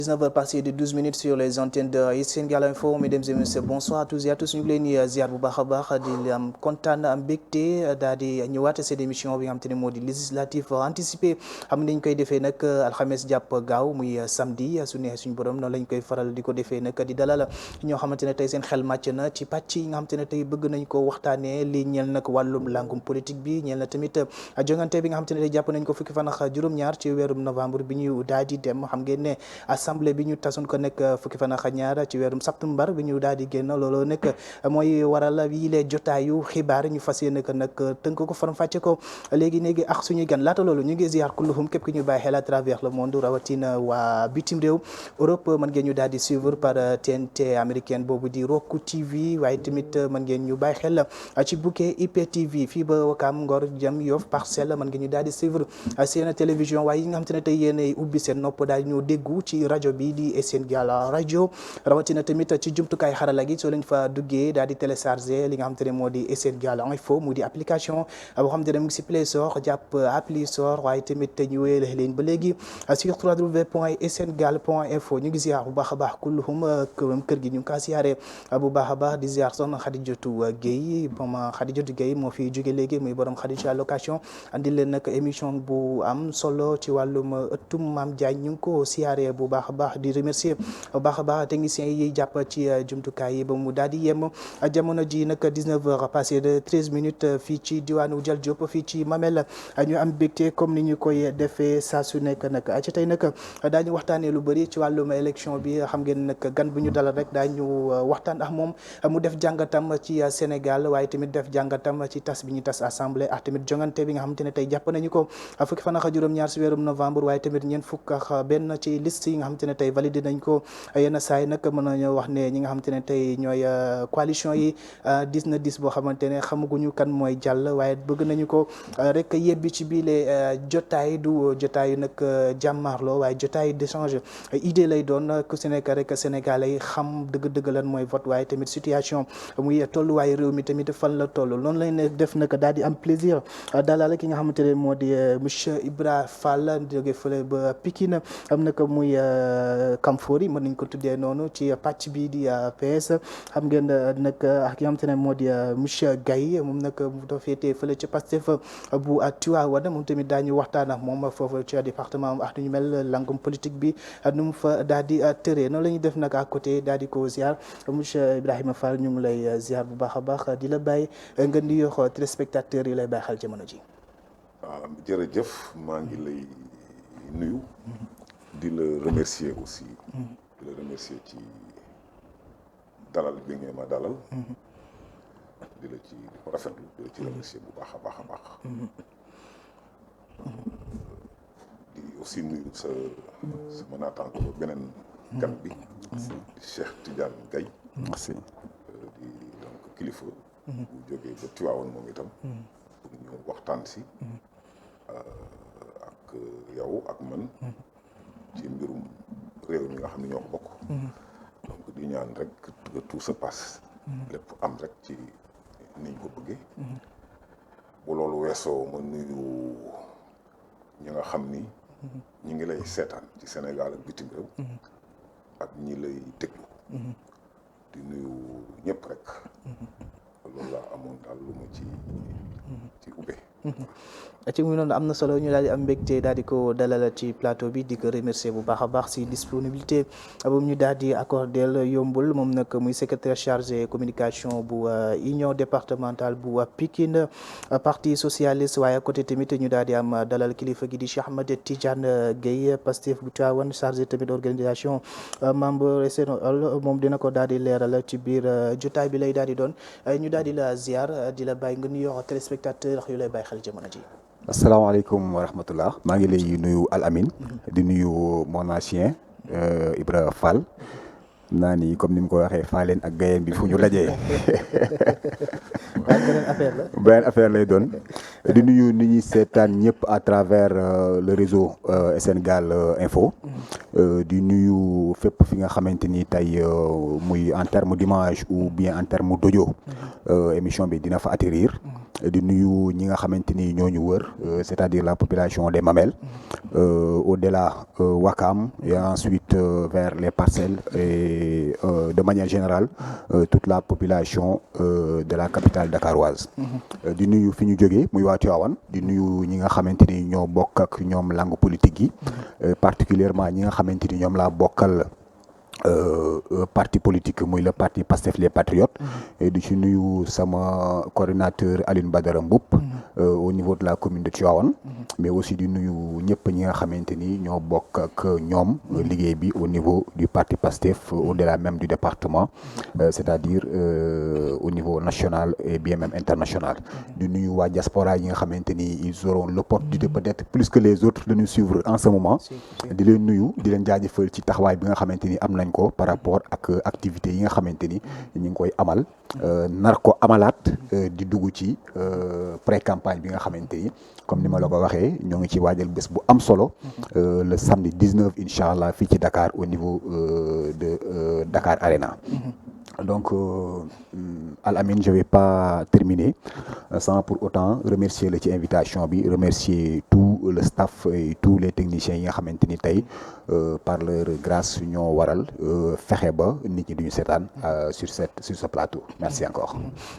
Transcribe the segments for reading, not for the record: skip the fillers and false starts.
19h passé de 12 minutes sur les antennes de Sénégal Info. Mesdames et messieurs, bonsoir à tous et à tous. ñu ngi leen di ziar bu baax a baax di am kontaan am mbégte daal di ñëwaat seen émission bi nga xam te ne moo di législative anticipée xam nañ koy defee nag alxames jàpp gaaw muy samedi su neexee suñu borom noonu lañ koy faral di ko defee nag di dalal ñoo xamante ne tey seen xel màcc na ci pàcc yi nga xamante ne tey bëgg nañ ko waxtaanee li ñeel nag wàllum làngum politique bi ñeel na tamit jongante bi nga xamante ne tey jàpp nañ ko fukki fan ak juróom-ñaar ci weerum novembre bi ñu daal di dem xam ngeen ne assemblée bi ñu tasoon ko nekk fukki fan ak ñaar ci weerum septembre bi ñu daal di génn loolu nekk mooy waral yile jotaayu xibaar ñu fas yéene ko nag tënk ko faram fàcce ko léegi ak suñuy gan laata loolu ñu ngi ziar kulluhum képp ki ñu bàyyi xel à travers le monde rawatina waa bitim réew Europe mën ngeen ñu daal di suivre par TNT américaine boobu di Roku TV waaye tamit mën ngeen ñu bàyyi xel ci bouquet IPTV fii ba Wakam Ngor Jam Yoff Parcelles mën ngeen ñu daal di suivre seen télévision waaye yi nga xam te ne tey yéen ubbi seen nopp daal ñoo déggu ci rajo bi di Sénégal rajo rawatina tamit ci jumtukaay xarala gi soo leen fa duggee daal di télécharger li nga xam te ne moo di Sénégal Info mu di application boo xam te ne mu ngi si Play Store jàpp Appli Store waaye tamit ñu wéyale leen ba léegi sur www.senegal.info ñu ngi ziar bu baax a baax kulluhum kër gi ñu ngi kaa siyaare bu baax a baax di ziar soxna Khadijatou Guèye moom Khadijatou Guèye moo fi jóge léegi muy borom Khadija location andi leen nag émission bu am solo ci wàllum ëttum Mame Diagne ñu ngi ko siyaare bu baax a baax di remercier bu baax a baax techniciens yi jàpp ci jumtukaay yi ba mu daal di yem jamono ji nag 19h passé de 13 minutes fii ci diwaanu Dial Diop fii ci Mamel ñu am bégte comme ni ñu koy defee saa su nekk nag ci tey nag daañu waxtaanee lu bëri ci wàllum élection bi xam ngeen nag gan bu ñu dalal rek daañu waxtaan ak moom mu def jàngatam ci Sénégal waaye tamit def jàngatam ci tas bi ñu tas assemblée ak tamit jongante bi nga xamante ne tey jàpp nañu ko fukki fan ak juróom-ñaar si weerum novembre waaye tamit ñeent fukk ak benn ci liste yi nga xamante ne tey validé nañ ko yenn saa yi nag mën nañoo wax ne ñi nga xamante ne tey ñooy coalition yi 10 boo xamante ne xamaguñu kan mooy jàll waaye bëgg nañu ko rek yebbi ci biile jotaay du jotaayu nag jàmmaarloo waaye jotaay d'échange idée lay doon ku si nekk rek Sénégalais yi xam dëgg-dëgg lan mooy vote waaye tamit situation muy tolluwaayu réew mi tamit fan la toll noonu lañ ne def nag daal di am plaisir dalal ki nga xamante ne moo di monsieur Ibra Fall jóge fële ba Pikine am nag muy Kamfori mën nañ ko tuddee noonu ci pàcc bi di PS xam ngeen nag ak ki nga xamante ne moo di monsieur Gaye moom nag mu dafa féetee fële ci Pastef bu Tivaouane moom tamit daañu waxtaan ak moom foofu ci département ak nu ñu mel langum politique bi nu mu fa daal di tëree noonu la ñuy def nag à côté daal di ko ziar monsieur Ibrahima Fall ñu ngi lay ziar bu baax a baax di la bàyyi nga nuyoo téléspectateurs yi lay bàyyi xel jamono ji. waaw jërëjëf maa ngi lay nuyu. di la remercier aussi. di la remercier ci dalal bi ngeen ma dalal. di la ci rafetlu di la ci remercier bu baax a baax a baax. di aussi nuyu sama naataango beneen gan bi. di Cheikh Tidiane Gaye. merci. di donc kilifa. bu jógee ba Tivaouane moom itam. pour ñu waxtaan si. ak yow ak man. ci mbirum réew mi nga xam ne ñoo ko bokk. donc di ñaan rek que tout se passe. lépp am rek ci niñ ko bëggee. bu loolu weesoo ma nuyu ñi nga xam ni. ñi ngi lay seetaan ci Sénégal ak bitim réew. ak ñi lay déglu. di nuyu ñëpp rek. loolu laa amoon daal lu ma ci ubbee. ci mu noonu am na solo ñu daal di am mbégte daal di ko dalal ci plateau bi di ko remercier bu baax a baax si disponibilité boobu ñu daal di accordel yombul moom nag muy secrétaire chargé communication bu union départementale bu Pikine parti socialiste waaye à côté tamit ñu daal di am dalal kilifa gi di Cheikh Ahmed Tidiane Guèye Pastef bu Tivaouane chargé tamit organisation membre Sénégal moom dina ko daal di leeral ci biir jotaay bi lay daal di doon ñu daal di la ziar di la bàyyi nga nuyoo téléspectateur yu lay bàyyi xel jamono ji. asalaamaaleykum wa rahmatullah maa ngi lay nuyu Al Amin di nuyu mon ancien Ibra Fall naa ni comme ni mu ko waxee Falleen ak Gayeen bi fu ñu lajee beneen affaire lay doon di nuyu nit ñi seetaan ñëpp à travers le réseau Sénégal Info di nuyu fépp fi nga xamante ni tey muy en terme d'image ou bien en terme d'audio émission bi dina fa atterrir di nuyu ñi nga xamante ni ñoo ñu wër c'est-à-dire la population des Mamelles au-delà Ouakam et ensuite vers les Parcelles et de manière générale toute la population de la capitale dakaroise. di nuyu fi ñu jógee muy waa Tivaouane di nuyu ñi nga xamante ni ñoo bokk ak ñoom langue politique yi particulièrement ñi nga xamante ni ñoom laa bokkal parti politique muy le parti Pastef les Patriotes et di ci nuyu sama coordinateur Alioune Badara Mboup au niveau de la commune de Tivaouane mais aussi di nuyu ñëpp ñi nga xamante ni ñoo bokk ak ñoom liggéey bi au niveau du parti Pastef au-delà même du département c'est-à-dire au niveau national et bien même international di nuyu waa diaspora yi nga xamante ni ils auront l'opportunité peut-être plus que les autres de nous suivre en ce moment di leen nuyu di leen jaajëfal ci taxawaay bi nga xamante ni am nañ ko par rapport ak activités yi nga xamante ni ñu ngi koy amal nar ko amalaat di dugg ci pré-campagne bi nga xamante ni comme ni ma la ko waxee ñoo ngi ci waajal bés bu am solo le samedi 19 incha allah fii ci Dakar au niveau de Dakar Arena. Donc Al-Amine, je vais pas terminer sans pour autant remercier la ci invitation bi remercier tout le staff et tous les techniciens yi nga xamante ni tey par leur grâce ñoo waral fexe ba nit ñi duñu seetaan sur ce plateau merci encore.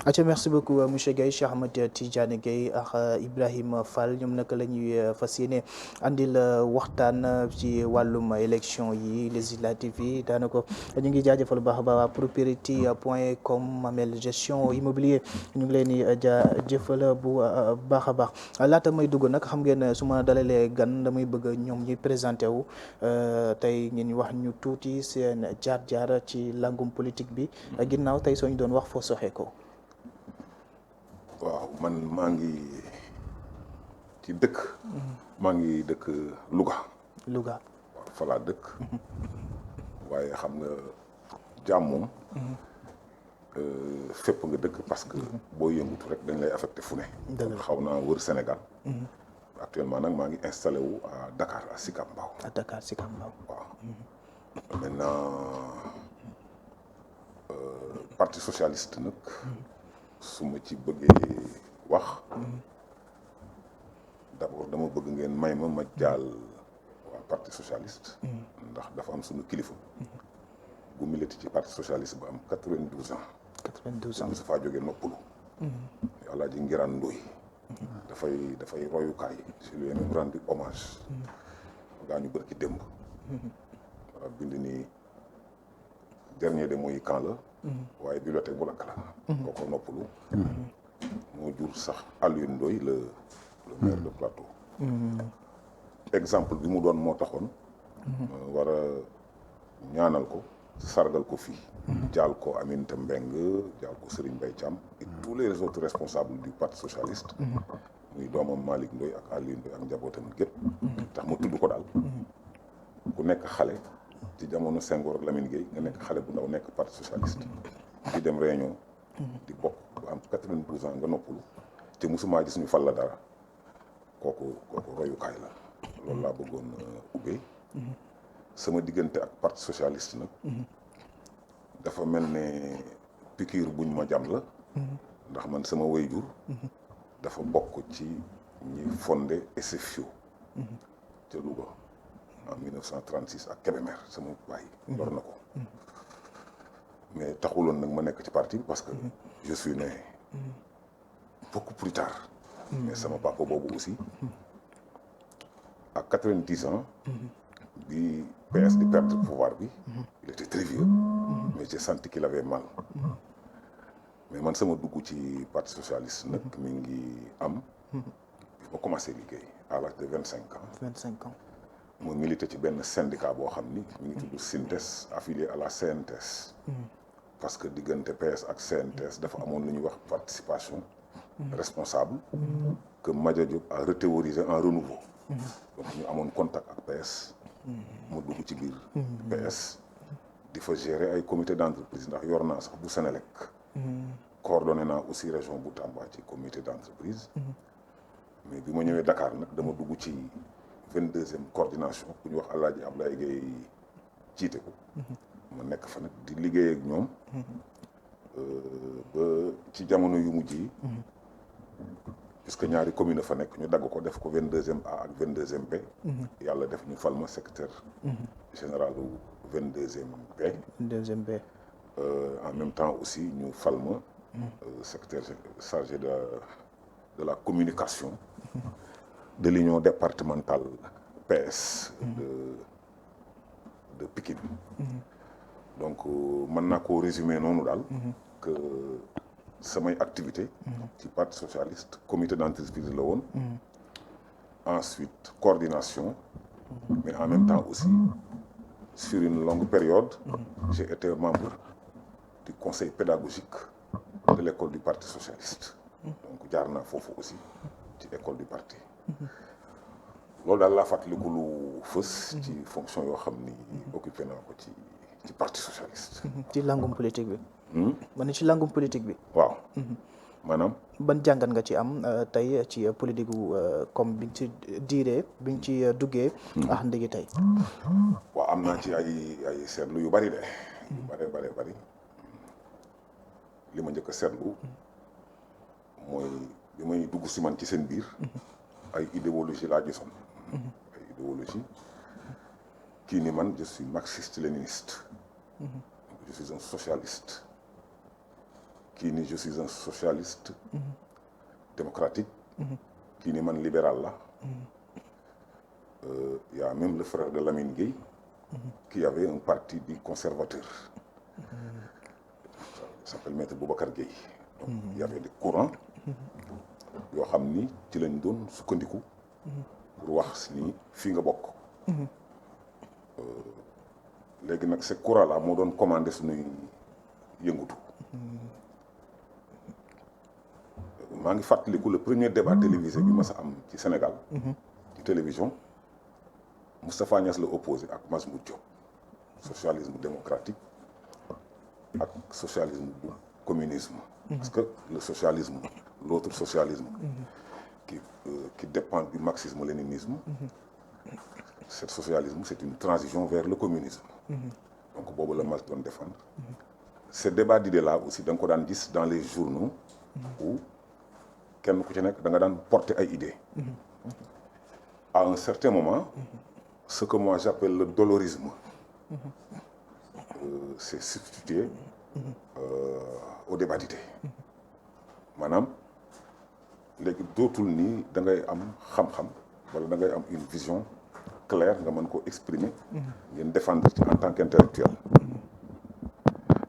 Atia merci beaucoup monsieur Guèye Cheikh Ahmed Tidiane Guèye ak Ibrahima Fall ñoom nag la ñuy fas yéene andil waxtaan ci wàllum élection yi législative yi daanaka ñu ngi jaajëfal bu baax a baax propriety.com Mamelles gestion immobilier ñu ngi leen di jaajëfal bu baax a baax laata may dugg nag xam ngeen su ma dalalee gan damay bëgg ñoom ñuy présenté wu tey ngeen wax ñu tuuti seen jaar-jaar ci langum politique bi ginnaaw tey soo ñu doon wax foo soxee ko. waaw man maa ngi ci dëkk. maa ngi dëkk Louga. Louga. waaw fa laa dëkk. waaye xam nga jàmm moom. fépp nga dëkk parce que boo yëngutu rek dañ lay affecté fu ne. xaw naa wër Sénégal. actuellement nag maa ngi installé wu à Dakar à Sicap Mbao. à Dakar Sicap Mbao. waaw maintenant parti socialiste nag. su ma ci bëggee wax. d'abord dama bëgg ngeen may ma jaal waa parti socialiste. ndax dafa am suñu kilifa. bu milité ci parti socialiste ba am 92 ans. 92 ans su faa jógee noppalu. Alaaji Ngiraan Ndoy. dafay royukaay. je lui ai même rendu hommage. gaa ñu bëri ci démb. wala bind ni dernier des Mohicans la. waaye bibliothèque bu lakk la. boo ko noppalu. moo jur sax Alioune Ndoye le maire de Plateau. exemple bi mu doon moo taxoon. war a ñaanal ko sargal ko fii. jaal ko Aminata Mbengue jaal ko Serigne Mbaye Thiam et tous les autres responsables du parti socialiste. muy doomam Malick Ndoye ak Alioune Ndoye ak njabootam gépp tax ma tudd ko daal. ku nekk xale ci jamono Senghor ak Lamine Gueye nga nekk xale bu ndaw nekk parti socialiste. di dem réunion. di bokk bu am 92 ans nga noppalu te musuma gis ñu fal la dara kooku royukaay la loolu laa bëggoon ubbee. sama diggante ak parti socialiste nag. dafa mel ne piqûre buñ ma jam la. ndax man sama waajur. dafa bokk ci ñi fondé SFIO. ca Louga en 1936 ak Kébémer sama baay. lor na ko. mais taxuloon nag ma nekk ci parti parce que je suis né beaucoup plus tard. mais sama papa boobu aussi à 90 ans. bi PS di perdre pouvoir bi. il était très vieux. mais j'ai senti qu'il avait mal. mais man sama dugg ci parti socialiste nag mi ngi am. bi ma commencé liggéey à l'âge de 25 ans. 25 ans. ma milité ci benn syndicat boo xam ni mi ngi tudd SYNTES affilié à la CNTS. parce que diggante PS ak CNTS dafa amoon lu ñuy wax participation. responsable. que Madia Diop a rethéorisé en renouveau. donc ñu amoon contact ak PS. ma dugg ci biir. PS di fa gérer ay comité d'entreprise ndax yor naa sax bu Sénélec. coordonné naa aussi région bu Tamba ci comité d'entreprise. mais bi ma ñëwee Dakar nag dama dugg ci 22e coordination ku ñu wax Alaaji Ablaye Gueye jiite ko. ma nekk fa nag di liggéey ak ñoom. ba ci jamono yu mujj yi. puisque ñaari commune fa nekk ñu dagg ko def ko 22e A ak 22e B. yàlla def ñu fal ma secrétaire général u 22e B. 22e B. En même temps aussi ñu fal ma secrétaire chargé de la communication de l'union départementale PS de Pikine. Donc mën naa koo résumer noonu daal que samay activité ci parti socialiste comité d'entreprise la woon. Ensuite coordination, mais en même temps aussi sur une longue période j'ai été membre du conseil pédagogique de l'école du parti socialiste. Donc jaar naa foofu aussi ci école du parti. loolu daal laa fàttaliku lu fës ci fonction yoo xam ni occupé naa ko ci parti socialiste. ci langum politique bi. ma ne ci langum politique bi. waaw. maanaam. ban jàngat nga ci am tey ci politique gu comme biñ ci diiree biñ ci duggee. ak ndigi tey. waaw am naa ci ay seetlu yu bari de. yu bari li ma njëkk a seetlu mooy bi may dugg si man ci seen biir. ay idéologie laa gisoon. ay idéologie kii ni man je suis marxiste-léniniste. je suis un socialiste. kii ni je suis un socialiste démocratique. kii ni man libéral la. Y a même le frère de Lamine Gueye qui avait un parti dit conservateur. Il s'appelle Maître Boubacar Gueye. Donc il y avait des courants yoo xam ni ci lañ doon sukkandiku pour wax ni fii nga bokk. léegi nag ces courants là moo doon commandé suñuy yëngutu. maa ngi fàttaliku le premier débat télévisé bi ma sa am ci Sénégal. ci télévision Moustapha Niasse la opposé ak Majmout Diop. socialisme démocratique ak socialisme du communisme. Parce que le socialisme, l'autre socialisme qui dépend du marxisme-léninisme, ce socialisme, c'est une transition vers le communisme. Donc, boobu la Marx doon défendre. Ce débat d'idées-là aussi, da nga ko daan gis dans les journaux où kenn ku ci nekk da nga daan porter ay idées. À un certain moment, ce que moi j'appelle le dolorisme, c'est substitué au débat d'idées. maanaam léegi dootul nii da ngay am xam-xam wala da ngay am une vision claire nga mën ko exprimer. ngeen défendre ci en tant qu'intellectuel.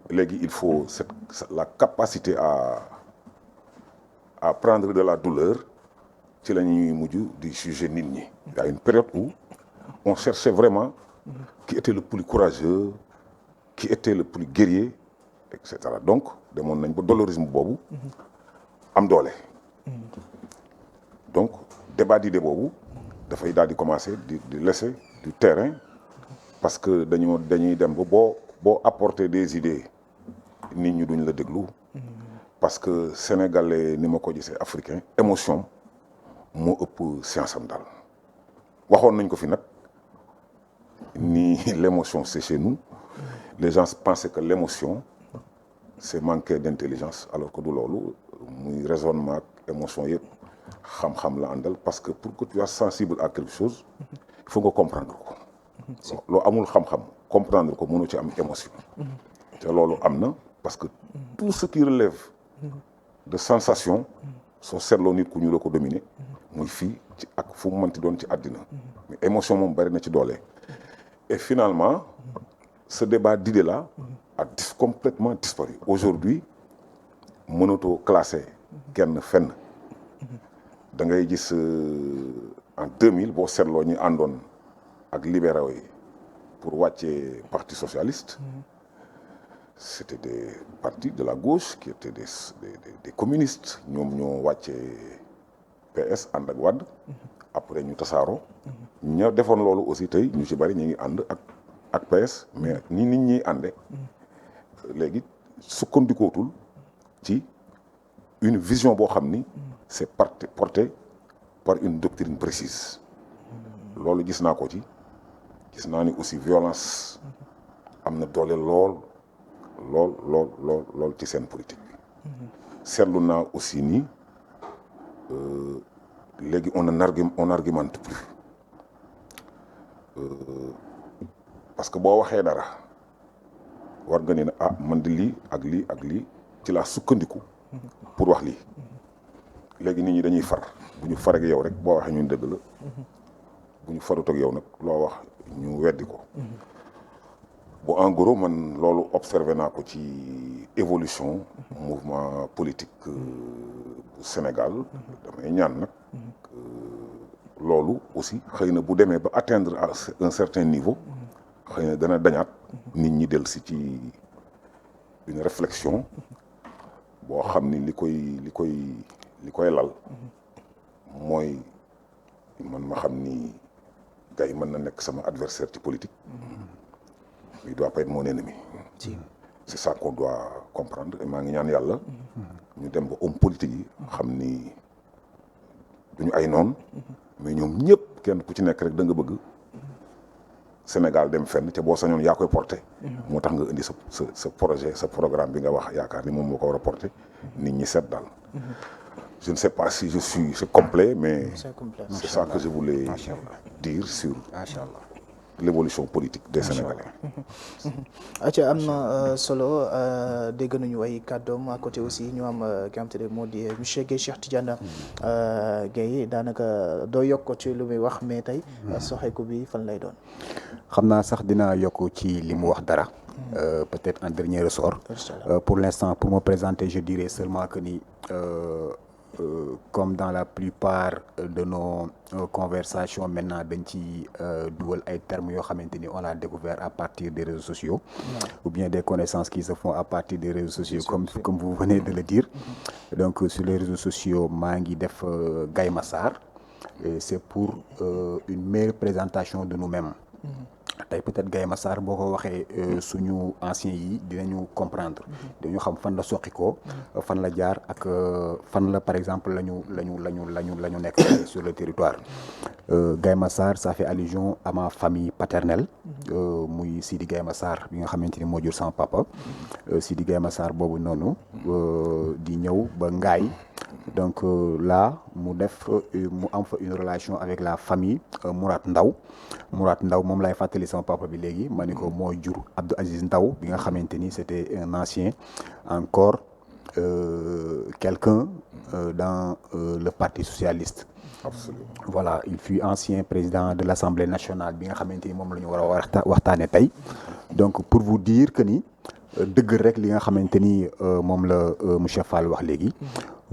léegi il faut la capacité à prendre de la douleur ci la ñuy mujj di juger nit ñi. Il y a une période où on cherchait vraiment qui était le plus courageux, qui était le plus guerrier, et cetera. Donc demoon nañ ba dolorisme boobu am doole. Donc débat d'idées boobu dafay daal di commencer di laisser du terrain parce que dañuy dem ba boo apporter des idées nit ñi duñ la déglu. parce que sénégalais ni ma ko gisee africain émotion moo ëpp science am daal. waxoon nañ ko fi nag ni l'émotion c'est chez nous. Les gens pensaient que l'émotion c'est manquer d'intelligence alors que du loolu muy raisonnement ak émotion yëpp xam-xam la àndal parce que pour que tu sois sensible à quelque chose il faut nga comprendre ko. loo amul xam-xam comprendre ko mënoo ci am émotion. te loolu am na parce que tout ce qui relève de sensation soo seetloo nit ku ñu la ko dominer muy fii ci ak fu mu mënti doon ci àddina mais émotion moom bari na ci doole. Et finalement ce débat d'idées-là a complètement disparu. Aujourd'hui mënatoo classé kenn fenn da ngay gis en 2000 boo seetloo ñi àndoon ak libéraux yi pour wàccee parti socialiste. C'était des partis de la gauche qui étaient des communistes ñoom ñoo wàccee PS ànd ak Wade. Après ñu tasaaroo. ña defoon loolu aussi tey ñu ci bari ñu ngi ànd ak PS mais ni nit ñi ànde léegi sukkandikootul ci une vision boo xam ni c'est porté par une doctrine précise. loolu gis naa ko ci gis naa ni aussi violence am na doole lool ci seen politique bi. seetlu naa aussi ni léegi on argumente plus parce que boo waxee dara war nga ni ne man di lii ak lii ak lii ci laa sukkandiku pour wax lii léegi nit ñi dañuy far bu ñu faree ak yow rek boo waxee ñun dëgg la bu ñu farut ak yow nag loo wax ñu weddi ko bu en gros man loolu observé naa ko ci évolution mouvement politique bu Sénégal damay ñaan nag loolu aussi xëy na bu demee ba atteindre à un certain niveau xëy na dana dañaat nit ñi del si ci une réflexion boo xam ni li koy lal mooy man ma xam ni gars yi mën na nekk sama adversaire ci politique mais il doit pas être mon ennemi. C'est ça qu'on doit comprendre et maa ngi ñaan yàlla ñu dem ba homme politique yi xam ni duñu ay noon mais ñoom ñëpp kenn ku ci nekk rek da nga bëgg Sénégal dem fenn te boo sañoon yaa koy porté moo tax nga indi sa projet sa programme bi nga wax yaakaar ni moom moo ko war a porté nit ñi seet daal je ne sais pas si c'est complet mais c'est ça que je voulais dire sur l'évolution politique des Sénégalais. acca am na solo dégg nañu ay kàddoom à côté aussi ñu am ki nga xamante ne moo di monsieur Guèye Cheikh Tidiane Guèye daanaka doo yokk ci lu muy wax mais tey soxeeku bi fan lay doon. xam naa sax dina yokk ci li mu wax dara. Peut-être un dernier ressort. Pour l'instant pour me présenter je dirais seulement que ni. Comme dans la plupart de nos conversations maintenant dañ ci dugal ay termes yoo xamante ni on l'a découvert à partir des réseaux sociaux ou bien des connaissances qui se font à partir des réseaux sociaux comme vous venez de le dire donc sur les réseaux sociaux maa ngi def Gaye Massar et c'est pour une meilleure présentation de nous-mêmes tey peut-être Gaye Massar boo ko waxee suñu anciens yi dinañu comprendre dañu xam fan la soqikoo fan la jaar ak fan la par exemple la ñu nekk sur le territoire Gaye Massar ça fait allusion à ma famille paternelle muy Sidi Gaye Massar bi nga xamante ni moo jur sama papa Sidi Gaye Massar boobu noonu di ñëw ba Ngaay donc là mu am fa une relation avec la famille Mourad Ndaw moom lay fàttali sama papa bi léegi ma ni ko mooy jur Abdou Aziz Ndaw bi nga xamante ni c'était un ancien encore quelqu'un dans le parti socialiste. Absolument. Voilà il fut ancien président de l'Assemblée nationale bi nga xamante ni moom la ñu war a waxtaane tey donc pour vous dire que ni dëgg rek li nga xamante ni moom la monsieur Fall wax léegi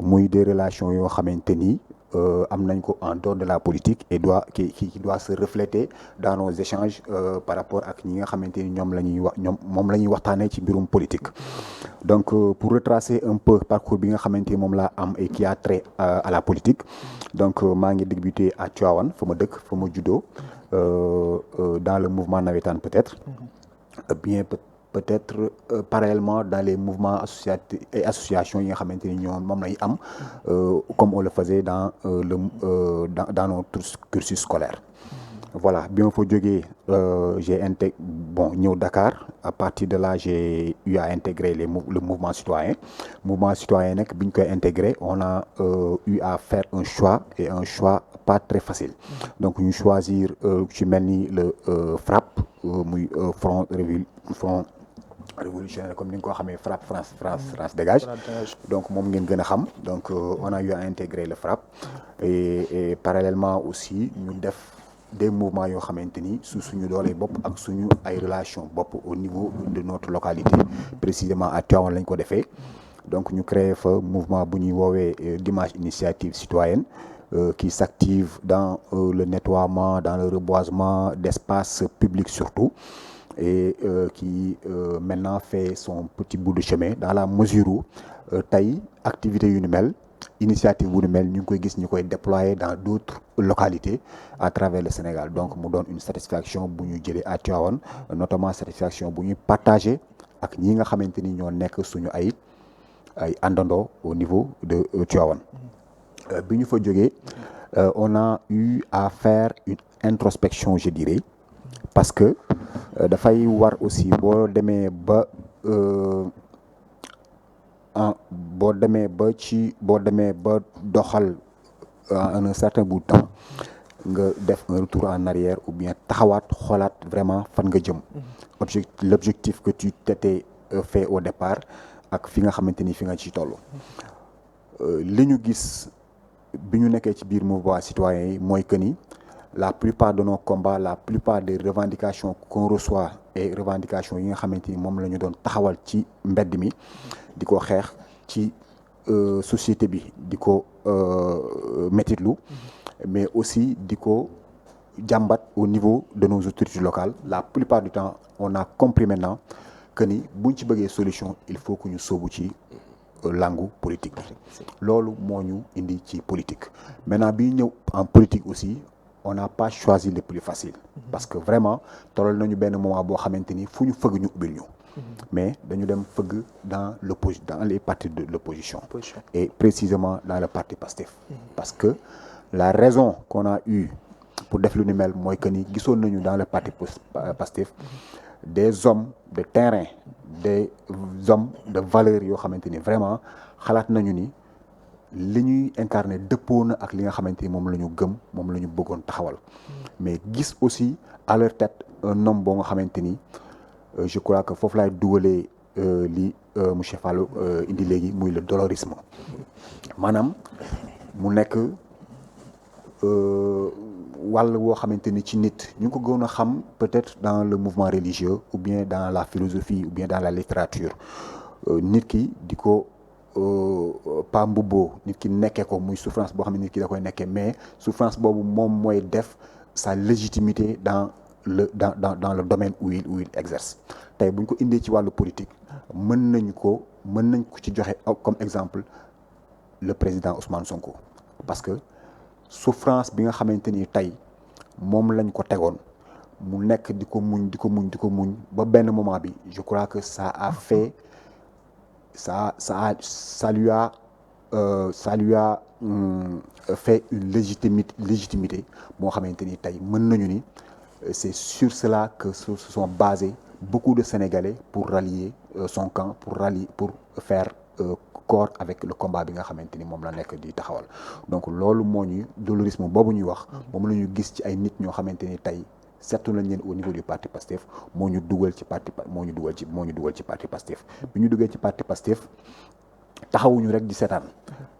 muy des relations yoo xamante ni am nañ ko en dehors de la politique et qui doit se refléter dans nos échanges par rapport ak ñi nga xamante ni moom la ñuy waxtaanee ci mbirum politique. Donc pour retracer un peu parcours bi nga xamante ni moom laa am et qui a trait à la politique donc maa ngi débuté à Tivaouane fa ma dëkk fa ma juddoo dans le mouvement navétane peut-être peut-être parallèlement dans les mouvements associatifs et associations yi nga xamante ni ñoom moom lañu am comme on le faisait dans notre cursus scolaire. Voilà bi ma fa jógee j'ai intégré ñëw Dakar à partir de là j'ai eu à intégrer le mouvement citoyen nag bi ñu koy intégrer on a eu à faire un choix pas très facile donc ñu choisir ci mel ni le FRAPP muy front révolutionnaire comme ni nga ko xamee FRAPP France dégage donc moom ngeen gën a xam donc on a eu à intégrer le FRAPP et parallèlement aussi ñu def des mouvements yoo xamante ni suñu doolee bopp ak suñu ay relation bopp au niveau de notre localité précisément à Tivaouane lañ ko defee donc ñu créé fa mouvement bu ñuy woowee Dimanche Initiative Citoyenne qui s'active dans le nettoiement dans le reboisement d'espaces publics surtout et qui maintenant fait son petit bout de chemin dans la mesure où tey activité yu ni mel initiative bu ni mel ñu ngi koy gis ñu koy déployer dans d'autres localités à travers le Sénégal donc mu doon une satisfaction bu ñu jëlee à Tivaouane notamment satisfaction bu ñuy partager ak ñi nga xamante ni ñoo nekk suñu ay àndandoo au niveau de Tivaouane bi ñu fa jógee on a eu à faire une introspection je dirais parce que dafay war aussi boo demee ba doxal en un certain bout de temps nga def un retour en arrière ou bien taxawaat xoolaat vraiment fan nga jëm. L'objectif que tu t'étais fait au départ ak fi nga xamante ni fi nga ci toll. li ñu gis bi ñu nekkee ci biir mouvement citoyen yi mooy que ni la plupart de nos combats la plupart des revendications qu'on reçoit et revendications yi nga xamante ni moom la ñu doon taxawal ci mbedd mi di ko xeex ci société bi di ko métitlu mais aussi di ko jàmbat au niveau de nos autorités locales la plupart du temps on a compris maintenant que ni buñ ci bëggee solution il faut que ñu sóobu ci langue politique bi loolu moo ñu indi ci politique maintenant bi ñëw en politique aussi on n'a pas choisi le plus facile parce que vraiment tolol nañu benn moment boo xamante ni fu ñu fëgg ñu ubbil ñu mais dañu dem fëgg dans les partis de l'opposition et précisément dans le parti PASTEF parce que la raison qu'on a eue pour def lu ni mel mooy que ni gisoon nañu dans le parti PASTEF des hommes de terrain des hommes de valeur yoo xamante ni vraiment xalaat nañu ni li ñuy incarné dëppoo na ak li nga xamante ni moom la ñu gëm moom la ñu bëggoon taxawal mais gis aussi à leur tête un homme boo nga xamante ni je crois que foofu laay dugalee li monsieur Fallou indi léegi muy le dolorisme maanaam mu nekk wàll woo xamante ni ci nit ñu ngi ko gën a xam peut-être dans le mouvement religieux ou bien dans la philosophie ou bien dans la littérature nit ki di ko pas mbubboo nit ki nekkee ko muy souffrance boo xam ne nit ki da koy nekkee mais souffrance boobu moom mooy def sa légitimité dans le domaine où il exerce tey bu ñu ko indee ci wàllu politique mën nañ ko ci joxe comme exemple le président Ousmane Sonko parce que souffrance bi nga xamante ni tey moom lañ ko tegoon mu nekk di ko muñ ba benn moment bi je crois que ça lui a fait une légitimité moo xamante ni tey mën nañu ni c'est sur cela que se sont basés beaucoup de Sénégalais pour rallier son camp pour faire corps avec le combat bi nga xamante ni moom la nekk di taxawal donc loolu moo ñu dolorisme boobu ñuy wax moom la ñu gis ci ay nit ñoo xamante ni tey seetlu nañ leen au niveau du parti PASTEF moo ñu dugal ci parti PASTEF bi ñu duggee ci parti PASTEF taxawuñu rek di seetaan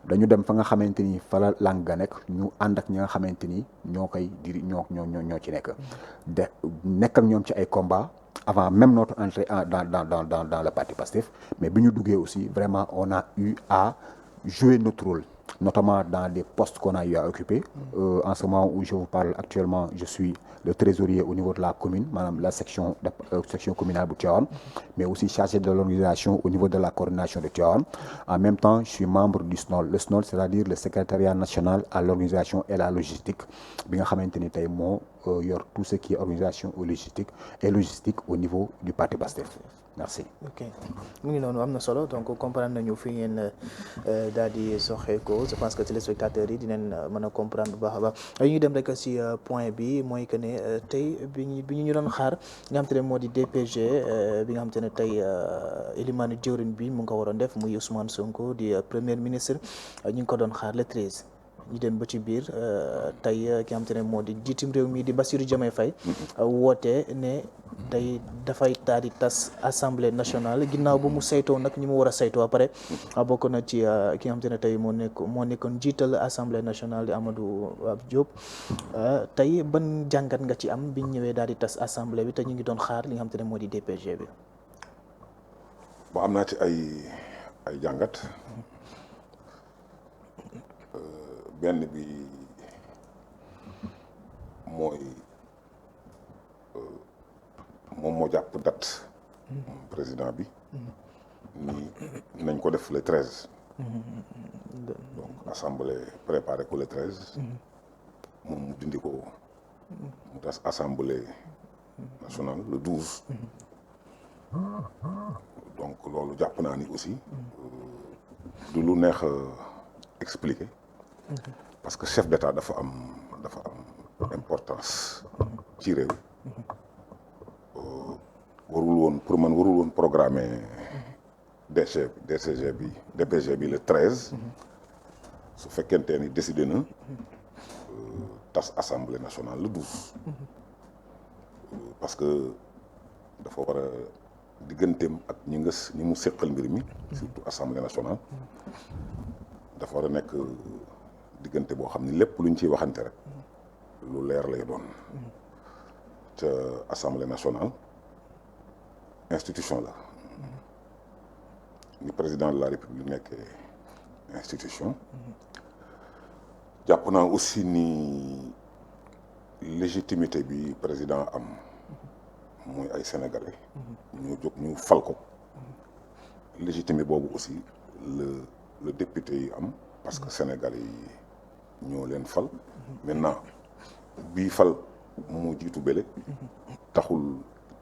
dañu dem fa nga xamante ni fa la langue ga nekk ñu ànd ak ñi nga xamante ni ñoo koy diri ñoo ci nekk nekk ak ñoom ci ay combat avant même notre entrée dans le parti PASTEF mais bi ñu duggee aussi vraiment on a eu à jouer notre rôle notamment dans des postes qu'on a eu à occuper en ce moment où je vous parle actuellement je suis le trésorier au niveau de la commune maanaam la section communale bu Tivaouane mais aussi chargé de l'organisation au niveau de la coordination de Tivaouane en même temps je suis membre du SNOL le SNOL c'est-à-dire le secrétariat national à l'organisation et la logistique bi nga xamante ni tey moo yor tout ce qui est organisation et logistique au niveau du parti PASTEF merci. ok mu ngi noonu am na solo donc comprendre nañu fi ngeen daal di soxeekoo je pense que téléspectateurs yi dinañ mën a comprendre bu baax a baax ñu dem rek ci point bi mooy que ne tey bi ñu doon xaar nga xam te ne moo di DPG bi nga xam te ne tey Elimane jëwriñ bi mu ngi ko waroon def muy Ousmane Sonko di premier ministre ñu ngi ko doon xaar le 13. ñu dem ba ci biir tey ki nga xam te ne moo di jiitum réew mi di Bassirou Diomaye Faye woote ne tey dafay taal di tas assemblée nationale ginnaaw ba mu saytoo nag ñi mu war a saytoo après bokk na ci ki nga xam te ne tey moo nekkoon jiital assemblée nationale di Amadou Diop tey ban jàngat nga ci am biñ ñëwee daal di tas assemblée bi te ñu ngi doon xaar li nga xam te ne moo di DPG bi. bon am naa ci ay jàngat. benn bi mooy moom moo jàpp date président bi ni nañ ko def le 13 donc assemblée préparé ko le 13 moom mu dindi ko mu tas assemblée nationale le 12 donc loolu jàpp naa ni aussi du lu neex expliquer parce que chef d'État dafa am importance ci réew warul woon programmer DPG bi le 13 su fekkente ni décidé na tas assemblée nationale le 12 parce que dafa war a digganteem ak ñi mu séqal mbir mi surtout assemblée nationale dafa war a nekk diggante boo xam ni lépp luñ ciy waxante rek lu leer lay doon ca assemblée nationale institution la ni président de la république nekkee institution jàpp naa aussi ni légitimité bi président am mooy ay sénégalais ñoo jóg ñu fal ko légitimité boobu aussi le député yi am parce que sénégalais yi ñoo leen fal maintenant bii fal moo jiitu bële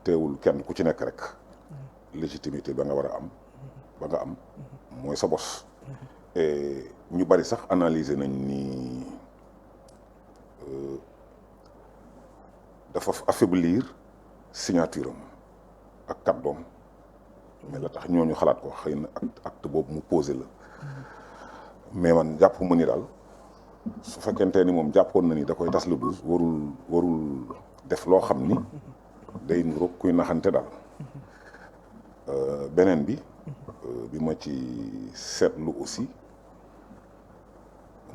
teewul kenn ku ci nekk rek légitimité ba nga war a am ba nga am mooy sa bos et ñu bari sax analyser nañ ni dafa affaiblir signature am ak kàddoom mais la tax ñooñu xalaat ko xëy na acte boobu mu posé la mais man jàpp ma ni daal su fekkente ni moom jàppoon na ni da koy tas le 12 warul def loo xam ni day niroog kuy naxante daal beneen bi ma ci seetlu aussi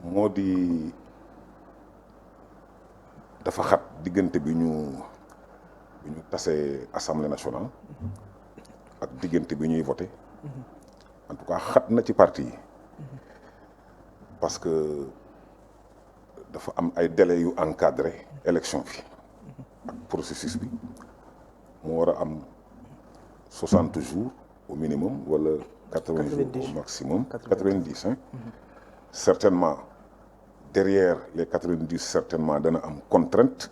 moo di dafa xat diggante bi ñu tasee assemblée nationale ak diggante bi ñuy voté en tout cas xat na ci parti yi parce que dafa am ay délais yu encadré élection bi ak processus bi moo war a am 60 jours au minimum wala 80 jours au maximum 90 hein. Certainement derrière les 90 certainement dana am contrainte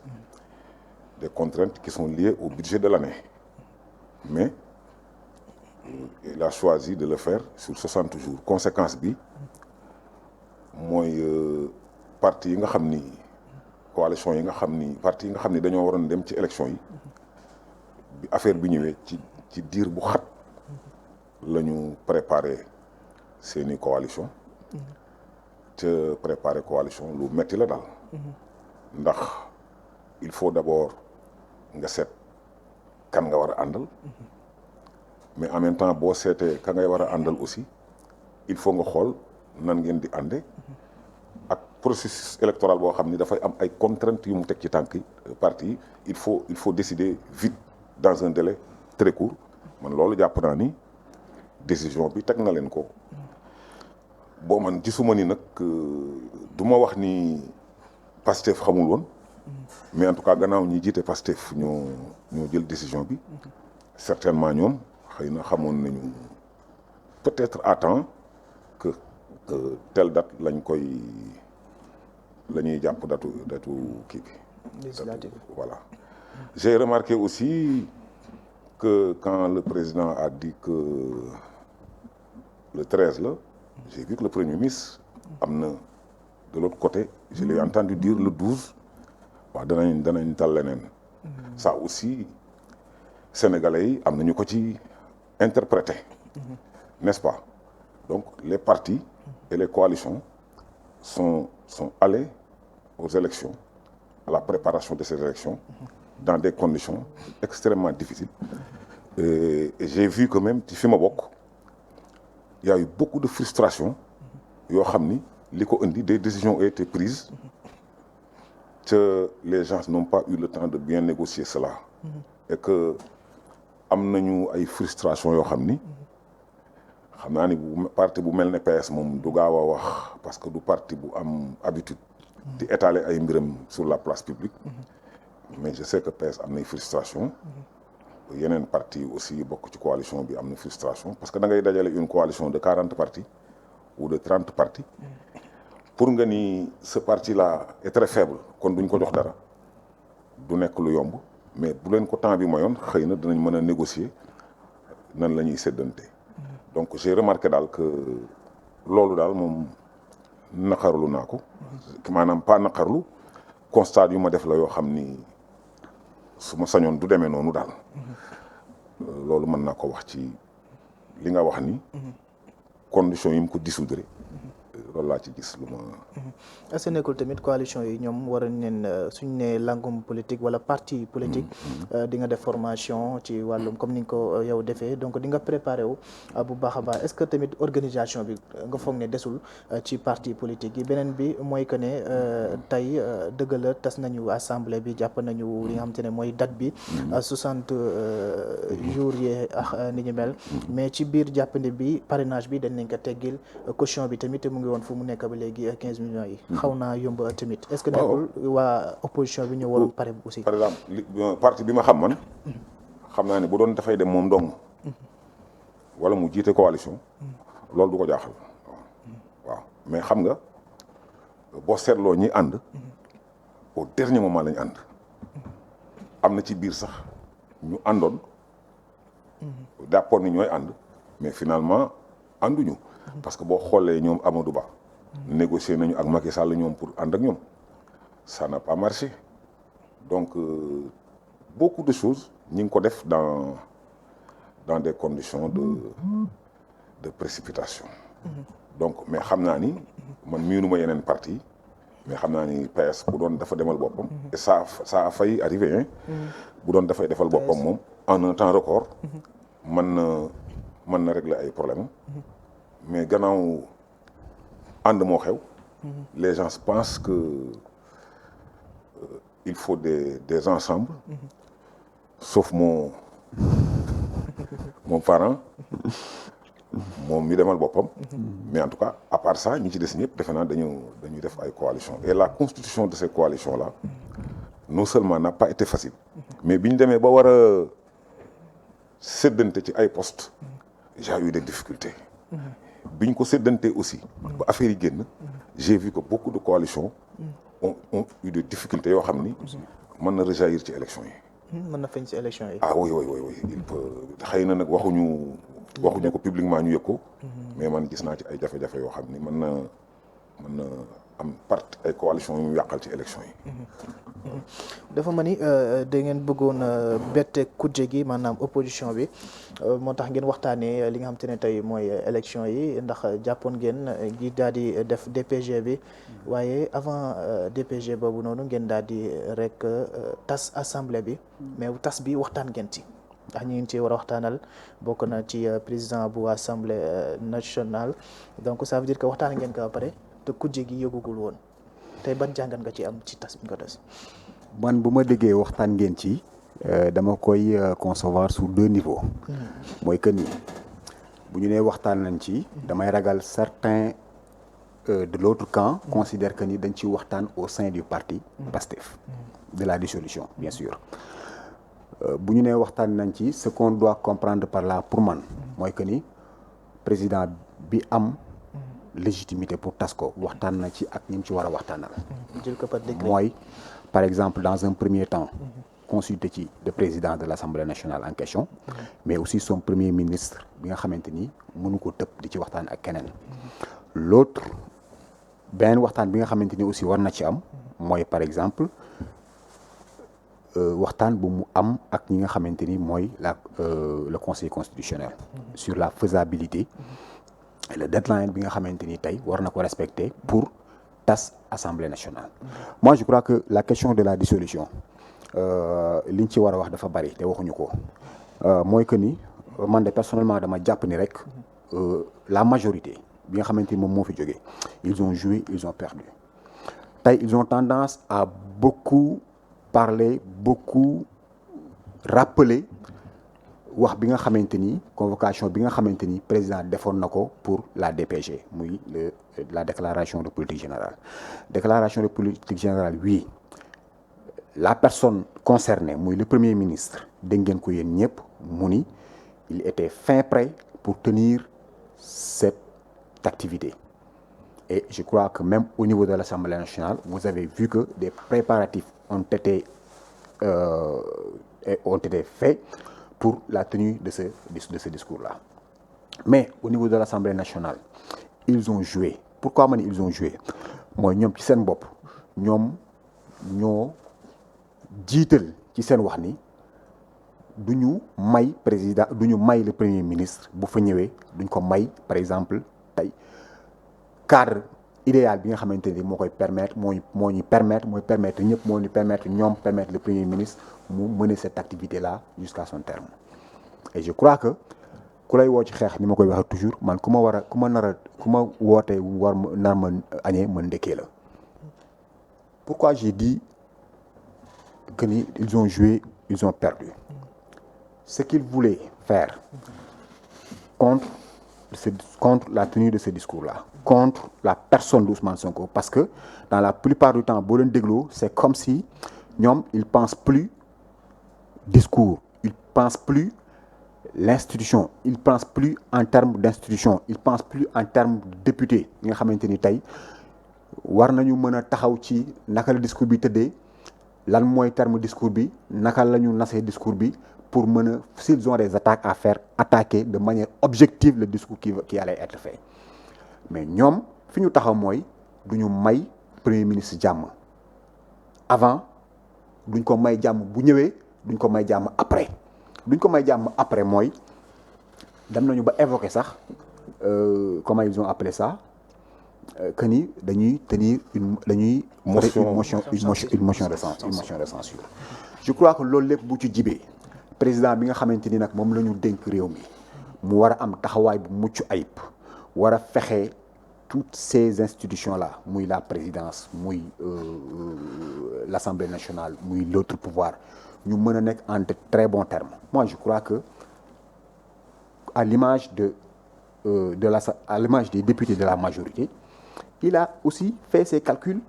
des contraintes qui sont liées au budget de l'année mais il a choisi de le faire sur 60 jours conséquence bi mooy parti yi nga xam ni coalition yi nga xam ni parti yi nga xam ni dañoo waroon dem ci élection yi bi affaire bi ñëwee ci diir bu xat la ñu préparé seeni coalition te préparer coalition lu metti la daal ndax il faut d'abord nga seet kan nga war a àndal mais en même temps boo seetee ka ngay war a àndal aussi il faut nga xool nan ngeen di ànde ak processus électoral boo xam ni dafay am ay contraintes yu mu teg ci tànk parti yi il faut décider vite dans un délai très court man loolu jàpp naa ni décision bi teg na leen ko boo man gisuma ni nag du ma wax ni Pastef xamul woon mais en tout cas gannaaw ñi jiite Pastef ñoo jël décision bi certainement ñoom xëy na xamoon nañu peut-être à temps que telle date la ñuy jàpp datu kii bi voilà j'ai remarqué aussi que quand le président a dit que le 13 là j'ai vu que le premier ministre am na de l'autre côté je l'ai entendu dire le 12 waaw danañ tal leneen ça aussi sénégalais yi am nañu ko ci interprété n'est-ce pas donc les partis et les coalitions sont allés aux élections à la préparation de ces élections dans des conditions extrêmement difficiles et j'ai vu que même ci fi ma bokk il y a eu beaucoup de frustration yoo xam ni li ko indi des décisions ont été prises que les gens n'ont pas eu le temps de bien négocier cela et que am nañu ay frustration yoo xam ni xam naa ni parti bu mel ne PS moom du gaaw a wax parce que du parti bu am habitude di étaler ay mbiram sur la place publique mais je sais que PS am nay frustration yeneen parti aussi bokk ci coalition bi am na frustration parce que da ngay dajale une coalition de 40 partis ou de 30 partis pour nga ni ce parti là est très faible kon duñ ko jox dara du nekk lu yomb mais bu leen ko temps bi mayoon xëy na dinañ mën a négocier nan la ñuy séddante donc j'ai remarqué daal que loolu daal moom naqarlu naa ko maanaam pas naqarlu constat yu ma def la yoo xam ni su ma sañoon du demee noonu daal loolu mën naa ko wax ci li nga wax ni conditions yi mu ko dissoudre loolu laa ci gis lu ma. est-ce que nekkul tamit coalition yi ñoom war nañ leen suñ ne langum politique wala parti politique. di nga def formation ci wàllum comme ni nga ko yow defee donc di nga préparé wu bu baax a baax est-ce que tamit organisation bi nga foog ne desul ci parti politique yi beneen bi mooy que ne tey dëgg la tas nañu assemblée bi jàpp nañu li nga xamante ne mooy date bi. 60 jours yi ak ni ñu mel. mais ci biir jàppande bi parrainage bi dañ nañ ko teggil caution bi tamit mu ngi woon fu mu nekk ba léegi 15 millions yi. xaw naa yomb tamit. est-ce que nekkul waa opposition bi ñoo waroon pare aussi. par exemple parti bi ma xam man. xam naa ne bu doon dafay dem moom dong. wala mu jiite coalition. loolu du ko jaaxal. waaw mais xam nga boo seetloo ñi ànd. au dernier moment lañu ànd. am na ci biir sax ñu àndoon. jàppoon ni ñooy ànd. mais finalement ànduñu. parce que boo xoolee ñoom Amadou Ba. négocier nañu ak Macky Sall ñoom pour ànd ak ñoom. ça n'a pas marché. donc beaucoup de choses ñi ngi ko def dans des conditions de précipitation. donc mais xam naa ni man miinuma yeneen parti mais xam naa ni PS bu doon dafa demal boppam. et ça a failli arriver hein. bu doon dafay defal boppam moom en un temps record. mën na régler ay problèmes. mais gannaaw ànd moo xew. les gens pensent que il faut des ensembles. sauf mon parent. moom mi demal boppam. mais en tout cas à part ça ñi ci des ñëpp defe naa dañuy def ay coalitions et la constitution de ces coalitions là non seulement n'a pas été facile. mais bi ñu demee ba war a séddante ci ay postes. j'ai eu des difficultés. bi ñu ko séddante aussi. ba affaire yi génn. j'ai vu que beaucoup de coalitions. ont eu des difficultés yoo xam ni. mën na rejaillir ci élection yi. mën na feeñ ci élection yi. ah oui il peut xëy na nag waxuñu ko publiquement ñu yëg ko. mais man gis naa ci ay jafe-jafe yoo xam ni mën na am parti ay coalition yu yàqal ci élection yi. dafa ma ni da ngeen bëggoon bette kujje gi maanaam opposition bi moo tax ngeen waxtaanee li nga xam te ne tey mooy élection yi ndax jàppoon ngeen gi daal di def DPG bi waaye avant DPG boobu noonu ngeen daal di rek tas assemblée bi mais tas bi waxtaan ngeen ci ndax ñu ngi ci war a waxtaanal bokk na ci président bu assemblée nationale donc ça veut dire que waxtaan ngeen ko ba pare te kujje gi yëgugul woon tey ban jàngat nga ci am ci tas bi nga tas. man bu ma déggee waxtaan ngeen ci dama koy concevoir sur 2 niveaux. mooy que ni bu ñu nee waxtaan nañ ci. damay ragal certains de l'autre camp considèrent que ni dañ ci waxtaan au sein du parti PASTEF. de la dissolution bien sûr. bu ñu nee waxtaan nañ ci ce qu'on doit comprendre par là pour man mooy que ni président bi am. légitimité pour tas ko waxtaan na ci ak ñi mu ci war a waxtaanal. jël ko par décret. mooy par exemple dans un premier temps. consulter ci le président de l'Assemblée nationale en question. mais aussi son premier ministre bi nga xamante ni mënu ko tëb di ci waxtaan ak keneen. l'autre beneen waxtaan bi nga xamante ni aussi war na ci am. mooy par exemple waxtaan bu mu am ak ñi nga xamante ni mooy le conseil constitutionnel. sur la faisabilité. le deadline bi nga xamante ni tey war na ko respecter pour tas assemblée nationale. moi je crois que la question de la dissolution liñ ci war a wax dafa bari te waxuñu ko mooy que ni man de personnellement dama jàpp ni rek la majorité bi nga xamante ni moom moo fi jógee ils ont joué ils ont perdu tey ils ont tendance à beaucoup parler beaucoup rappeler wax bi nga xamante ni convocation bi nga xamante ni président defoon na ko pour la DPG muy la déclaration de politique générale déclaration de politique générale oui la personne concernée muy le premier ministre dégg ngeen ko yéen ñëpp mu ni il était fin prêt pour tenir cette activité et je crois que même au niveau de l'Assemblée nationale vous avez vu que des préparatifs ont été faits pour la tenue de ce discours-là. Mais au niveau de l'Assemblée nationale, ils ont joué. Pourquoi man ils ont joué? mooy ñoom ci seen bopp ñoom ñoo jiital ci seen wax ni du ñu may président du ñu may le premier ministre bu fa ñëwee duñ ko may par exemple tey cadre idéal bi nga xamante ni moo koy permettre moo ñu permettre ñëpp moo ñu permettre le premier ministre mu mener cette activité là jusqu'à son terme. Et je crois que ku lay woo ci xeex ni ma koy waxee toujours man ku ma wootee war nar ma añee ma ndekkee la. Pourquoi j'ai dit que ni ils ont joué, ils ont perdu. Ce qu'ils voulaient faire contre la tenue de ce discours-là, contre la personne d'Ousmane Sonko, parce que dans la plupart du temps boo leen dégloo c'est comme si ñoom ils pensent plus discours, ils pensent plus l'institution, ils pensent plus en termes d'institution, ils pensent plus en termes de député yi nga xamante ni tey war nañu mën a taxaw ci naka la discours bi tëddee lan mooy terme discours bi naka la ñu nasee discours bi pour mën a s'ils ont des attaques à faire attaquer de manière objective le discours qui allait être fait mais ñoom fi ñu taxaw mooy du ñu may premier ministre jàmm avant duñ ko may jàmm bu ñëwee duñ ko may jàmm après mooy dem nañu ba évoquer sax comment ils ont appelé ça que ni dañuy tenir une motion de censure. Je crois que loolu lépp bu ci jibee président bi nga xamante ni nag moom la ñu dénk réew mi mu war a am taxawaay bu mucc ayib war a fexe toutes ces institutions là muy la présidence muy l'Assemblée nationale muy l'autre pouvoir ñu mën a nekk en de très bons termes. Moi je crois que à l'image des députés de la majorité il a aussi fait ses calculs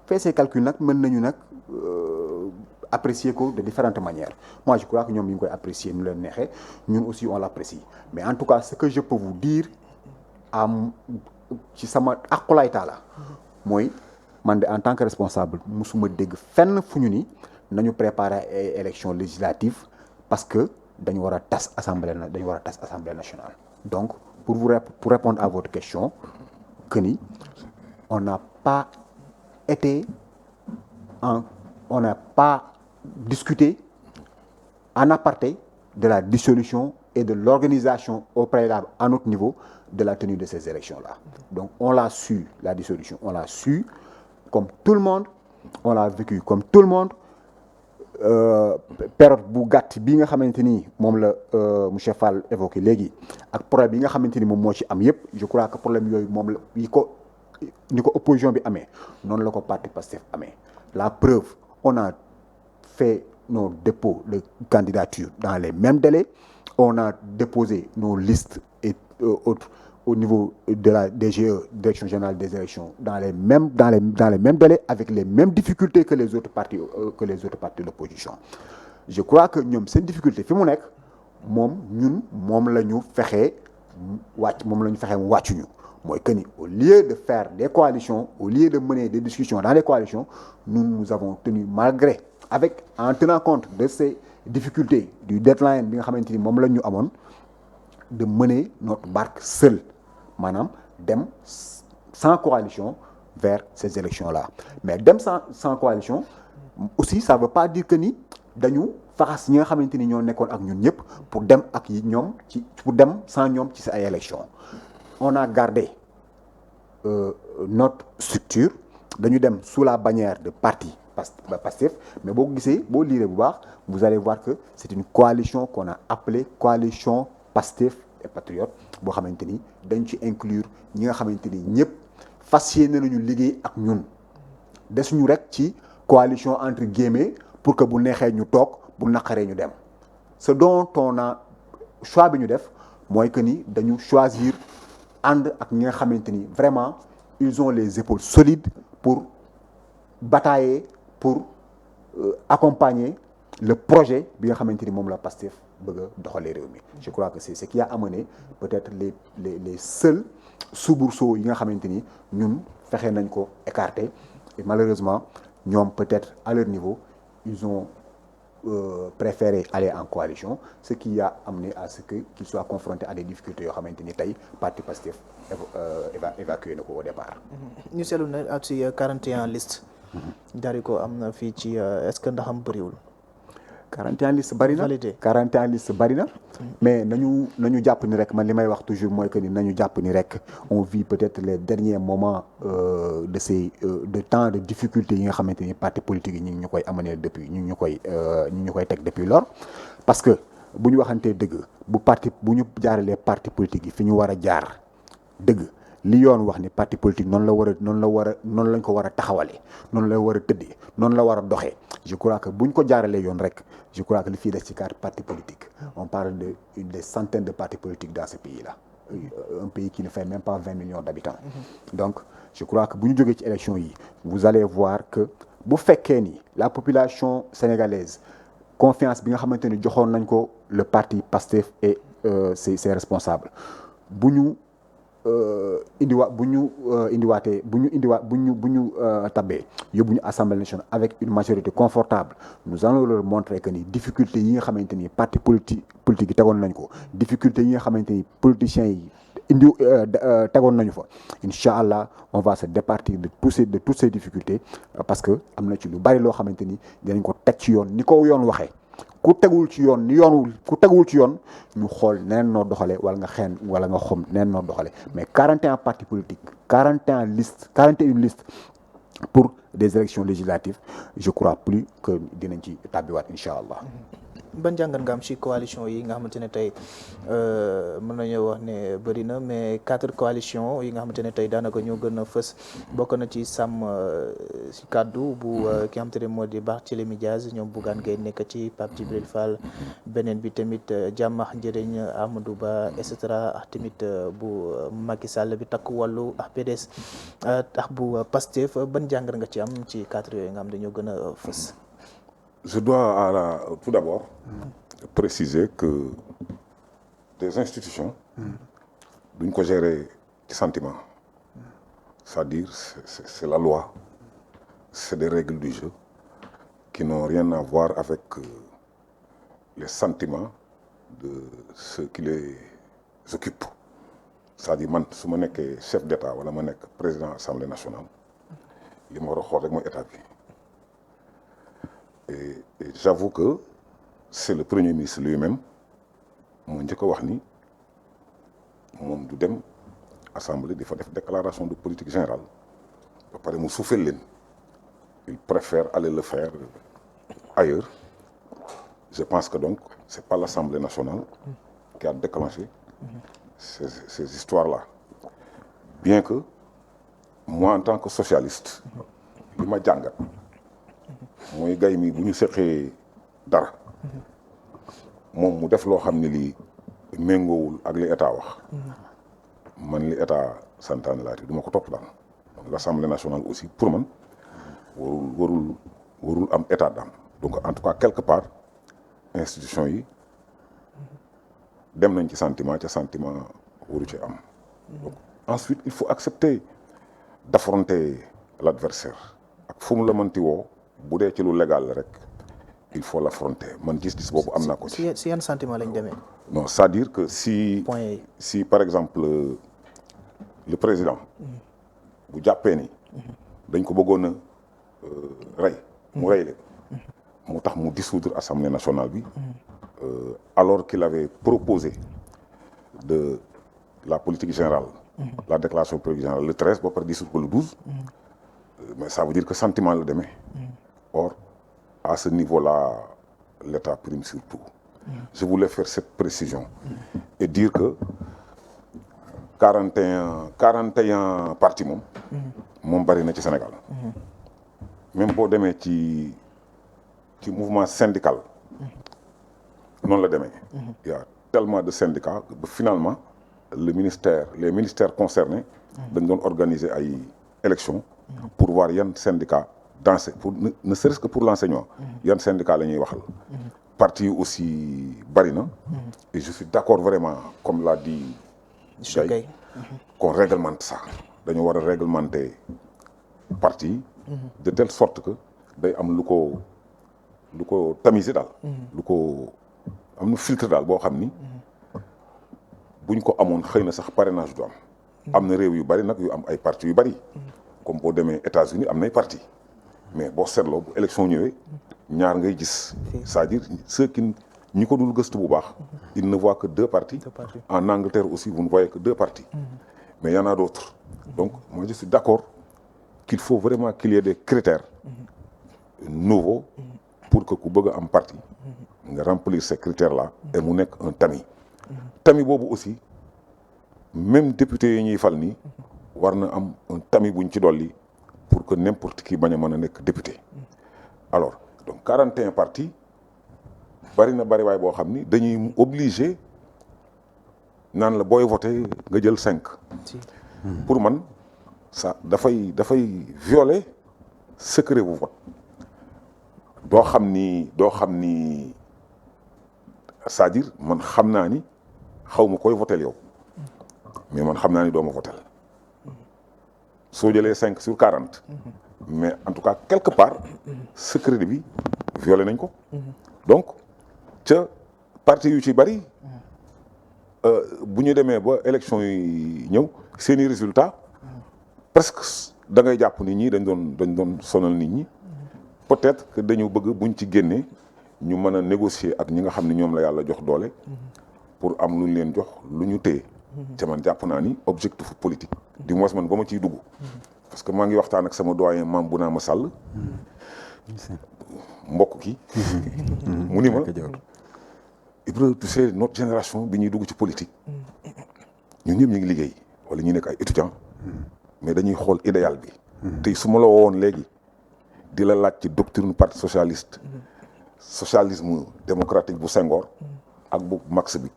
nag mën nañu nag apprécier ko de différentes manières. Moi je crois que ñoom ñu ngi koy apprécier nu leen neexee ñun aussi on l'apprécie mais en tout cas ce que je peux vous dire ci sama aqulaay taala mooy man de en tant que responsable musuma dégg fenn fu ñu ni nañu préparer ay élections législatives parce que dañu war a tas assemblée nationale. Donc pour répondre à votre question que ni on n'a pas discuté en aparté de la dissolution et de l'organisation au préalable à notre niveau de la tenue de ces élections-là. Donc on l'a su, la dissolution, on l'a su comme tout le monde, on l'a vécu comme tout le monde. Période bu gàtt bi nga xamante ni moom la monsieur Fall évoqué léegi ak problème yi nga xamante ni moom moo ci am yëpp je crois que problème yooyu moom la ni ko opposition bi amee noonu la ko parti Pastef amee. La preuve, on a fait nos dépôts de candidature dans les mêmes délais, on a déposé nos listes et autres au niveau de la DGE, Direction générale des élections, dans les mêmes délais, avec les mêmes difficultés que les autres partis de l'opposition. Je crois que ñoom seen difficulté fi mu nekk moom la ñu fexee mu wàccuñu mooy que ni au lieu de faire des coalitions, au lieu de mener des discussions dans les coalitions, nous avons tenu malgré en tenant compte de ces difficultés du deadline bi nga xamante ni moom la ñu amoon de mener notre barque seul. Maanaam dem sans coalition vers ces élections-là mais dem sans coalition aussi ça veut pas dire que ni dañu faxas ñi nga xamante ni ñoo nekkoon ak ñun ñëpp pour dem sans ñoom ci ay élections. On a gardé notre structure dañu dem sous la bannière de parti Pastef mais boo liree bu baax vous allez voir que c'est une coalition qu'on a appelée coalition Pastef et Patriotes boo xamante ni dañ ci inclure ñi nga xamante ni ñëpp fas yéene nañu liggéey ak ñun desuñu rek ci coalition entre guillemets pour que bu neexee ñu toog bu naqaree ñu dem ce dont on a choix bi ñu def mooy que ni dañu choisir ànd ak ñi nga xamante ni vraiment ils ont les épaules solides pour batailler pour accompagner le projet bi nga xamante ni moom la Pastef bëgg a doxalee réew mi. Je crois que c'est ce qui a amené peut-être les seuls soubresauts yi nga xamante ni ñun fexe nañ ko écarter et malheureusement ñoom peut-être à leur niveau ils ont préféré aller en coalition ce qui a amené à ce que qu'ils soient confrontés à des difficultés yoo xamante ni tey parti Pastef évacué na ko au départ. ñu seetlu na ak si 41 listes. dari ko am na fii ci est-ce que ndax am bëriwul. 41 listes bari na validé 41 listes bari na mais nañu jàpp ni rek man li may wax toujours mooy que ni nañu jàpp ni rek on vit peut-être les derniers moments de ces de temps de difficulté yi nga xamante ni parti politique yi ñu ngi ñu koy amener depuis ñu ñu koy teg depuis lors parce que bu ñu waxantee dëgg bu ñu jaaralee parti politique yi fi ñu war a jaar dëgg li yoon wax ni parti politique noonu lañ ko war a taxawalee noonu la war a tëddee noonu la war a doxee je crois que bu ñu ko jaaralee yoon rek je crois que li fii des ci cadre parti politique on parle de des centaines de partis politiques dans ce pays là un pays qui ne fait même pas 20 millions d'habitants donc je crois que bu ñu jógee ci élection yi vous allez voir que bu fekkee ni la population sénégalaise confiance bi nga xamante ni joxoon nañ ko le parti Pastef et ses responsables bu ñu tabbee yóbbu ñu Assemblée nationale avec une majorité confortable nous allons leur montrer que ni difficulté yi nga xamante ni parti politique yi tegoon nañ ko difficulté yi nga xamante ni politiciens yi tegoon nañu fa incha allah on va se départir de toutes ces difficultés parce que am na ci lu bari loo xamante ni dinañ ko teg ci yoon ni ko yoon waxee ku teguwul ci yoon ñu xool neneen noo doxale wala nga xom neneen noo doxale mais 41 partis politiques 41 listes pour des élections législatives je crois plus que dinañ ci tàbbiwaat incha allah. ban jàngat nga am ci coalition yi nga xamante ne tey mën nañoo wax ne bëri na mais 4 coalitions yi nga xamante ne tey daanaka ñoo gën a fës bokk na ci sàmm ci kàddu bu ki nga xamante ne moo di Barthélémy Diaz ñoom Bougane Gueye nekk ci Pape Djibril Fall beneen bi tamit jàmmax njëriñ Amadou Ba et cetera ak tamit bu Macky Sall bi takku wàllu ak PDS ak bu Pastef ban jàngat nga ci am ci 4 yooyu nga xam ne ñoo gën a fës. Je dois tout d'abord préciser que des institutions duñ ko gérer ci sentiment c'est-à-dire c'est la loi c'est des règles du jeu qui n'ont rien à voir avec les sentiments de ceux qui les occupent c'est-à-dire man su ma nekkee chef d'État wala ma nekk président Assemblée nationale li ma war a xool rek mooy état bi et j'avoue que c'est le premier ministre lui-même moo njëkk a wax ni moom du dem assemblée di fa def déclaration de politique générale ba pare mu suufeel leen il préfère aller le faire ailleurs je pense que donc c'est pas l'Assemblée nationale qui a déclenché ces histoires-là bien que moi en tant que socialiste li ma jàngat mooy gay mi bu ñu seqee dara moom mu def loo xam ne lii méngoowul ak li état wax man li état santaane laati du ma ko topp daal donc l'Assemblée nationale aussi pour man warul am état d'âme donc en tout cas quelque part institution yi dem nañ ci sentiment ca sentiment waru ci am donc ensuite il faut accepter d'affronter l'adversaire ak fu mu la mënti woo bu dee ci lu légal rek il faut l'affronter man gis-gis boobu am naa ko ci. si yan sentiment lañ demee. non c'est-à-dire que si par exemple le président bu jàppee ni dañ ko bëggoon a rey mu rey leen moo tax mu dissoudre Assemblée nationale bi alors qu'il avait proposé de la politique générale la déclaration politique générale le 13 ba pare dissoudre ko le 12 mais ça veut dire que sentiment la demee or à ce niveau-là l'État prime sur tout. Je voulais faire cette précision et dire que 41 partis moom bari na ci Sénégal même boo demee ci mouvement syndical noonu la demee il y a tellement de syndicats que finalement les ministères concernés dañ doon organiser ay élections pour voir yan syndicat pour ne serait-ce que pour l'enseignement yan syndicat la ñuy waxal parti aussi bari na et je suis d'accord vraiment comme l'a dit Gaye qu'on réglemente ça dañu war a réglementer parti de telle sorte que day am lu ko tamiser daal lu ko am na filtre daal boo xam ni buñ ko amoon xëy na sax parrainage du am na réew yu bari nag yu am ay parti yu bari comme boo demee États-Unis am nay parti mais boo seetloo bu élection ñëwee ñaar ngay gis c'est-à-dire ceux qui ñi ko dul gëstu bu baax ils ne voient que deux partis. En Angleterre aussi vous ne voyez que deux partis. Mais il y en a d'autres. Donc moi je suis d'accord qu'il faut vraiment qu'il y ait des critères nouveaux pour que ku bëgg a am parti nga remplir ces critères-là et mu nekk un tamis. Tamis boobu aussi même député yi ñuy fal nii war na am un tamis buñ ci dolli pour que n'importe qui bañ a mën a nekk député. Alors donc 41 partis bari na bari waay boo xam ni dañuy obligé naan la booy voté nga jël 5. Pour man ça dafay violer secret bu vote. doo xam ni c'est-à-dire man xam naa ni xaw ma koy votel yow mais man xam naa ni doo ma votel soo jëlee 5 sur 40. mais en tout cas quelque part secret bi violé nañ ko. donc ca parti yu ci bari bu ñu demee ba élection yi ñëw seeni résultat presque da ngay jàpp nit ñi dañ doon sonal nit ñi. Peut-être que dañu bëgg buñ ci génnee ñu mën a négocier ak ñi nga xam ne ñoom la yàlla jox doole pour am lu ñu leen jox lu ñu téye. te man jàpp naa ni objectif politique. du moins man ba ma ciy dugg. parce que maa ngi waxtaan ak sama doyen Mame Bounama Sall. mbokk ki mu ni ma Ibra tu sais notre génération bi ñuy dugg ci politique. ñun ñëpp ñu ngi liggéey wala ñu nekk ay étudiants. mais dañuy xool idéal bi. tey su ma la woowoon léegi. di la laaj ci doctrine parti socialiste socialisme démocratique bu Senghor ak bu Marx bi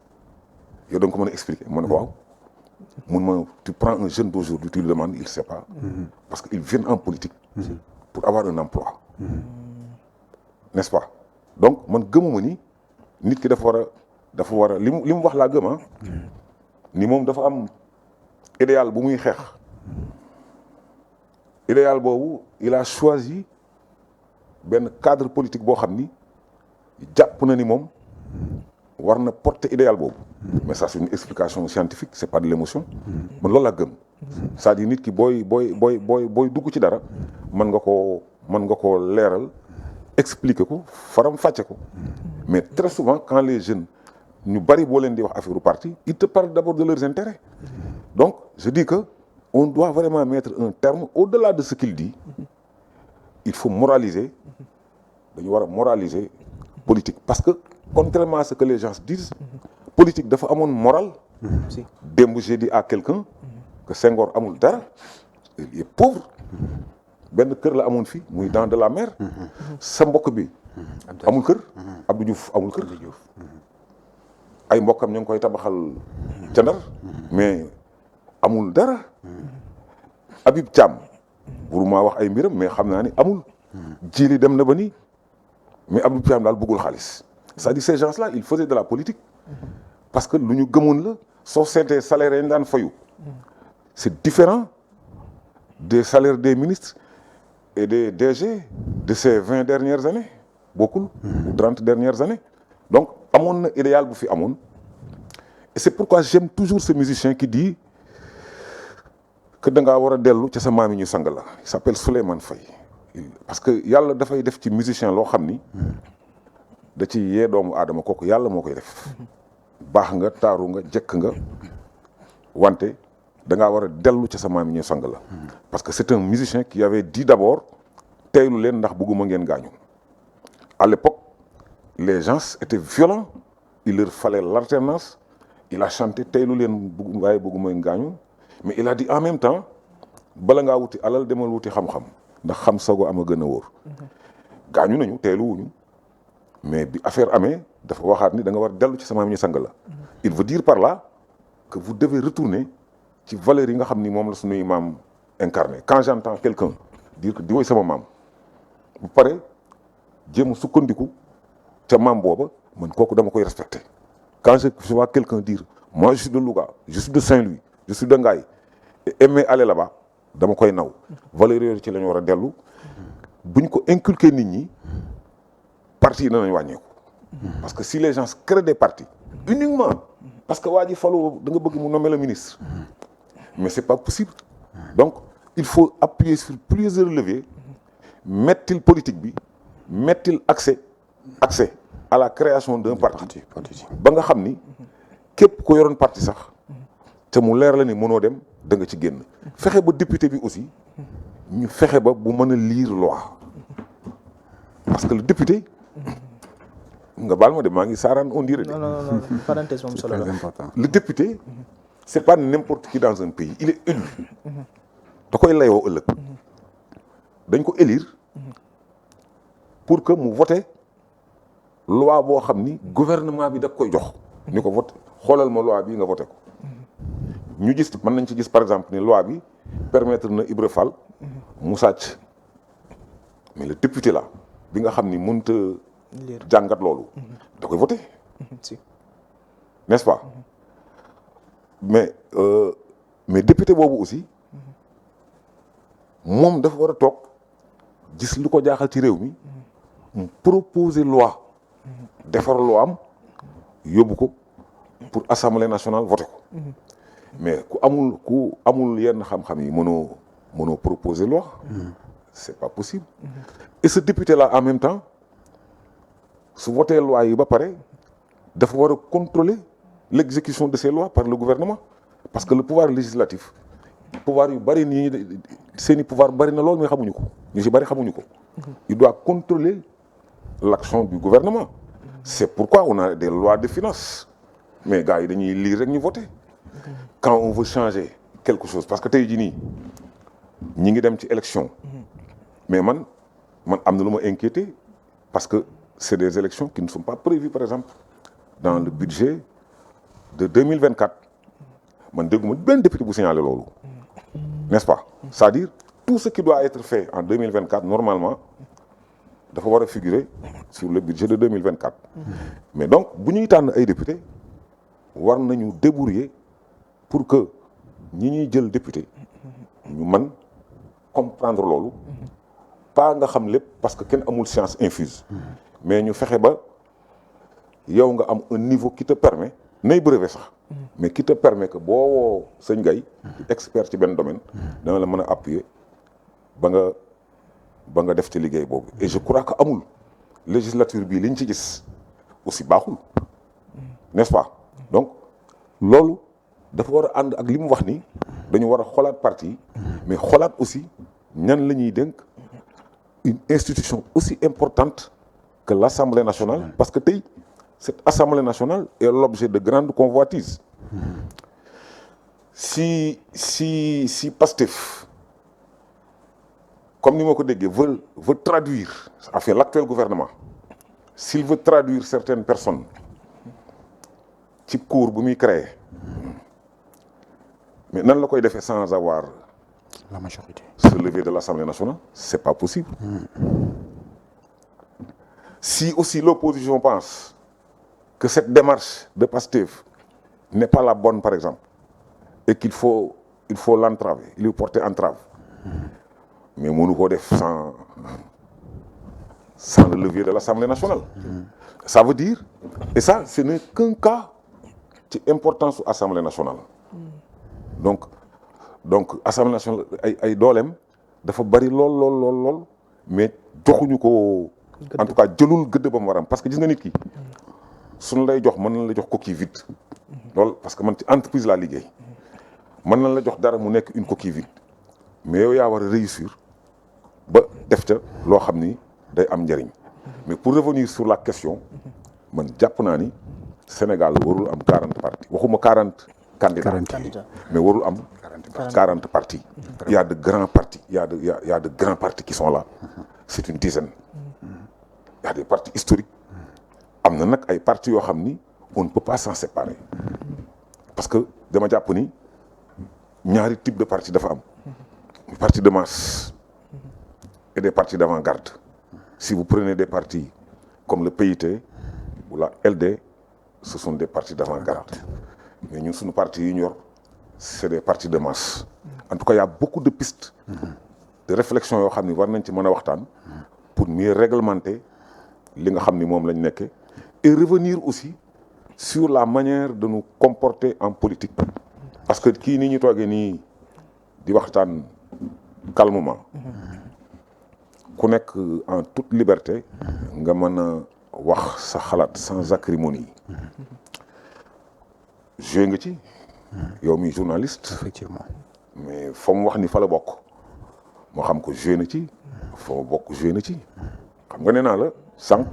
yow da nga ko mën a expliquer ma ne ko waaw mun ma tu prends un jeune d'aujourd'hui tu lui demandes il sait pas parce que ils viennent en politique pour avoir un emploi n'est-ce pas donc man gëmuma ni nit ki dafa war a li mu wax laa gëm ni moom dafa am idéal bu muy xeex idéal boobu il a choisi benn cadre politique boo xam ni jàpp na ni moom war na porter idéal boobu mais ça c'est une explication scientifique c'est pas de l'émotion man loolu laa gëm c'est-à-dire nit ki booy dugg ci dara mën nga koo leeral expliquer ko faram fàcce ko mais très souvent quand les jeunes ñu bari boo leen di wax affaire u parti ils te parlent d'abord de leurs intérêts donc je dis que on doit vraiment mettre un terme au-delà de ce qu'il dit il faut moraliser dañu war a moraliser politique parce que contrairement à ce que les gens disent politique dafa amoon moral. démb j'ai dit à quelqu'un que Senghor amul dara il est pauvre benn kër la amoon fii muy dans de la mer sa mbokk bi amul kër Abdou Diouf amul kër ay mbokkam ñu ngi koy tabaxal ca Ndar mais amul dara Habib Thiam waruma wax ay mbiram mais xam naa ni amul jili dem na ba nii mais Habib Thiam daal bëggul xaalis c'est-à-dire ces gens-là ils faisaient de la politique parce que lu ñu gëmoon la soo seetee salaire yi ñu daan fayu c'est différent des salaires des ministres et des DG de ces 20 dernières années bokkul ou 30 dernières années donc amoon na idéal bu fi amoon et c'est pourquoi j'aime toujours ce musicien qui dit que da ngaa war a dellu ca sa maam yi ñu sang la il s'appelle Souleymane Faye parce que yàlla dafay def ci musicien loo xam ni da ci yee doomu aadama kooku yàlla moo koy def baax nga taaru nga jekk nga wante da ngaa war a dellu ca sa maam yi ñu sang la parce que c'est un musicien qui avait dit d'abord teylu leen ndax bëgguma ngeen gaañu à l'époque les gens étaient violents il leur fallait l'alternance il a chanté teylu leen waaye bëgguma ngeen gaañu mais il a dit en même temps bala ngaa wuti alal demal wuti xam-xam ndax xam sago am a gën a wóor gaañu nañu teelu wuñu mais bi affaire amee dafa waxaat ni da nga war dellu ci sama maam ñu sang la il veut dire par là que vous devez retourner ci valeurs yi nga xam ni moom la suñuy maam incarné quand j'entends quelqu'un dire que di woy sama maam bu pare jéem a sukkandiku ca maam booba man kooku dama koy respecter quand je vois quelqu'un dire moi je suis de Louga je suis de Saint-Louis je suis de Ngaye et aimer aller là-bas dama koy naw valeurs yooyu ci la ñu war a dellu buñ ko inculquer nit ñi partis yi danañ wàññeeku parce que si les gens créent des partis uniquement parce que waa ji falu da nga bëgg mu nommer le ministre mais c'est pas possible donc il faut appuyer sur plusieurs leviers mettil politique bi mettil accès à la création d'un parti ba nga xam ni képp ko yoroon parti sax te mu leer la ni mënoo dem da nga ci génn fexe ba député bi aussi ñu fexe ba bu mën a lire loi parce que le député nga baal ma de maa ngi saaraan on dirait. non parenthèse moom solo la. très important. Le député c'est pas n'importe qui dans un pays il est élu da koy layoo ëllëg dañ ko élire pour que mu vote loi boo xam ni gouvernement bi da koy jox ni ko vote xoolal ma loi bi nga voté ko ñu gis mën nañ ci gis par exemple ni loi bi permettre na Ibra Fall mu sàcc mais le député là bi nga xam ni mënta jàngat loolu da koy voté si n'est-ce pas mais député boobu aussi moom dafa war a toog gis lu ko jaaxal ci réew mi mu proposer loi defar loi am yóbbu ko pour assemblée nationale voté ko mais ku amul yenn xam-xam yi mënoo proposer loi c'est pas possible et ce député là en même temps su voté loi yi ba pare dafa war a contrôler l'exécution de ces lois par le gouvernement parce que le pouvoir législatif pouvoir yu bari nii seeni pouvoir bari na lool mais xamuñu ko ñu ci bari xamuñu ko il doit contrôler l'action du gouvernement c'est pourquoi on a des lois de finances mais gars yi dañuy lire rek ñu voter quand on veut changer quelque chose parce que tey jii nii ñi ngi dem ci élection mais man am na lu ma inquiété parce que c'est des élections qui ne sont pas prévues par exemple dans le budget de 2024 man dégguma benn député bu signalé loolu n'est-ce pas c'est-à-dire tout ce qui doit être fait en 2024 normalement dafa war a figurer sur le budget de 2024 mais donc bu ñuy tànn ay député war nañu débrouiller pour que ñi ñuy jël député ñu mën comprendre loolu pas nga xam lépp parce que kenn amul science infuse mais ñu fexe ba yow nga am un niveau qui te permet nay brevet sax mais qui te permet que boo woo sëñ Gaye expert ci benn domaine dana la mën a appuyer ba nga def ci liggéey boobu et je crois que amul législature bii liñ ci gis aussi baaxul n'est-ce pas donc loolu dafa war a ànd ak li mu wax ni dañu war a xoolaat parti mais xoolaat aussi ñan la ñuy dénk une institution aussi importante que l'Assemblée nationale parce que tey cette Assemblée nationale est l'objet de grandes convoitises si Pastef comme ni ma ko déggee veut traduire enfin l'actuel gouvernement s'il veut traduire certaines personnes ci cour bu muy créer mais nan la koy defee sans avoir la majorité ce levier de l'Assemblée nationale c'est pas possible si aussi l'opposition pense que cette démarche de Pastef n'est pas la bonne par exemple et qu'il faut l'entraver lui porter entrave mais mënu koo def sans le levier de l'Assemblée nationale ça veut dire et ça ce n'est qu'un cas ci importance su Assemblée nationale donc Assemblée nationale ay dooleem dafa bari lool mais joxuñu ko en tout cas jëlul gëdd ba mu waram parce que gis nga nit ki suñu lay jox mën na la jox coquille vide loolu parce que man ci entreprise laa liggéey mën na la jox dara mu nekk une coquille vide mais yow yaa war a réussir ba def ca loo xam ni day am njëriñ mais pour revenir sur la question man jàpp naa ni Sénégal warul am 40 partis waxuma 40 candidats mais warul am 40 partis il y a de grands partis il y a de grands partis qui sont là c'est une dizaine il y a des partis historiques am na nag ay partis yoo xam ni on ne peut pas s'en séparer parce que dama jàpp ni ñaari type de partis dafa am des partis de masse et des partis d'avant-garde si vous prenez des partis comme le PIT ou la LD ce sont des partis d'avant-garde mais ñun suñu partis yi ñu yor c'est des partis de masse en tout cas il y a beaucoup de pistes de réflexion yoo xam ni war nañ ci mën a waxtaan pour mieux réglementer li nga xam ni moom lañ nekkee et revenir aussi sur la manière de nous comporter en politique parce que kii ni ñu toogee nii di waxtaan calmement ku nekk en toute liberté nga mën a wax sa xalaat sans acrimonie joué nga ci yow mi journaliste effectivement mais fa mu wax ni fa la bokk moo xam ko joué na ci fa mu bokk joué na ci xam nga nee naa la sànq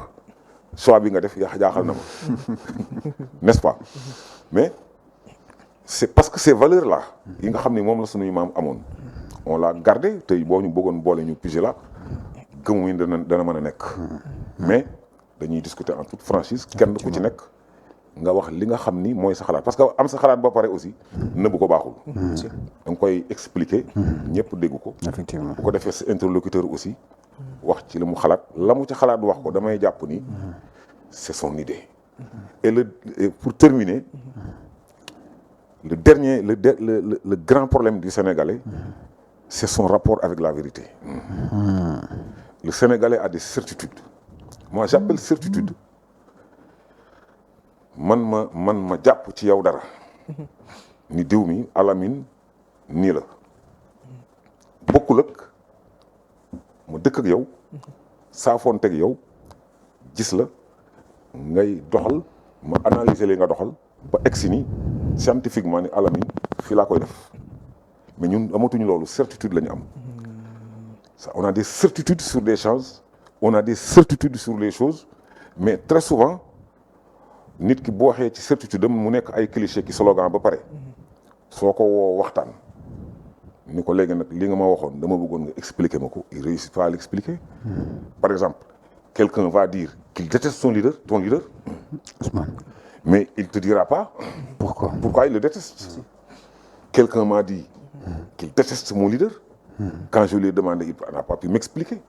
choix bi nga def jaaxal na ma n'est-ce pas mais c'est parce que ces valeurs là yi nga xam ne moom la suñuy maam amoon on l'a gardé tey boo ñu bëggoon boole ñu pigé la gëmu yi dana mën a nekk mais dañuy discuter en toute franchise kenn ku ci nekk nga wax li nga xam ni mooy sa xalaat parce que am sa xalaat ba pare aussi nëbb ko baaxul da nga koy expliquer ñëpp dégg ko effectivement bu ko defee sa interlocuteur aussi wax ci li mu xalaat la mu ci xalaat wax ko damay jàpp ni c'est son idée et pour terminer le grand problème du Sénégalais c'est son rapport avec la vérité le Sénégalais a des certitudes moi j'appelle certitude man ma jàpp ci yow dara ni diw mi Alamine nii la bokkul ak ma dëkk ak yow saafoonte ak yow gis la ngay doxal ma analyser li nga doxal ba egsi ni scientifiquement ni Alamine fii laa koy def mais ñun amatuñu loolu certitude la ñu am on a des certitudes sur des choses on a des certitudes sur les choses mais très souvent nit ki boo waxee ci certitude am mu nekk ay cliché ki slogan ba pare soo ko woo waxtaan ni ko léegi nag li nga ma waxoon dama bëggoon nga expliquer ma ko il réussit pas à l'expliquer par exemple quelqu'un va dire qu'il déteste ton leader Ousmane mais il te dira pas pourquoi il le déteste quelqu'un m'a dit qu'il déteste mon leader quand je lui ai demandé il n'a pas pu m'expliquer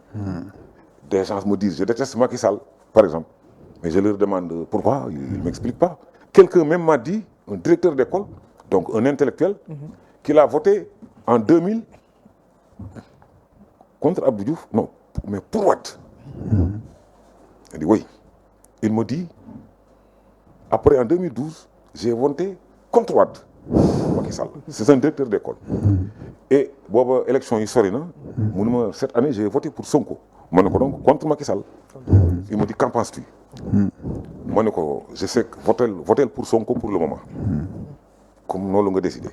des gens me disent je déteste Macky Sall par exemple mais je leur demande pourquoi il m'explique pas quelqu'un même m'a dit un directeur d'école donc un intellectuel qu'il a voté en 2000 contre Abdou Diouf non mais pour Wade il dit oui il me dit après en 2012 j'ai voté contre Wade Macky Sall c'est un directeur d'école et booba élection yi sori na mu ne ma cette année j'ai voté pour Sonko ma ne ko donc contre Macky Sall il me dit qu'en penses-tu ma ne ko je sais que votel pour Sonko pour le moment comme noonu la nga décidé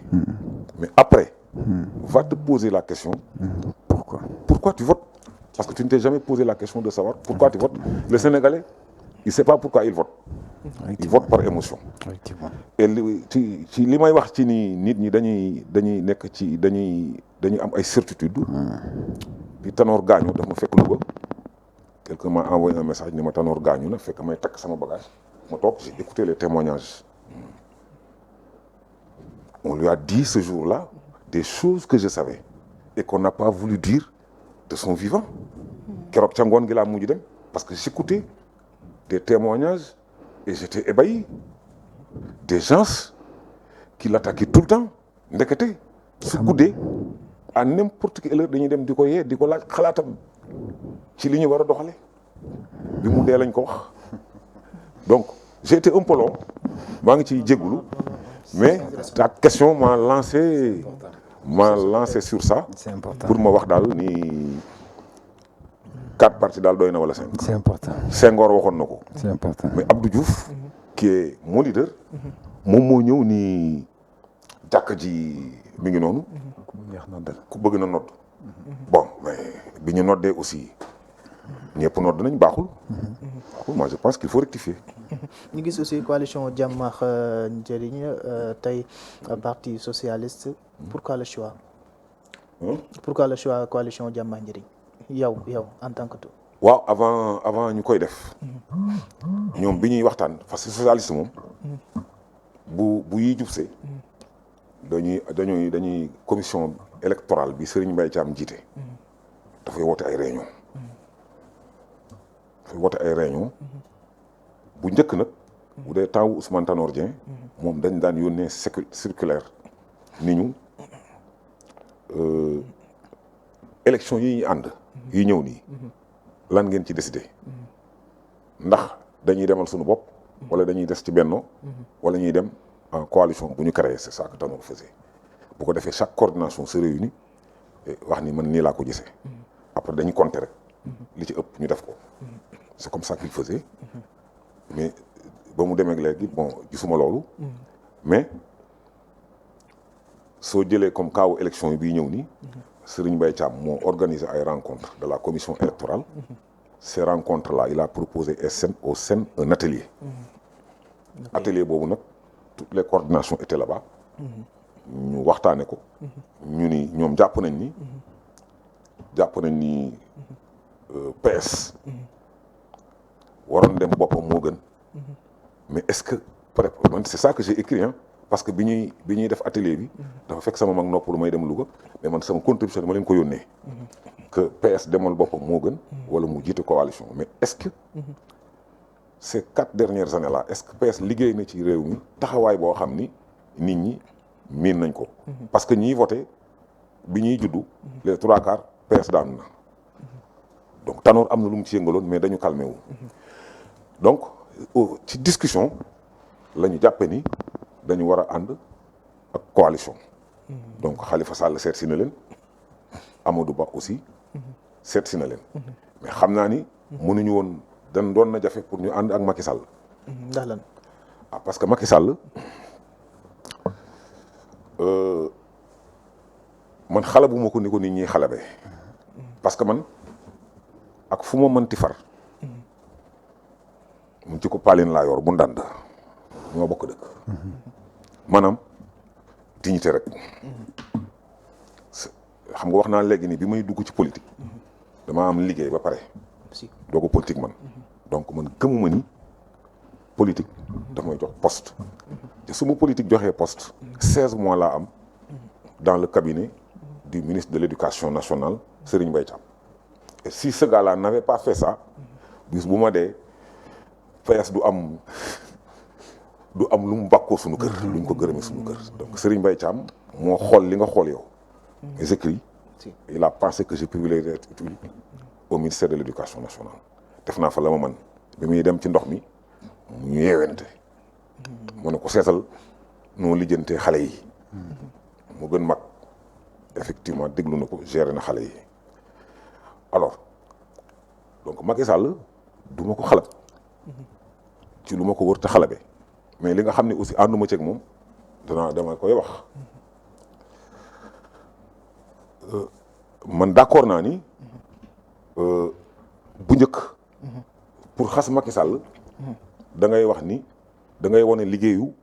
mais après va te poser la question pourquoi tu votes parce que tu ne t'es jamais posé la question de savoir pourquoi tu votes le Sénégalais il sait pas pourquoi il vote il vote par émotion et ci li may wax ci ni nit ñi dañuy nekk ci dañuy am ay certitude bi Tanor gaañu daf ma fekk Louga quelqu'un m'a envoyé un message ni ma Tanor gaañu na fekk may takk sama bagage ma toog j'ai écouté les témoignages on lui a dit ce jour-là des choses que je savais et qu'on n'a pas voulu dire de son vivant keroog ca ngoon gi laa mujj dem parce que j'écoutais des témoignages et j'étais ébahi des gens qui l'attaquaient tout le temps ndekete su guddee à n'importe quelle heure dañuy dem di ko yee di ko laaj xalaatam ci li ñu war a doxale bi mu dee lañ ko wax donc j'ai été un peu long maa ngi ciy jégalu mais ta question m'a lancé sur ça pour ma wax daal ni 4 partis daal doy na wala 5. C'est important. Senghor waxoon na ko. C'est important. mais Abdou Diouf qui est mon leader moom moo ñëw ni jàkk ji mi ngi noonu ku bëgg na nodd bon mais bi ñu noddee aussi ñëpp nodd nañ baaxul moi je pense qu'il faut rectifier. ñu gis aussi coalition Jàmmax Njëriñ tey parti socialiste pourquoi le choix coalition Jàmmax Njëriñ yow en tant que tout. waaw avant ñu koy def ñoom bi ñuy waxtaan parce que socialiste moom bu yiy jubsee dañuy commission électorale bi Serigne Mbaye Thiam jiite dafay woote ay réunion bu njëkk nag bu dee temps wu Ousmane Tanor Dieng moom dañ daan yónnee circulaire ni ñu élection yi ñuy ànd yi ñëw nii lan ngeen ci décider ndax dañuy demal suñu bopp wala dañuy des ci Benno wala ñuy dem en coalition bu ñu créé c'est ça que Tanor faisait bu ko defee chaque coordination se réunit wax ni man nii laa ko gisee après dañuy compter rek li ci ëpp ñu def ko c'est comme ça qu'il faisait mais ba mu demee léegi bon gisuma loolu mais soo jëlee comme kaawu élection yi bii ñëw nii Serigne Mbaye Thiam moo organisé ay rencontres de la commission électorale ces rencontres là il a proposé au sein un atelier atelier boobu nag toutes les coordinations étaient là-bas ñu waxtaane ko ñu ni ñoom jàpp nañ ni PS waroon dem boppam moo gën mais est-ce que man c'est ça que j'ai écrit parce que bi ñuy def atelier bi dafa fekk sama mag nopp lu may dem Louga mais man sama contribution ma leen ko yónnee que PS demal boppam moo gën wala mu jiite coalition mais est-ce que ces 4 dernières années là est-ce que PS liggéey na ci réew mi taxawaay boo xam ni nit ñi miin nañ ko parce que ñiy voté bi ñuy juddu les 3/4 PS daan na donc Tanor am na lu mu ci yëngaloon mais dañu calmé wu donc ci discussion la ñu jàppe ni dañu war a ànd ak coalition donc Khalifa Sall seet si na leen Amadou Ba aussi seet si na leen mais xam naa ni mënuñu woon doon na jafe pour ñu ànd ak Macky Sall ndax lan parce que Macky Sall man xala bu ma ko ni ko nit ñi xalabe parce que man ak fu ma mënti far mun ci ko palin laa yor bu ndànd ñoo bokk dëkk maanaam dignité rek xam nga wax naa léegi ni bi may dugg ci politique dama am liggéey ba pare doo ko politique man donc man gëmuma ni politique daf may jox poste te su ma politique joxee poste 16 mois laa am dans le cabinet du ministre de l'éducation nationale Serigne Mbaye Thiam et si ce gars-là n'avait pas fait ça bis bu ma dee PS du am lu mu bàkkoo suñu kër lu ñu ko gërëmee suñu kër donc Serigne Mbaye Thiam moo xool li nga xool yow mes écrits il a pensé que j'ai privilégié d'être utile au ministère de l'éducation nationale def naa fa la ma man bi muy dem ci ndox mi ñu yeewente mu ne ko seetal noo lijjantee xale yi mu gën mag effectivement déglu na ko géré na xale yi alors donc Macky Sall du ma ko xalab ci lu ma ko wër te xalabe mais li nga xam ne aussi ànduma ceeg moom dama koy wax man d'accord naa ni bu njëkk pour xas Macky Sall da ngay wax ni da ngay wane liggéeyu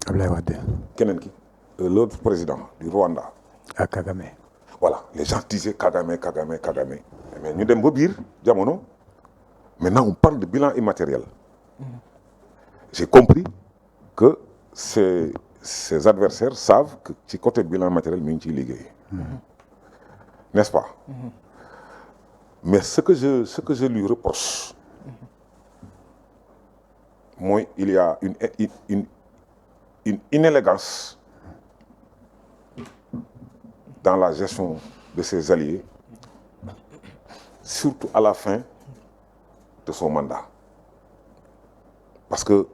Abdoulaye Wade keneen ki l'autre président du Rwanda ak Kagame voilà les gens disaient Kagame mais ñu dem ba biir jamono maintenant on parle de bilan immatériel j'ai compris que ses adversaires savent que ci côté bilan matériel mi ngi ciy liggéey n'est-ce pas mais ce que je lui reproche mooy il y a une inélégance dans la gestion de ses alliés surtout à la fin de son mandat parce que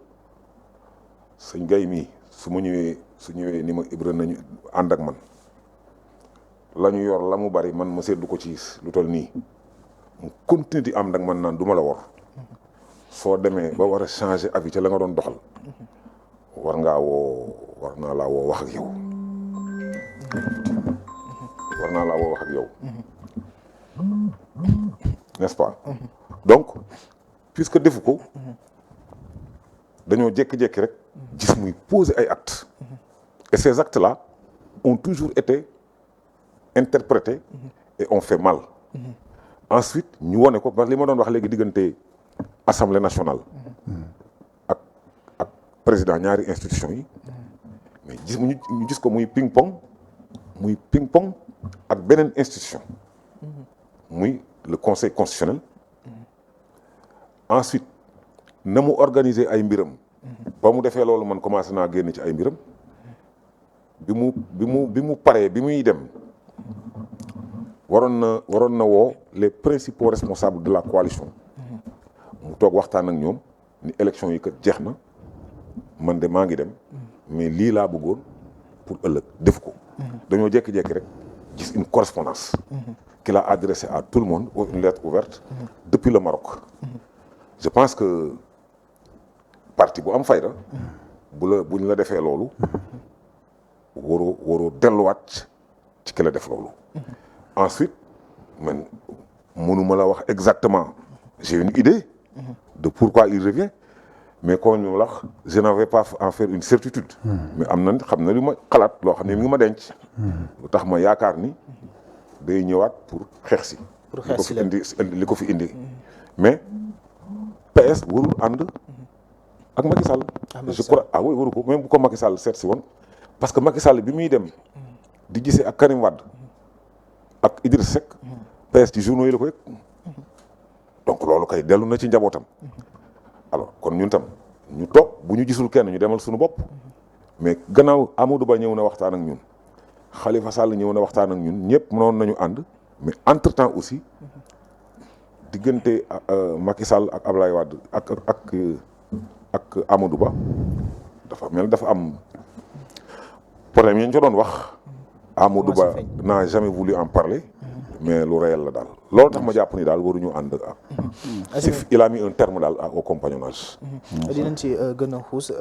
sëñ Gaye mii su ñëwee ni ma Ibra nañu ànd ak man la ñu yor la mu bari man ma seddu ko ci lu toll nii mu continue di am nag man naan du ma la wor soo demee ba war a changer avis ca la nga doon doxal war naa laa woo wax ak yow n'est-ce pas donc puisque defu ko dañoo jékki-jékki rek gis muy poser ay actes et ces actes-là ont toujours été interprétés et ont fait mal ensuite ñu wone ko parce que li ma doon wax léegi diggante Assemblée nationale ak président ñaari institution yi mais ñu gis ko muy ping-pong ak beneen institution muy le conseil constitutionnel ensuite na mu organiser ay mbiram ba mu defee loolu man commencé naa génn ci ay mbiram bi mu paree bi muy dem waroon na woo les principaux responsables de la coalition mu toog waxtaan ak ñoom ni élection yi kat jeex na man de maa ngi dem mais lii laa bëggoon pour ëllëg def ko dañoo jékki-jékki rek gis une correspondance qu'il a adressé à tout le monde, une lettre ouverte, depuis le Maroc. Je pense que parti bu am fayda bu ñu la defee loolu waroo delluwaat ci ki la def loolu. Ensuite man mënuma la wax exactement, j'ai une idée de pourquoi il revient, mais quand ñu wax je n'avais pas en faire une certitude. Mais am na xam na li ma xalaat loo xam ne mi ngi ma denc. lu tax ma yaakaar ni day ñëwaat pour xeex si. pour xeex si li ko fi indi. Mais PS warul ànd ak Macky Sall. Je crois oui waru ko même bu ko Macky Sall seet si woon parce que Macky Sall bi muy dem di gisee ak Karim Wade ak Idriss Seck PS ci journaux yi la ko yëg donc loolu kay dellu na ci njabootam. Alors kon ñun tam ñu toog bu ñu gisul kenn ñu demal suñu bopp mais gannaaw Amadou Ba ñëw na waxtaan ak ñun Khalifa Sall ñëw na waxtaan ak ñun ñëpp mënoon nañu ànd mais entre temps aussi diggante Macky Sall ak Ablaye Wade ak Amadou Ba dafa mel dafa am problème yi ñu doon wax. Amadou Ba n'a jamais voulu en parler. mais lu réel la daal loolu tax ma jàpp ni daal waruñu ànd ak. il a mis un terme daal au compagnonnage. dinañ ci gën a xuus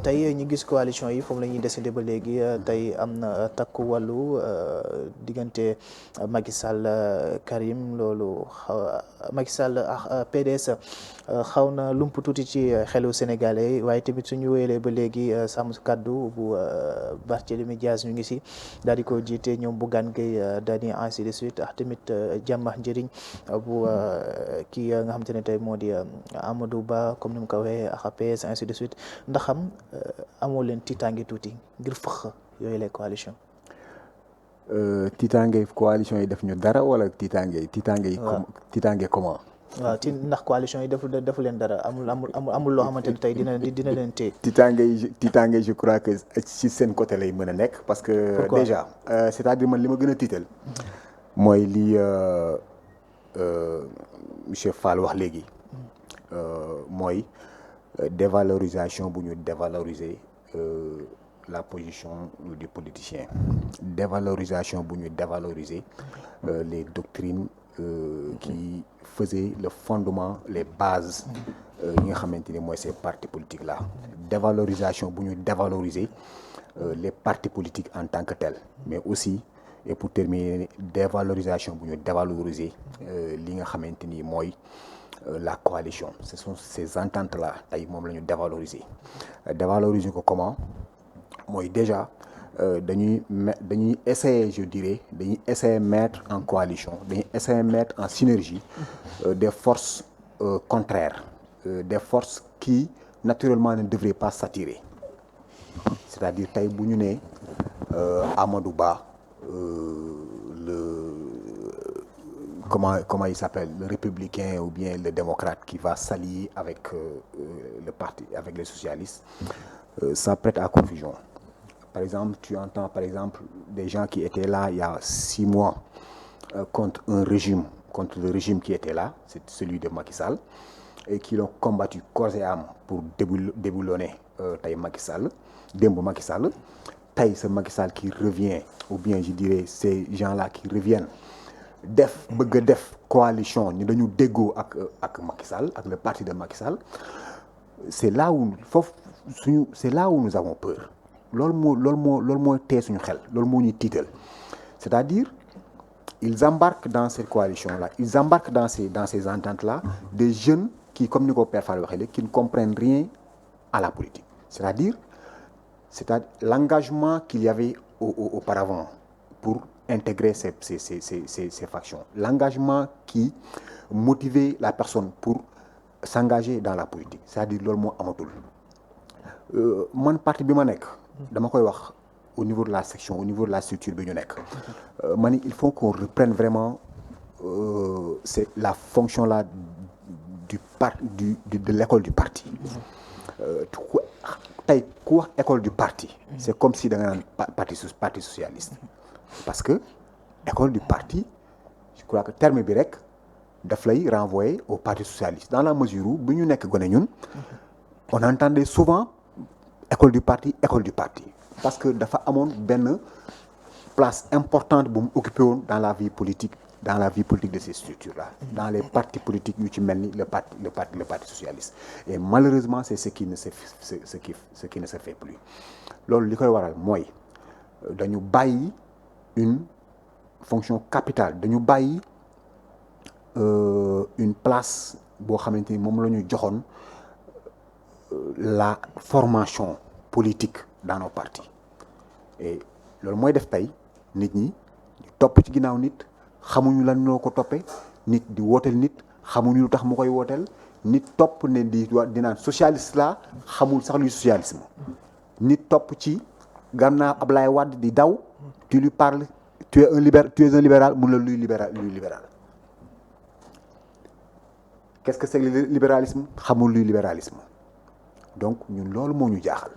tey ñu gis coalition yi foofu la ñuy décider ba léegi tey am na takku wàllu diggante Macky Sall Karim loolu Macky Sall ak PDS xaw na lump tuuti ci xelu sénégalais waaye tamit suñu wéyalee ba léegi sàmm kaddu bu Barthélémy Dias ñu ngi si daal di ko jiite ñoom Bougane Gueye Dany ainsi de suite ak tamit jàmmax njëriñ bu kii nga xamante ne tey moo di Amadou Ba comme ni mu ko waxee ak APS ainsi de suite ndax xam amoo leen tiitaange tuuti ngir fëx yooyu les coalition tiitaange coalition yi def ñu dara wala tiitaange yi tiitaange comment waaw ndax coalition yi defu leen dara amul loo xamante ne tey dina leen téye. tiitaange je crois que ci seen côté lay mën a nekk parce que pourquoi? Déjà c'est-à-dire man li ma gën a tiital mooy li monsieur Fall wax léegi mooy dévalorisation bu ñu dévaloriser la position du politicien, dévalorisation bu ñu dévaloriser les doctrines qui faisaient le fondement, les bases yi nga xamante ni mooy ces partis politiques là, dévalorisation bu ñu dévaloriser les partis politiques en tant que tels, mais aussi et pour terminer dévalorisation bu ñu dévaloriser li nga xamante ni mooy la coalition. Ce sont ces ententes là tey moom la ñu dévaloriser ko comment mooy déjà dañuy essayer je dirais dañuy essayer mettre en coalition dañuy essayer mettre en synergie des forces contraires, des forces qui naturellement ne devraient pas s'attirer. C'est-à-dire tey bu ñu nee Amadou Ba comment il s'appelle, le républicain ou bien le démocrate qui va s'allier avec le parti, avec les socialistes, ça prête à confusion. Par exemple, tu entends par exemple des gens qui étaient là il y a 6 mois contre le régime qui était là, c'est celui de Macky Sall, et qui l'ont combattu corps et âme pour déboulonner tey Macky Sall, démb Macky Sall, tey c'est Macky Sall qui revient, ou bien je dirais ces gens-là qui reviennent bëgg a def coalition ñu dañu déggoo ak Macky Sall, ak le parti de Macky Sall. C'est là où nous avons peur. loolu moo tee suñu xel, loolu moo ñuy tiital. C'est-à-dire ils embarquent dans cette coalition-là, ils embarquent dans ces ententes-là des jeunes qui, comme ni ko Père Fall waxee léegi, qui ne comprennent rien à la politique. C'est-à-dire l'engagement qu'il y avait auparavant pour intégrer ces factions, l'engagement qui motivait la personne pour s'engager dans la politique, c'est-à-dire loolu moo amatul. Man parti bi ma nekk dama koy wax au niveau de la section, au niveau de la structure bi ñu nekk ma ni il faut qu'on reprenne vraiment c'est la fonction là de l'école du parti. Tey ku wax école du parti, c'est comme si da nga naan parti socialiste, parce que école du parti, je crois que terme bi rek daf lay renvoyer au parti socialiste, dans la mesure où bu ñu nekk gone ñun on entendait souvent école du parti, parce que dafa amoon benn place importante bu mu occupé woon dans la vie politique dans la vie politique de ces structures-là, dans les partis politiques yu ci mel ni le parti socialiste. Et malheureusement c'est ce qui ne se fait plus. loolu li koy waral mooy dañu bàyyi une fonction capitale, dañu bàyyi une place boo xamante ni moom la ñu joxoon la formation politique dans nos partis. Et loolu mooy def tey nit ñi topp ci ginnaaw nit xamuñu lan noo ko toppee, nit di wooteel nit xamuñu lu tax mu koy wooteel, nit topp ne di naan socialiste la xamul sax luy socialisme, nit topp ci gannaaw Ablaye Wade di daw, tu lui parles, tu es un libéral mun la luy libéral. Qu'est-ce que c'est le libéralisme? xamul luy libéralisme. Donc ñun loolu moo ñu jaaxal.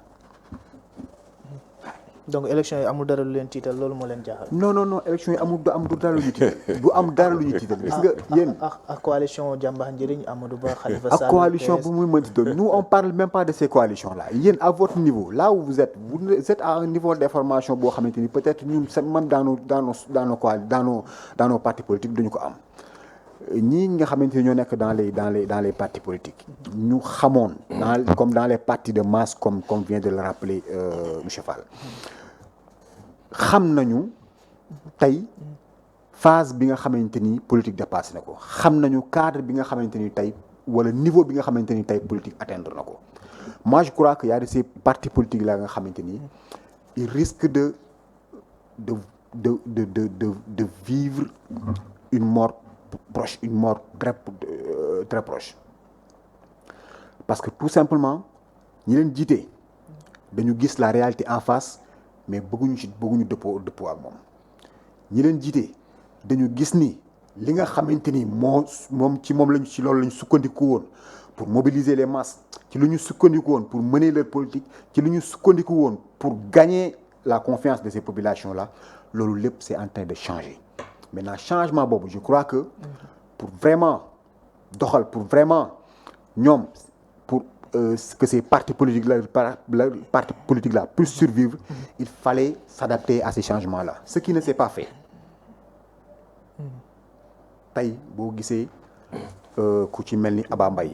donc élection yi amul dara lu leen tiital, loolu moo leen jaaxal. non élection yi amul du dara lu ñu tiital du am dara lu ñu tiital. gis nga yéen ak coalition Jàmbaar Njëriñ Amadou Ba Khalifa Sall ak coalition bu muy mënti doon nous on parle même pas de ces coalitions là. Yéen à votre niveau là où vous êtes à un niveau d'information boo xamante ni peut-être ñun même dans nos partis politiques duñu ko am. ñii nga xamante ni ñoo nekk dans les partis politiques ñu xamoon comme dans les partis de masse comme vient de le rappeler monsieur Fall, xam nañu tey phase bi nga xamante ni politique dépassé na ko, xam nañu cadre bi nga xamante ni tey wala niveau bi nga xamante ni tey politique atteindre na ko. Moi je crois que y a de ces partis politiques là nga xamante ni ils risquent de vivre une mort proche, une mort très proche, parce que tout simplement ñi leen jiite dañu gis la réalité en face mais bëgguñu dëppoo ak moom. ñi leen jiite dañu gis ni li nga xamante ni ci loolu lañu sukkandiku woon pour mobiliser les masses, ci lu ñu sukkandiku woon pour mener leur politique, ci lu ñu sukkandiku woon pour gagner la confiance de ces populations là, loolu lépp c'est en train de changer. Maintenant changement boobu je crois que pour vraiment ñoom pour que ces partis politiques là puissent survivre, il fallait s'adapter à ces changements là, ce qui ne s'est pas fait. Tey boo gisee ku ci mel ni Abba Mbaye,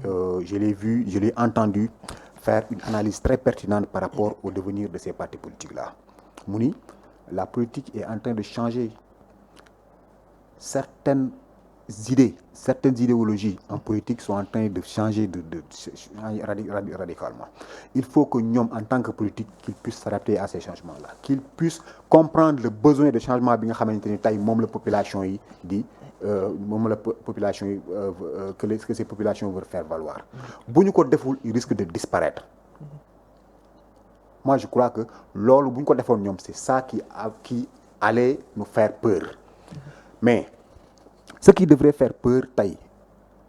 je l'ai entendu faire une analyse très pertinente par rapport au devenir de ces partis politiques là. mu ni la politique est en train de changer. Certaines idéologies en politique sont en train de changer radicalement. Il faut que ñoom en tant que politique qu'ils puissent s'adapter à ces changements-là, qu'ils puissent comprendre le besoin de changement bi nga xamante ni tey moom la population yi que ces populations veulent faire valoir. bu ñu ko deful ils risquent de disparaître. Moi je crois que loolu bu ñu ko defoon ñoom c'est ça qui allait nous faire peur. Mais ce qui devrait faire peur tey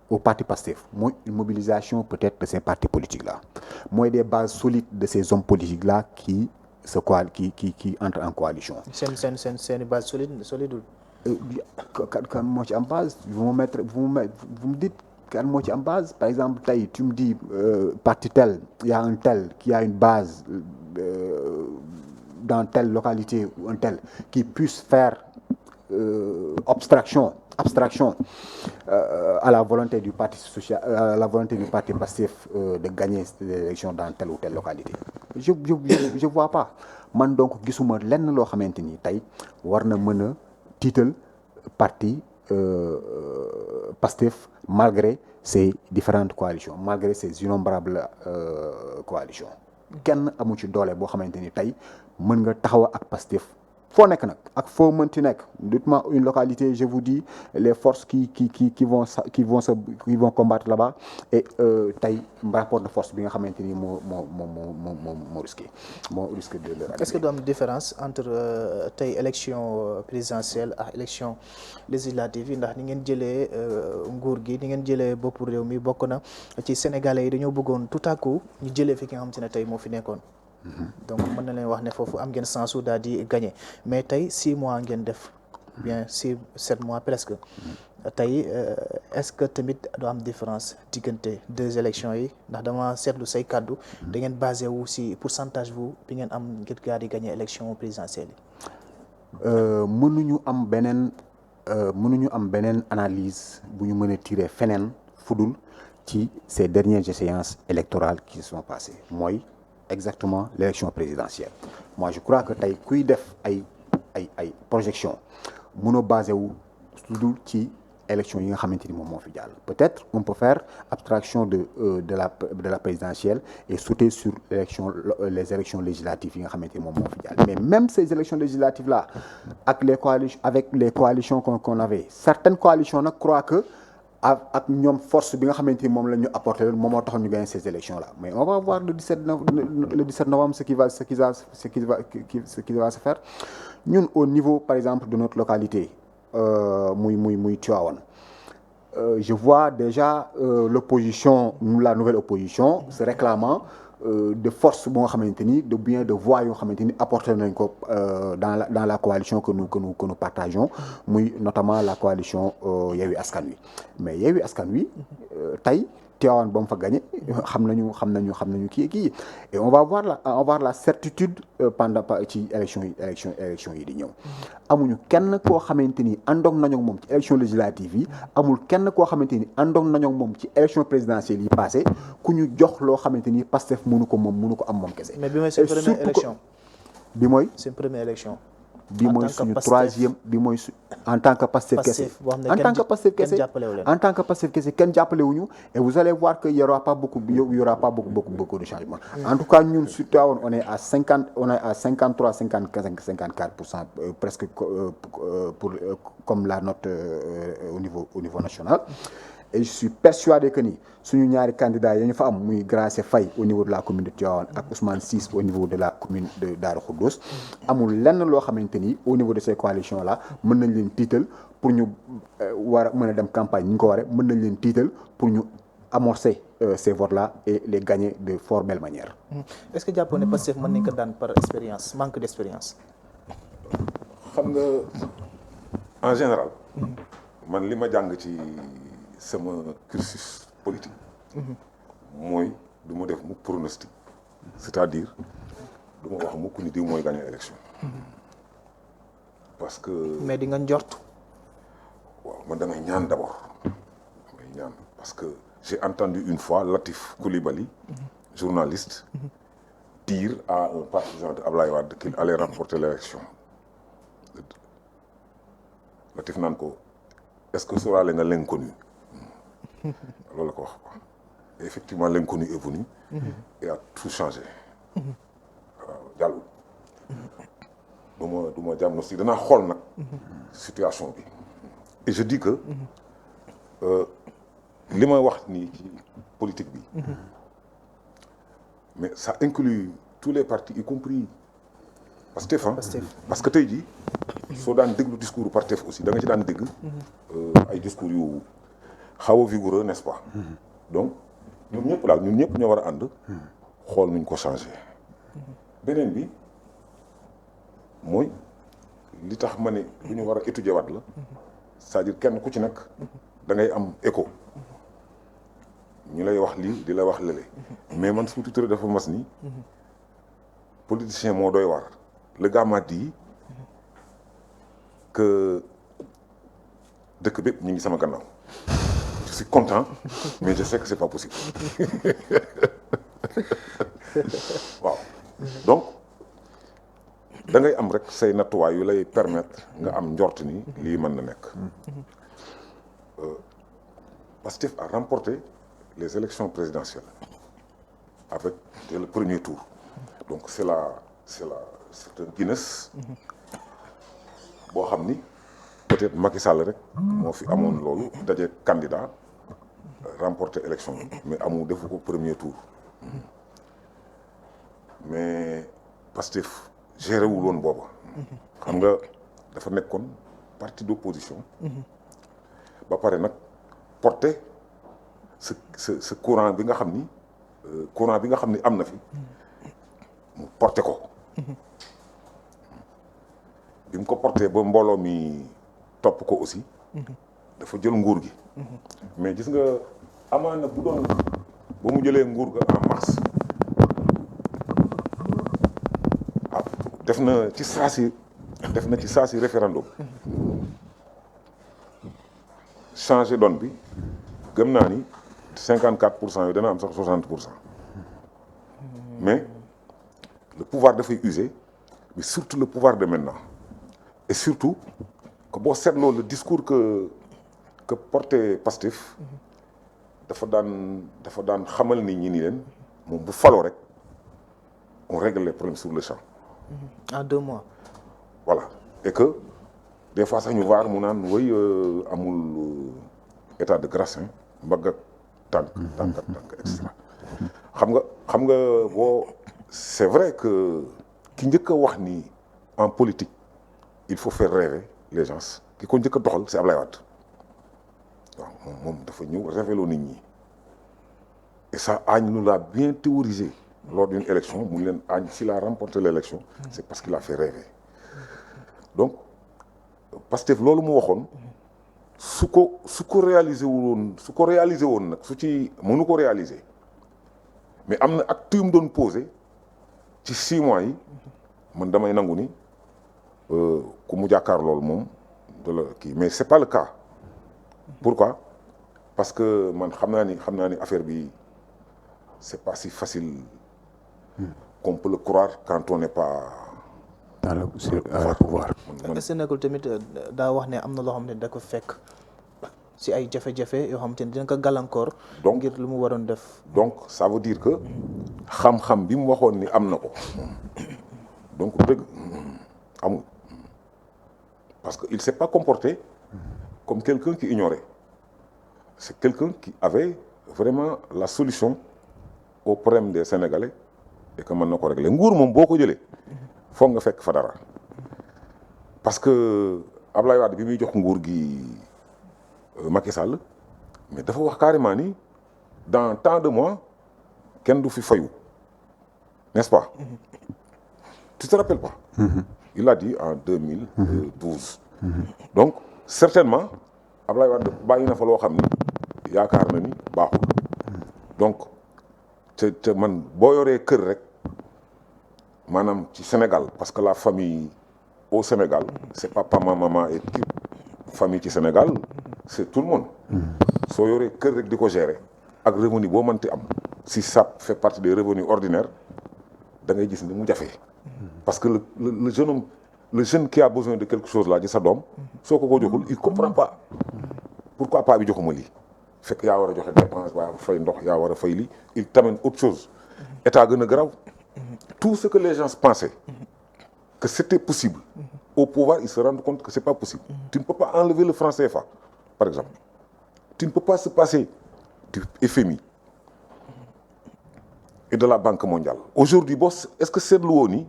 au parti Pastef mooy une mobilisation peut-être de ces partis politiques-là, mooy des bases solides de ces hommes politiques-là qui entrent en coalition. seen base solide. Kan moo ci am base? Vous me dites kan moo ci am base? Par exemple tey tu me dis parti tel, il y a un tel qui a une base dans telle localité ou un tel qui puisse faire abstraction à la volonté du parti social, à la volonté du parti Pastef de gagner l'élection dans telle ou telle localité. Je vois pas. Man donc gisuma lenn loo xamante ni tey war na mën a tiital parti Pastef malgré ces différentes coalitions, malgré ces innombrables coalitions. Kenn amu ci doole boo xamante ni tey mën nga taxaw ak Pastef foo nekk nag ak foo mënti nekk. Dites-moi une localité, je vous dis les forces qui vont combattre là-bas et tey rapport de force bi nga xamante ni moo risque de leur. Est-ce que du am différence entre tey élection présidentielle ak élection législative yi, ndax ni ngeen jëlee nguur gi, ni ngeen jëlee boppu réew mi bokk na ci Sénégalais yi dañoo bëggoon tout à coup ñu jëlee fi ki nga xamante ne tey moo fi nekkoon. Donc mën na leen wax ne foofu am ngeen chance su daal di gagné, mais tey 6 mois ngeen def, bien 7 mois presque. Tey est-ce que tamit du am différence diggante 2 élections yi, ndax dama seetlu say kàddu da ngeen basé wu si pourcentage bi ngeen am ngir gaa di gagné élection présidentielle yi. Mënuñu am beneen mënuñu am beneen analyse bu ñu mën a tirer feneen fudul ci ces dernières échéances électorales qui se sont passées mooy exactement l'élection présidentielle. Moi je crois que tey kuy def ay projection mënoo basé wu dul ci élection yi nga xamante ni moom moo fi jàll. Peut-être on peut faire abstraction de la présidentielle et sauter sur les élections législatives yi nga xamante ni moom moo fi jàll. Mais même ces élections législatives là avec les coalitions qu'on avait, certaines coalitions nag croient que ak ñoom force bi nga xamante ni moom la ñu apporté leen moom moo taxoon ñu gagner ces élections là. Mais on va voir le 17 novembre ce qui va se faire. Ñun au niveau par exemple de notre localité muy Tivaouane, je vois déjà l'opposition, la nouvelle opposition se réclamant de force bu nga xamante ni de voix yoo xamante ni apporté nañ ko dans la coalition que nous partageons, muy notamment la coalition Yewwi Askan Wi. Mais Yewwi Askan Wi tey Tivaouane ba mu fa gagné xam nañu kii et on va avoir la certitude pendant ci élection yi di ñëw. amuñu kenn koo xamante ni àndoon nañu ak moom ci élection législative yi, amul kenn koo xamante ni àndoon nañu ak moom ci élection présidentielle yi passé ku ñu jox loo xamante ni Pastef mënu ko am moom kese. Mais bi mooy seen première élection. bi mooy seen première élection. bi mooy suñu troisième bi mooy en tant que Pastef kese en tant que Pastef kese kenn jàppalewuñu et vous allez voir que y aura pas beaucoup de changements. En tout cas ñun surtout on est à 53 54% presque pour comme la note au niveau national. Et je suis persuadé que ni suñu ñaari candidats yi ñu fa am muy Gracia Faye au niveau de la commune de Tivaouane ak Ousmane Ciss au niveau de la commune de Darou Khoudoss amul lenn loo xamante ni au niveau de ces coalitions là mën nañ leen tiital pour ñu war a mën a dem campagne ni ñu ko waree, mën nañ leen tiital pour ñu amorcer ces votes là et les gagner de fort belle manière. Est-ce que jàppoon ne Pastef mën nañ ko daan par expérience, manque d'expérience? xam nga en général man li ma jàng ci sama cursus politique mooy du ma def mu pronostic, c'est-à-dire du ma wax mukk ni diw mooy gagner élection parce que mais di nga njort. waaw man damay ñaan d'abord parce que j'ai entendu une fois Latif Coulibaly journaliste dire à un partisan de Ablaye Wade qu'il allait remporter l'élection. Latif naan ko est-ce que sóoraale nga l'inconnu loolu la ko wax quoi. Et effectivement l'inconnu est venu et a tout changé. waaw jàllul du ma diagnostic danaa xool nag situation bi et je dis que li ma wax nii ci politique bi mais ça inclut tous les partis y compris Pastef. Parce que tey jii soo daan déglu discours Pastef aussi da nga ci daan dégg ay discours yu xaw a vigoureux, n'est-ce pas? Donc ñun ñëpp ñoo war a ànd xool nuñ ko changé. beneen bi mooy li tax ma ne lu ñu war a étudier waat la c'est-à-dire kenn ku ci nekk da ngay am écho ñu lay wax lii di la wax lële mais man suñu tuteur dafa mas ni politicien moo doy war. Le gars m'a dit que dëkk bépp ñu ngi sama gannaaw. Je suis content mais je sais que c'est pas possible. waaw donc da ngay am rek say nattuwaay yu lay permettre nga am njort ni lii mën na nekk. Pastef a remporté les élections présidentielles avec dès le premier tour. Donc c'est un Guinness boo xam ni peut-être Macky Sall rek moo fi amoon loolu daje candidat remporter élection mais defu ko premier tour. Mais Pastef géré wul woon booba. xam nga dafa nekkoon parti d'opposition. ba pare nag porter ce courant bi nga xam ni am na fi mu porter ko. bi mu ko porté ba mbooloo mi topp ko aussi dafa jël nguur gi mais gis nga amaana bu doon ba mu jëlee nguur ga en mars def na ci saa si référendum changer donne bi gëm naa ni 54% yi dana am sax 60%. Mais le pouvoir dafay user mais surtout le pouvoir de maintenant et surtout que boo seetloo le discours que portait Pastef dafa daan xamal nit ñi ni leen moom bu faloo rek on règle les problèmes sur le champ. En 2 mois. Voilà et que des fois sax ñu waar mu naan woy amul état de grâce mbagg ak tànk et cetera xam nga boo c'est vrai que ki njëkk a wax ni en politique il faut faire rêver les gens ki ko njëkk a doxal c'est Ablaye Wade waaw moom dafa ñëw révélo nit ñi et ça Agne nous l'a bien théorisé lors d'une élection mu leen Agne s'il a remporté l'élection c'est parce qu'il a fait rêver donc Pastef loolu mu waxoon su ko réaliser woon nag su ci mënu ko réaliser mais am na acte yu mu doon posé ci 6 mois yi man damay nangu ni ku mu jàkkaar loolu moom de la kii mais c'est pas le cas. Pourquoi? Parce que man xam naa ni affaire bi c'est pas si facile qu'on peut le croire quand on n'est pas dans le pouvoir. est-ce que nekkul tamit daa wax ne am na loo xam ne da ko fekk si ay jafe-jafe yoo xam te ne dina ko gàllankoor. donc ngir lu mu waroon def. donc ça veut dire que xam-xam bi mu waxoon ni am na ko donc dëgg amul parce que il s'est pas comporté comme quelqu'un qui ignorait. C'est quelqu'un qui avait vraiment la solution au problème des Sénégalais et que mën na ko régler nguur moom boo ko jëlee foog nga fekk fa dara parce que Ablaye Wade bi muy jox nguur gi Macky Sall mais dafa wax carrément ni dans tant de mois kenn du fi fayu n'est-ce pas? Tu te rappelles pas? Il l'a dit en 2012. Donc certainement Ablaye Wade bàyyi na fa loo xam ni yaakaar na ni baaxul donc te man boo yoree kër rek maanaam ci Sénégal parce que la famille au Sénégal c'est papa maman et toute famille ci Sénégal c'est tout le monde soo yoree kër rek di ko gérer ak revenu boo mënti am si ça fait partie des revenus ordinaires da ngay gis ni mu jafee parce que le jeune qui a besoin de quelque chose là ci sa doom soo ko joxul il comprend pas pourquoi pas bi joxuma lii fekk yaa war a joxe dépense yaa war a fay ndox yaa war a fay lii il t'amène autre chose état gën a garaaw tout ce que les gens pensaient que c'était possible au pouvoir ils se rendent compte que c'est pas possible tu ne peux pas enlever le franc CFA par exemple tu ne peux pas se passer du FMI et de la Banque mondiale aujourd'hui boss est-ce que seetlu woo ni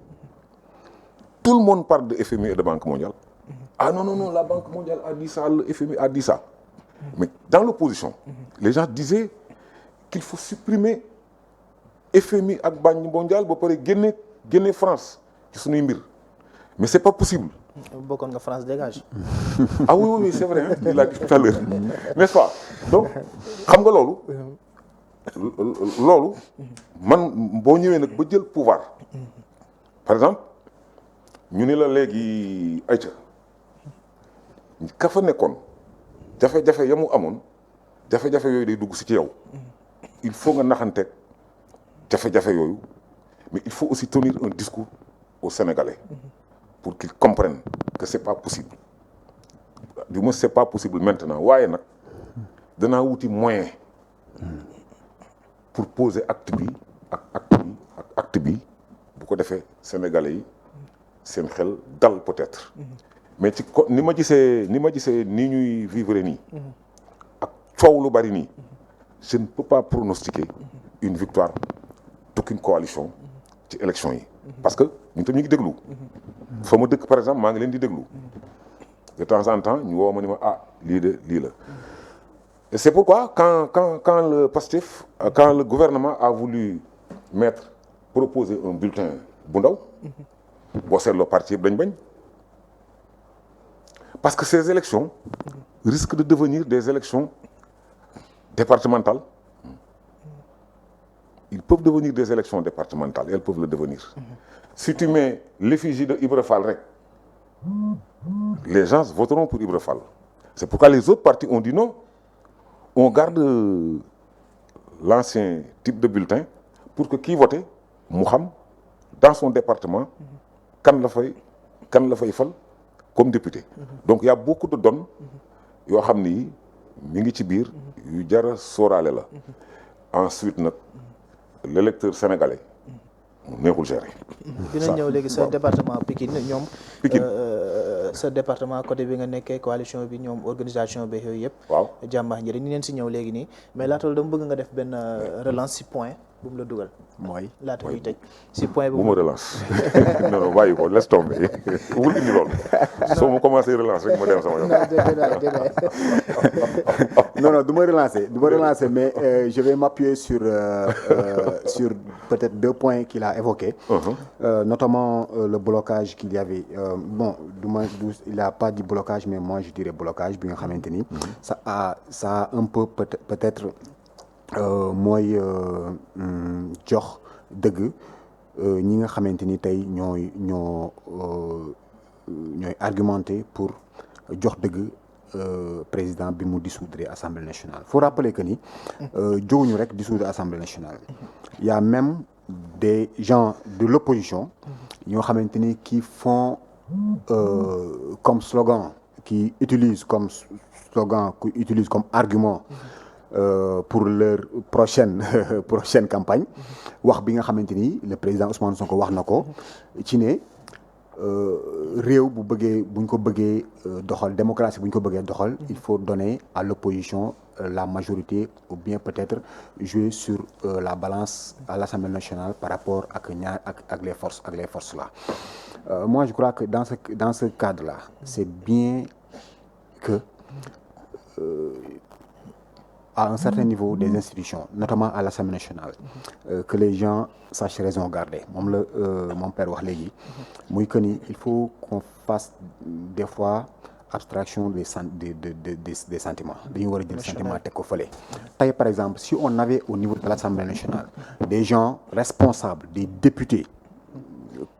tout le monde parle de FMI et de Banque mondiale ah non la Banque mondiale a dit ça le FMI a dit ça mais dans l'opposition les gens disaient qu'il faut supprimer FMI ak Banque mondiale ba pare génne France ci suñuy mbir mais c'est pas possible. bokkoon nga France dégage. ah oui c'est vrai il l'a dit tout à l'heure n'est-ce pas donc xam nga loolu man boo ñëwee nag ba jël pouvoir par exemple ñu ni la léegi ayca ka fa nekkoon jafe-jafe ya mu amoon jafe-jafe yooyu day dugg si ci yow il faut nga naxanteeg jafe-jafe yooyu mais il faut aussi tenir un discours aux Sénégalais pour qu'ils comprennent que c'est pas possible du moins c'est pas possible maintenant waaye nag danaa wuti moyen pour poser acte bi ak acte bi bu ko defee Sénégalais yi seen xel dal peut-être mais ci ni ma gisee nii ñuy vivre nii ak coow lu bari nii je ne peux pas pronostiquer une victoire d'aucune coalition ci élection yi parce que ñun tam ñu ngi déglu fa ma dëkk par exemple maa ngi leen di déglu de temps en temps ñu woo ma ni ma lii la et c'est pourquoi quand le Pastef quand le gouvernement a voulu proposer un bulletin bu ndaw boo seetloo parti yëpp dañ bañ parce que ces élections risquent de devenir des élections départementales. Ils peuvent devenir des élections départementales, elles peuvent le devenir. Si tu mets l'effigie de Ibra Fall rek, les gens voteront pour Ibra Fall. C'est pourquoi les autres partis ont dit non, on garde l'ancien type de bulletin pour que kii voté mu xam dans son département kan la fay fal comme député. Donc il y a beaucoup de données yoo xam ni mi ngi ci biir yu jara sóoraale la. Ensuite nag l'électeur sénégalais neexul gérer. dinañ ñëw léegi sa département Pikine ñoom. sa département côté bi nga nekkee coalition bi ñoom organisation bi yooyu yëpp. waaw jàmbaar njëriñ ñu leen si ñëw léegi nii mais laata loolu dama bëgg nga def benn relance si point bu mu la dugal. mooy laata ñuy tëj si point bu ma relance non non bàyyi ko laisse tomber wul indi loolu soo ma commencé relance rek ma dem sama yoon. non du ma relancer mais je vais m'appuyer sur peut-être 2 points qu'il a évoqués. Notamment le blocage qu'il y avait il n'a pas dit blocage mais moi je dirais blocage bi nga xamante ni. ça a un peu peut-être mooy jox dëgg ñi nga xamante ni tey ñooy argumenté pour jox dëgg président bi mu dissoudre Assemblée nationale. Faut rappeler que ni jóguñu rek dissoudre Assemblée nationale. Il y a même des gens de l'opposition ñoo xamante ni qui font comme slogan qui utilisent comme argument pour leur prochaine campagne wax bi nga xamante ni le président Ousmane Sonko wax na ko ci ne réew buñ ko bëggee doxal démocratie buñ ko bëggee doxal il faut donner à l'opposition la majorité ou bien peut-être jouer sur la balance à l'Assemblée nationale par rapport ak les forces là. Moi je crois que dans ce cadre-là c'est bien que à un certain niveau des institutions, notamment à l'Assemblée nationale, que les gens sachent raison garder. Mon père wax léegi muy que ni il faut qu'on fasse des fois abstraction des sentiments. Dañu war a jël sentiment teg ko fële. Tey par exemple, si on avait au niveau de l'Assemblée nationale des gens responsables, des députés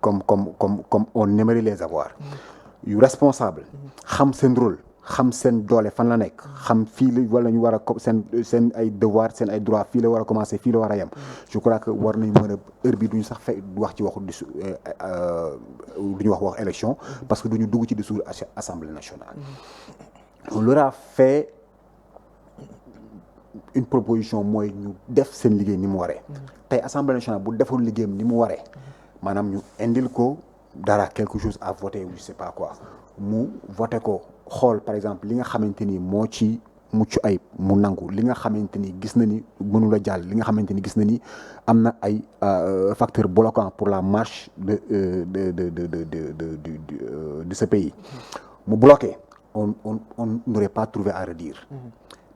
comme on aimerait les avoir, yu responsables, xam seen rôle, xam seen doole fan la nekk xam fii la wala ñu war a seen ay devoir seen ay droit fii la war a commencer fii la war a yem je crois que war nañ mën a heure bi duñu sax wax ci waxu duñu wax élection parce que duñu dugg ci dissoudre Assemblée nationale. On leur a fait une proposition mooy ñu def seen liggéey ni mu waree. Tey Assemblée nationale bu deful liggéeyam ni mu waree maanaam ñu indil ko dara quelque chose à voter ou je sais pas quoi mu voter ko xool par exemple li nga xamante ni moo ci mucc ayib mu nangu li nga xamante ni gis na ni mënul a jàll li nga xamante ni gis na ni am na ay facteurs bloquants pour la marche de ce pays mu bloqué on n'aurait pas trouvé à redire.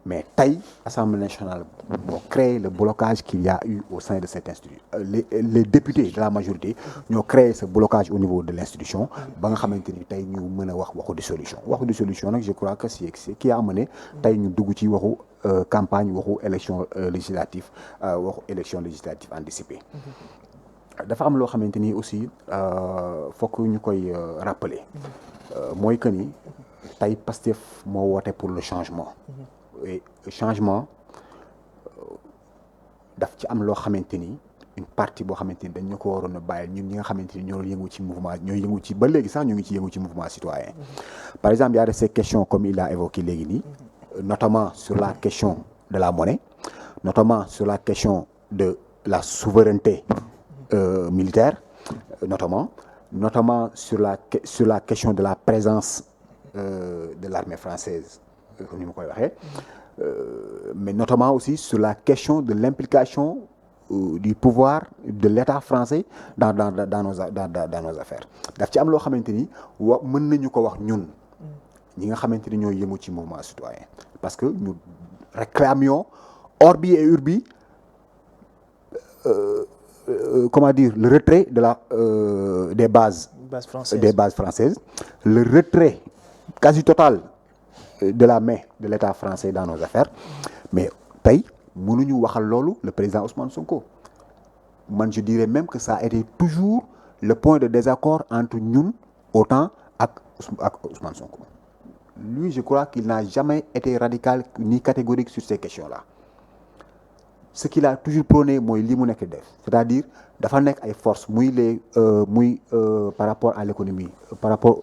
Mais tey Assemblée nationale moo créé le blocage qu'il y a eu au sein de cette institution. Les députés de la majorité ñoo créé ce blocage au niveau de l'institution ba nga xamante ni tey ñu mën a waxu dissolution nag je crois que c'est qui a amené tey ñu dugg ci waxu campagne waxu élection législative anticipée. Dafa am loo xamante ni aussi fokk ñu koy rappeler mooy que ni tey Pastef moo woote pour le changement. Et changement daf ci am loo xamante ni une partie boo xamante ni dañ ñu ko waroon a bàyyi ñun ñi nga xamante ni ñoo yëngu ci mouvement ñoo yëngu ci ba léegi sax ñu ngi ci yëngu ci mouvement citoyen. Par exemple il y a de ces questions comme il a évoqué léegi nii notamment sur la question de la monnaie notamment sur la question de la souveraineté militaire notamment sur la question de la présence de l'armée française comme ni ma koy waxee mais notamment aussi sur la question de l'implication du pouvoir de l'État français dans nos affaires daf ci am loo xamante ni mën nañu ko wax ñun ñi nga xamante ni ñooy yëngu ci mouvement citoyen parce que ñu réclamions orbi et urbi comment dire le retrait de des bases françaises le retrait quasi total de la main de l'État français dans nos affaires mais tey mënuñu waxal loolu le président Ousmane Sonko man je dirais même que ça a été toujours le point de désaccord entre ñun autant ak Ousmane Sonko lui je crois qu'il n'a jamais été radical ni catégorique sur ces questions-là. Ce qu'il a toujours prôné mooy li mu nekk def c'est-à-dire dafa nekk ay force par rapport à l'économie par rapport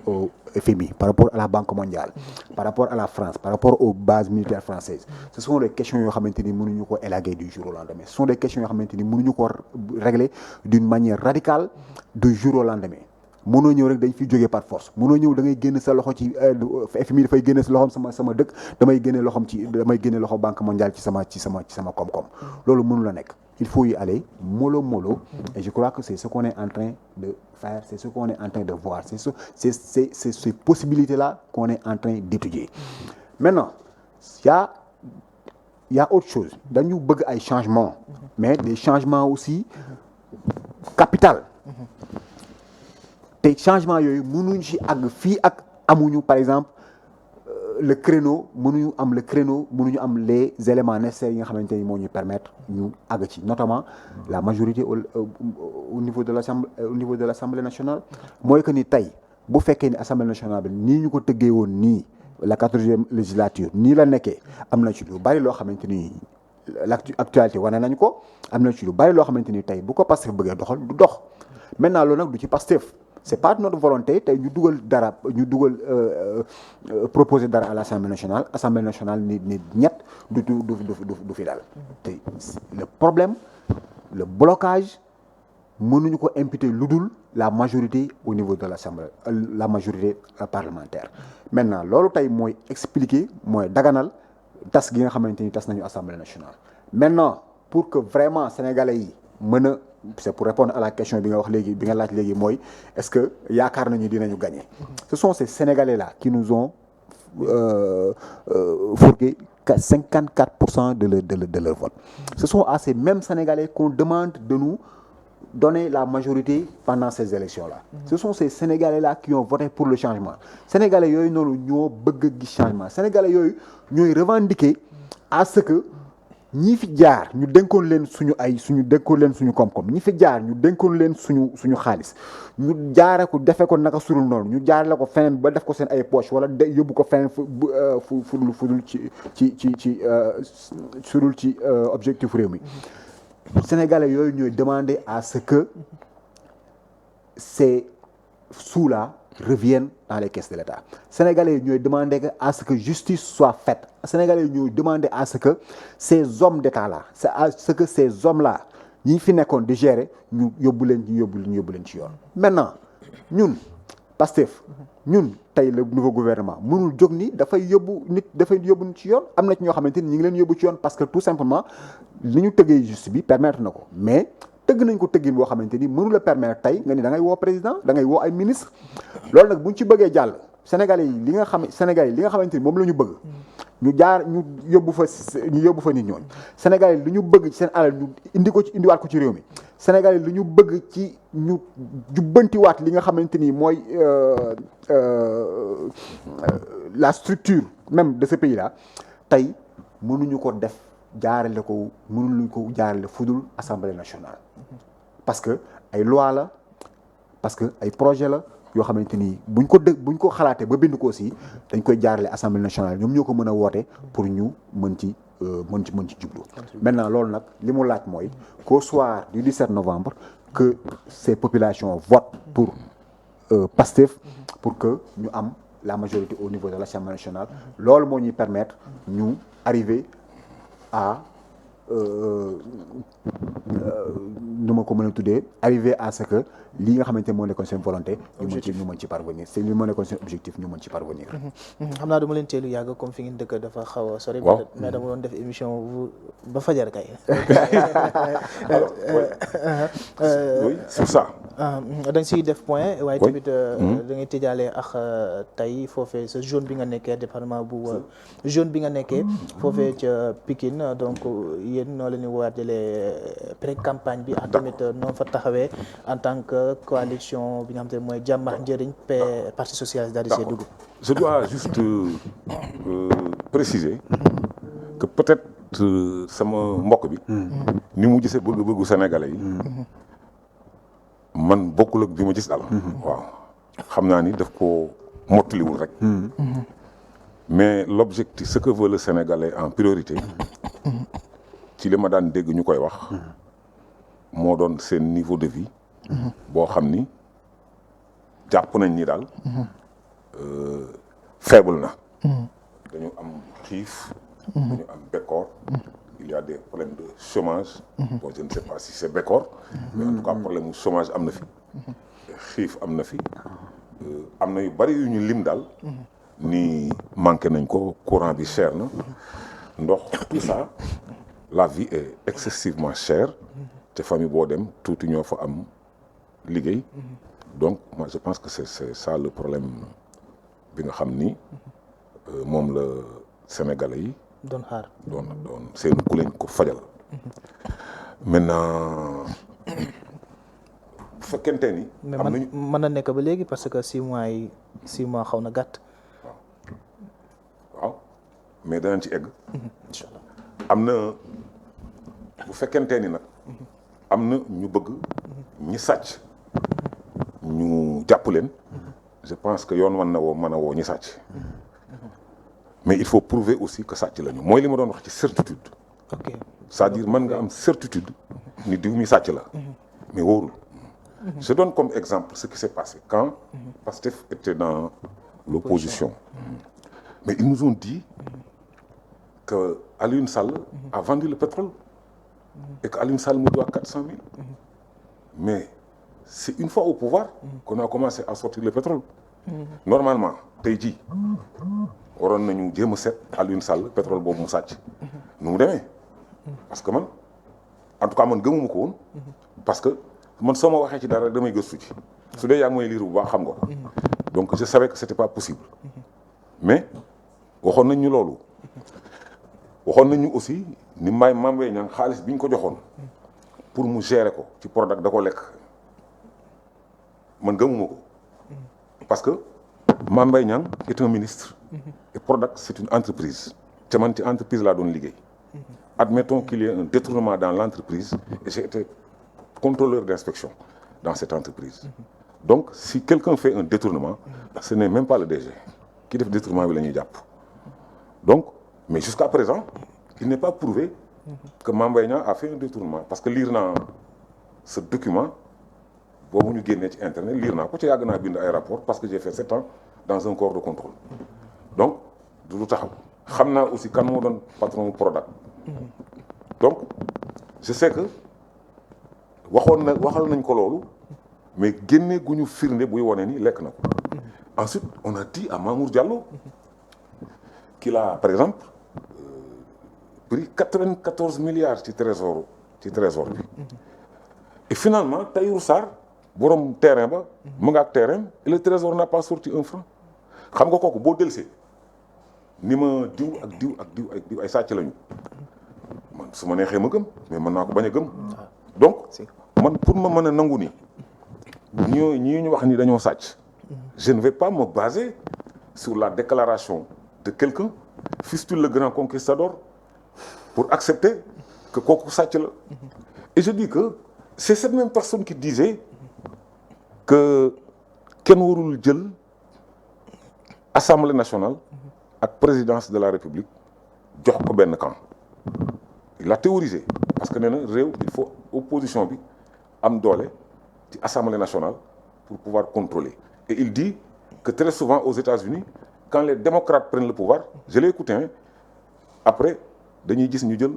au FMI par rapport à la Banque mondiale par rapport à la France par rapport aux bases militaires françaises ce sont des questions yoo xamante ni mënuñu ko élaguer du jour au lendemain ce sont des questions yoo xamante ni mënuñu ko régler d'une manière radicale du jour au lendemain mënoo ñëw rek dañ fiy jógee par force mënoo ñëw da ngay génn sa loxo ci FMI dafay génne sa loxoom sama dëkk damay génne loxo Banque mondiale ci sama koom-koom loolu mënu la nekk il faut y aller mollo et je crois que c'est ce qu'on est en train de faire c'est ce qu'on est en train de voir c'est ces possibilités-là qu'on est en train d'étudier maintenant il y a autre chose dañu bëgg ay changements mais des changements aussi capital te changement yooyu mënuñ ci àgg fii ak amuñu par exemple mënuñu am les éléments nécessaires yi nga xamante ni moo ñu permettre ñu àgg ci notamment la majorité au niveau de l'Assemblée nationale mooy que ni tey bu fekkee ni Assemblée nationale bi nii ñu ko tëggee woon nii la 14e législature nii la nekkee am na ci lu bari loo xamante ni l'actualité wane nañ ko am na ci lu bari loo xamante ni tey bu ko Pastef bëggee doxal du dox maintenant loolu nag du ci Pastef c'est pas notre volonté tey ñu proposer dara à l'Assemblée nationale ni ñett du fi daal te le problème le blocage mënuñu ko imputer lu dul la majorité au niveau de l'Assemblée la majorité parlementaire maintenant loolu tey mooy expliquer mooy daganal tas gi nga xamante ni tas nañu Assemblée nationale maintenant pour que vraiment sénégalais yi mën a c'est pour répondre à la question bi nga wax léegi bi nga laaj léegi mooy est-ce que yaakaar nañu dinañu gagner ce sont ces Sénégalais-là qui nous ont fourgué 54% de leur vote ce sont à ces mêmes Sénégalais qu'on demande de nous donner la majorité pendant ces élections-là ce sont ces Sénégalais-là qui ont voté pour le changement Sénégalais yooyu noonu ñoo bëgg gis changement Sénégalais yooyu ñooy revendiquer à ce que ñi fi jaar ñu dénkoon leen suñu koom-koom ñi fi jaar ñu dénkoon leen suñu xaalis ñu jaare ko defe ko naka surul noonu ñu jaare la ko feneen ba def ko seen ay poche wala yóbbu ko feneen fudul ci objectif réew mi Sénégalais yooyu ñooy demander à ce que ces sous-là reviennent dans les caisses de l'État Sénégalais yi ñooy demander à ce que justice soit faite Sénégalais yi ñooy demander à ce que ces hommes d'État-là c'est à ce que ces hommes-là ñi fi nekkoon di gérer ñu yóbbu leen ci yoon maintenant ñun Pastef ñun tey le nouveau gouvernement mënul jóg ni dafay yóbbu nit ci yoon am na ci ñoo xamante ni ñi ngi leen yóbbu ci yoon parce que tout simplement li ñu tëggee justice bi permettre na ko mais tëgg nañ ko tëggin boo xamante ni mënu la permettre tey nga ni da ngay woo président da ngay woo ay ministre loolu nag buñ ci bëggee jàll Sénégalais yi li nga xamante ni moom la ñu bëgg ñu yóbbu fa nit ñooñu Sénégalais yi lu ñu bëgg ci seen alal ñu indiwaat ko ci réew mi Sénégalais yi lu ñu bëgg ci ñu jubbantiwaat li nga xamante ni mooy la structure même de ce pays là tey mënuñu ko def mënuñu ko jaarale fudul Assemblée nationale parce que ay loi la parce que ay projet la yoo xamante ni buñ ko xalaatee ba bind ko aussi dañ koy jaarale Assemblée nationale ñoom ñoo ko mën a woote pour ñu mën ci jublu maintenant loolu nag li mu laaj mooy qu'au soir du 17 novembre que ces populations votent pour Pastef pour que ñu am la majorité au niveau de l'Assemblée nationale loolu moo ñuy permettre ñu arriver à nu ma ko mën a tuddee arriver à ce que lii nga xamante ne moo nekkoon seen volonté ñu mën ci parvenir c'est li moo nekkoon seen objectif ñu mën ci parvenir xam naa dama leen teelu yàgg comme fi ngeen dëkk dafa xaw a sori mais dama doon def émission ba fajar kay oui c'est ça da nga siy def point waaye tamit da ngay tëjaale ak tey foofee sa zone bi nga nekkee département bu zone bi nga nekkee foofee ca Pikine donc yéen noo leen di waajalee pré-campagne bi ak tamit noo fa taxawee en tant que coalition bi nga xam te ne mooy jàmm ak njëriñ parti socialiste daal di see dugg. Je dois juste préciser que peut-être sama mbokk bi ni mu gisee bëgg-bëggu Sénégalais yi man bokkul ak bi ma gis daal waaw xam naa ni daf ko mottaliwul rek. mais l'objectif ce que veut le Sénégalais en priorité ci li ma daan dégg ñu koy wax moo doon seen niveau de vie boo xam ni jàpp nañ ni daal faible na dañu am xiif dañu am bekkoor il y a des problèmes de chômage bon je ne sais pas si c'est bekkoor mais en tout cas problème mu chômage am na fi xiif am na fi am na yu bari yu ñu lim daal ni manqué nañ ko courant bi cher na ndox tout ça la vie est excessivement chère te famille boo dem tuuti ñoo fa am liggéey donc moi je pense que c'est ça le problème bi nga xam ni moom la Sénégalais yi doon xaar doon seen ku leen ko fajal maintenant bu fekkente ni mais am nañu mën na nekk ba léegi parce que 6 mois xaw na gàtt. waaw mais danañ ci egg. incha allah am na bu fekkente ni nag am na ñu bëgg ñi sàcc ñu jàpp leen je pense que yoon mën a woo ñi sàcc mais il faut prouver aussi que sàcc lañu mooy li ma doon wax ci certitude. ok c'est-à-dire mën nga am certitude ni diw mi sàcc la mais wóorul. Je donne comme exemple ce qui s'est passé quand Pastef était dans l'opposition. Mais ils nous ont dit que Alioune Sall a vendu le pétrole et que Alioune Sall me doit 400 000. Mais c'est une fois au pouvoir qu'on a commencé à sortir le pétrole. Normalement tey jii waroon nañu jéem a seet Alioune Sall pétrole boobu mu sàcc nu mu demee parce que man en tout cas man gëmuma ko woon parce que man soo ma waxee ci dara damay gëstu ci su dee yaa ngi may lire bu baax xam nga ko donc je savais que c'était pas possible mais waxoon nañ ñu loolu waxoon nañ ñu aussi ni Mame Mbaye Niang xaalis bi ñu ko joxoon pour mu gérer ko ci Prodac da ko lekk man gëmuma ko parce que Mame Mbaye Niang est un ministre et Prodac c'est une entreprise te man ci entreprise laa doon liggéey admettons qu'il y ait un détournement dans l'entreprise et j'ai été contrôleur d'inspection dans cette entreprise. Donc, si quelqu'un fait un détournement, ce n'est même pas le DG qui fait détournement bi la ñuy jàpp. Donc, mais jusqu'à présent, il n'est pas prouvé que Mame Mbaye Niang a fait un détournement parce que lire naa ce document boobu ñu génnee ci internet lire naa ko ci yàgg naa bind ay rapport parce que j'ai fait 7 ans dans un corps de contrôle. Donc, du lu taxaw xam naa aussi kan moo doon patron Prodac. Donc, je sais que waxal nañ ko loolu mais génne gu ñu firnde buy wane ni lekk na ko. Ensuite on a dit à Mamour Diallo qu'il a par exemple pris 94 milliards ci trésor bi et finalement Tahirou Sarr borom terrain ba mu nga ak terrain et le trésor n'a pas sorti un franc xam nga kooku boo delsee ni ma diw ak diw ay sàcc lañu man su ma neexee ma gëm mais mën naa ko bañ a gëm donc man pour ma mën a nangu ni ñii ñu wax ni dañoo sàcc je ne vais pas me baser sur la déclaration de quelqu'un fût-il le grand conquistador pour accepter que kooku sàcc la et je dis que c'est cette même personne qui disait que kenn warul jël Assemblée nationale ak présidence de la République jox ko benn camp il a théorisé parce que nee na réew il faut opposition bi am doole ci Assemblée nationale pour pouvoir contrôler et il dit que très souvent aux États-Unis quand les démocrates prennent le pouvoir je l'ai écouté hein, après dañuy gis ñu jël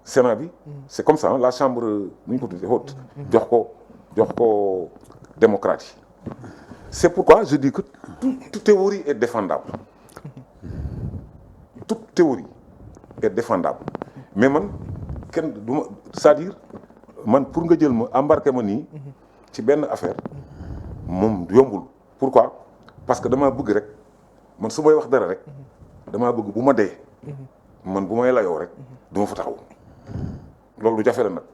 Sénat bi c'est comme ça hein, la chambre nu ñu ko tuddee haute jox ko démocrates yi c'est pourquoi je dis que toute théorie est défendable toute théorie est défendable mais man kenn du ma c'est-à-dire man pour nga jël ma embarqué ma nii ci benn affaire moom yombul pourquoi parce que damaa bëgg rek man su may wax dara rek damaa bëgg bu ma dee man bu may layoo rek du ma fa taxaw loolu lu jafe la nag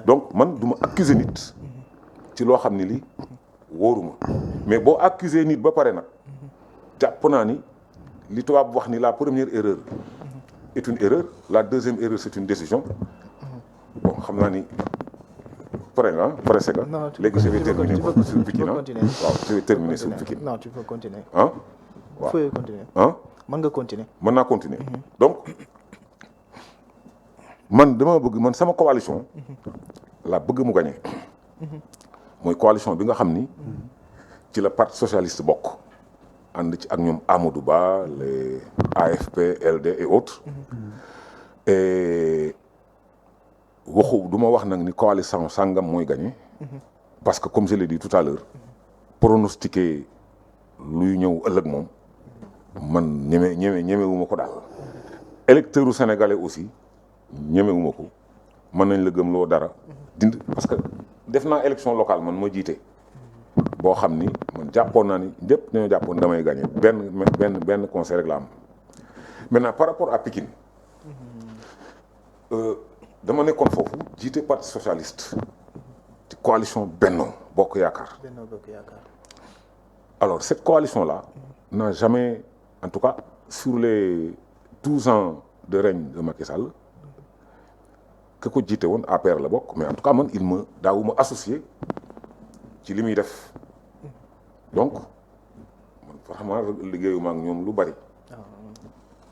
donc man du ma accuser nit ci loo xam ni lii wóoruma mais boo accuser nit ba pare nag jàpp naa ni li tubaab wax ni la première erreur est une erreur la deuxième erreur c'est une décision bon xam naa ni pare nga pressé nga léegi je vais terminer sur Pikine waaw je vais terminer sur Pikine non tu peux continuer ah waaw fooy continuer. ah mën nga continuer. mën naa continuer donc man dama bëgg man sama coalition la bëgg mu gagné mooy coalition bi nga xam ni ci la parti socialiste bokk ànd ci ak ñoom Amadou Ba les AFP LD et autres et waxu du ma wax nag ni coalition sàngam mooy gagné parce que comme je l'ai dit tout à l'heure pronostiquer luy ñëw ëllëg moom man ñemewuma ko daal électeur u sénégalais aussi ñemewuma ko mën nañ la gëm loo dara dind parce que def naa élection locale man ma jiite boo xam ni man jàppoon naa ni ñëpp dañoo jàppoon damay gagné benn conseil rek la am maintenant par rapport à Pikine dama nekkoon foofu jiite parti socialiste ci coalition Benno Bokk Yaakaar. Benno Bokk Yaakaar. Alors cette coalition là n'a jamais en tout cas sur les 12 ans de règne de Macky Sall que ko jiite woon APR la bokk mais en tout cas man il me daawuma associé ci li muy def donc man vraiment liggéeyuma ak ñoom lu bari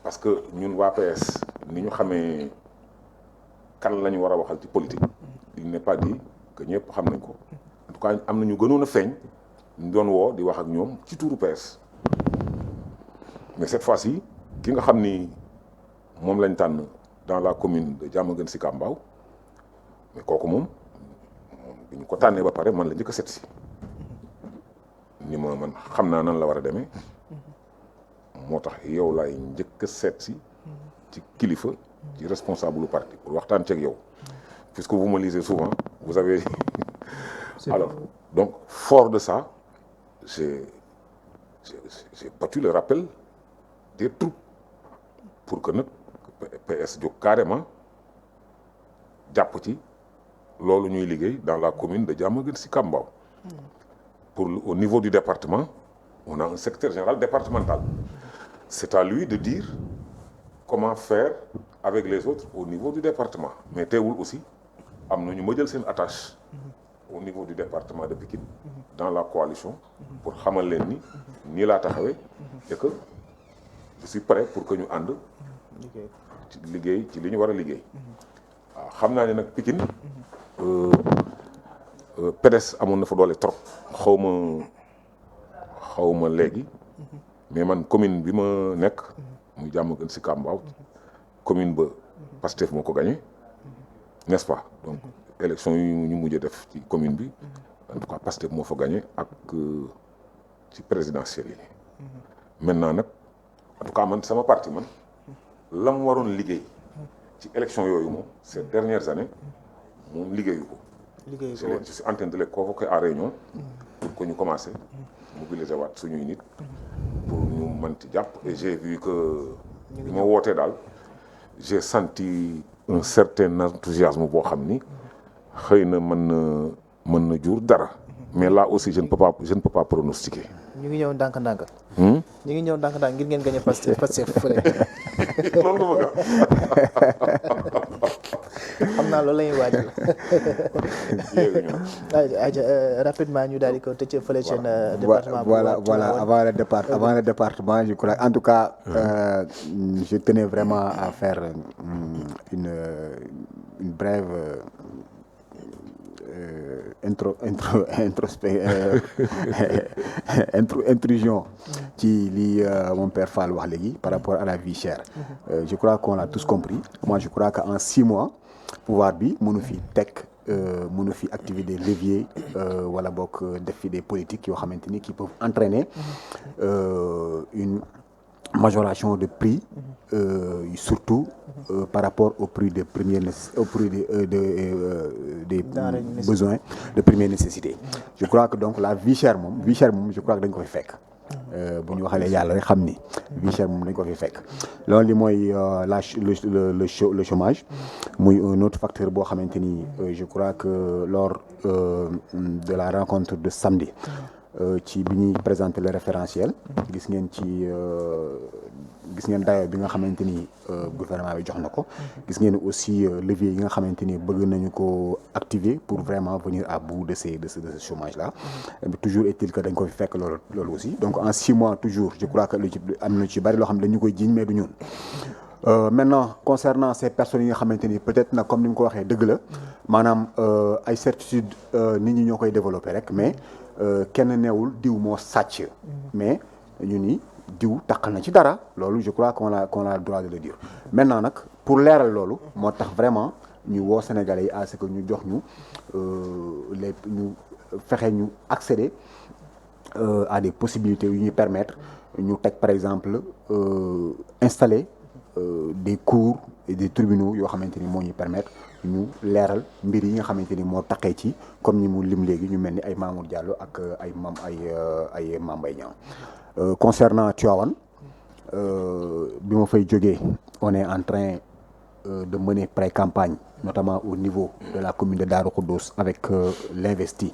parce que ñun waa PS ni ñu xamee kan la ñu war a waxal ci politique il n'est pas dit que ñëpp xam nañ ko en tout cas am na ñu gënoon a feeñ ñu doon woo di wax ak ñoom ci tuuru PS mais cette fois-ci ki nga xam ni moom lañ tànn dans la commune de Diamaguène Sicap Mbao mais kooku moom bi ñu ko tànnee ba pare man la njëkk a seet si ni ma man xam naa nan la war a demee moo tax yow laay njëkk a seet si ci kilifa ci responsable du parti pour waxtaan ceeg yow puisque vous me lisez souvent vous avez alors donc fort de ça j'ai battu le rappel des troupes pour que nag PS jóg carrément jàpp ci loolu ñuy liggéey dans la commune de Diamaguène Sicap Mbao pour au niveau du département on a un secrétaire général départemental c'est à lui de dire comment faire avec les autres au niveau du département mais teewul aussi am na ñu ma jël seen attache au niveau du département de Pikine dans la coalition pour xamal leen ni nii laa taxawee et que je suis prêt pour que ñu ànd ci liggéey ci li ñu war a liggéey waaw xam naa ne nag Pikine PDS amoon na fa doole trop xaw ma léegi mais man commune bi ma nekk muy Diamaguène Sicap Mbao commune ba Pastef moo ko gagné n'est-ce pas donc élection yu ñu mujj def ci commune bi en tout cas Pastef moo fa gagné ak ci présidentielle yi maintenant nag en tout cas man sama parti man la mu waroon liggéey ci élection yooyu moom ces dernières années moom liggéeyu ko. Je suis en train de les convoquer à réunion pour que ñu commencer mobiliser waat suñuy nit pour ñu mën ci jàpp et j'ai vu que bi ma wootee daal j'ai senti un certain enthousiasme boo xam ni xëy na mën na jur dara mais là aussi je ne peux pas pronostiquer. ñu ngi ñëw ndànk-ndànk. ñu ngi ñëw ndànk-ndànk ngir ngeen gagné Pastef fële. loolu nga xam naa loolu la ñuy waajal. Rapidement ñu daal di ko tëj fële seen département. Voilà avant le département je crois en tout cas je tenais vraiment à faire une brève intrusion ci li mon père Fall wax léegi par rapport à la vie chère. Je crois qu'on l'a tous compris. Moi je crois qu'en 6 mois pouvoir bi mënu fi activer des leviers wala bokk def fi des politiques yoo xamante ni qui peuvent entraîner une majoration de prix surtout par rapport au prix des besoins de première nécessité. Je crois que donc la vie chère moom je crois que dañ ko fi fekk bu ñu waxalee yàlla rek xam ni vie chère moom dañ ko fi fekk loolu li mooy le chômage muy un autre facteur boo xamante ni je crois que lors de la rencontre de samedi ci bi ñuy présenter le référentiel gis ngeen ci gis ngeen dayo bi nga xamante ni gouvernement bi jox na ko gis ngeen aussi levier yi nga xamante ni bëgg nañu ko activer pour vraiment venir à bout de ce chômage là toujours est-il que dañ ko fi fekk loolu aussi donc en 6 mois toujours je crois que lu ci am na ci bari loo xam ne dañu koy jiiñ mais du ñun maintenant concernant ces personnes yi nga xamante ni peut-être nag comme ni nga ko waxee dëgg la maanaam ay certitude nit ñi ñoo koy développer rek mais kenn neewul diw moo sàcc mais ñu ni diw taq na ci dara loolu je crois qu'on a le droit de le dire maintenant nag pour leeral loolu moo tax vraiment ñu woo Sénégalais yi à ce que ñu jox ñu ñu fexe ñu accéder à des possibilités yu ñuy permettre ñu teg par exemple installer des cours et des tribunaux yoo xamante ni moo ñuy permettre ñu leeral mbir yi nga xamante ni moo taqee ci comme ñi mu lim léegi ñu mel ni ay Mamour Diallo ak ay Mame Mbaye Niang concernant Tivaouane bi ma fay jógee on est en train de mener pré-campagne notamment au niveau de la commune de Darou Khoudoss avec l'investi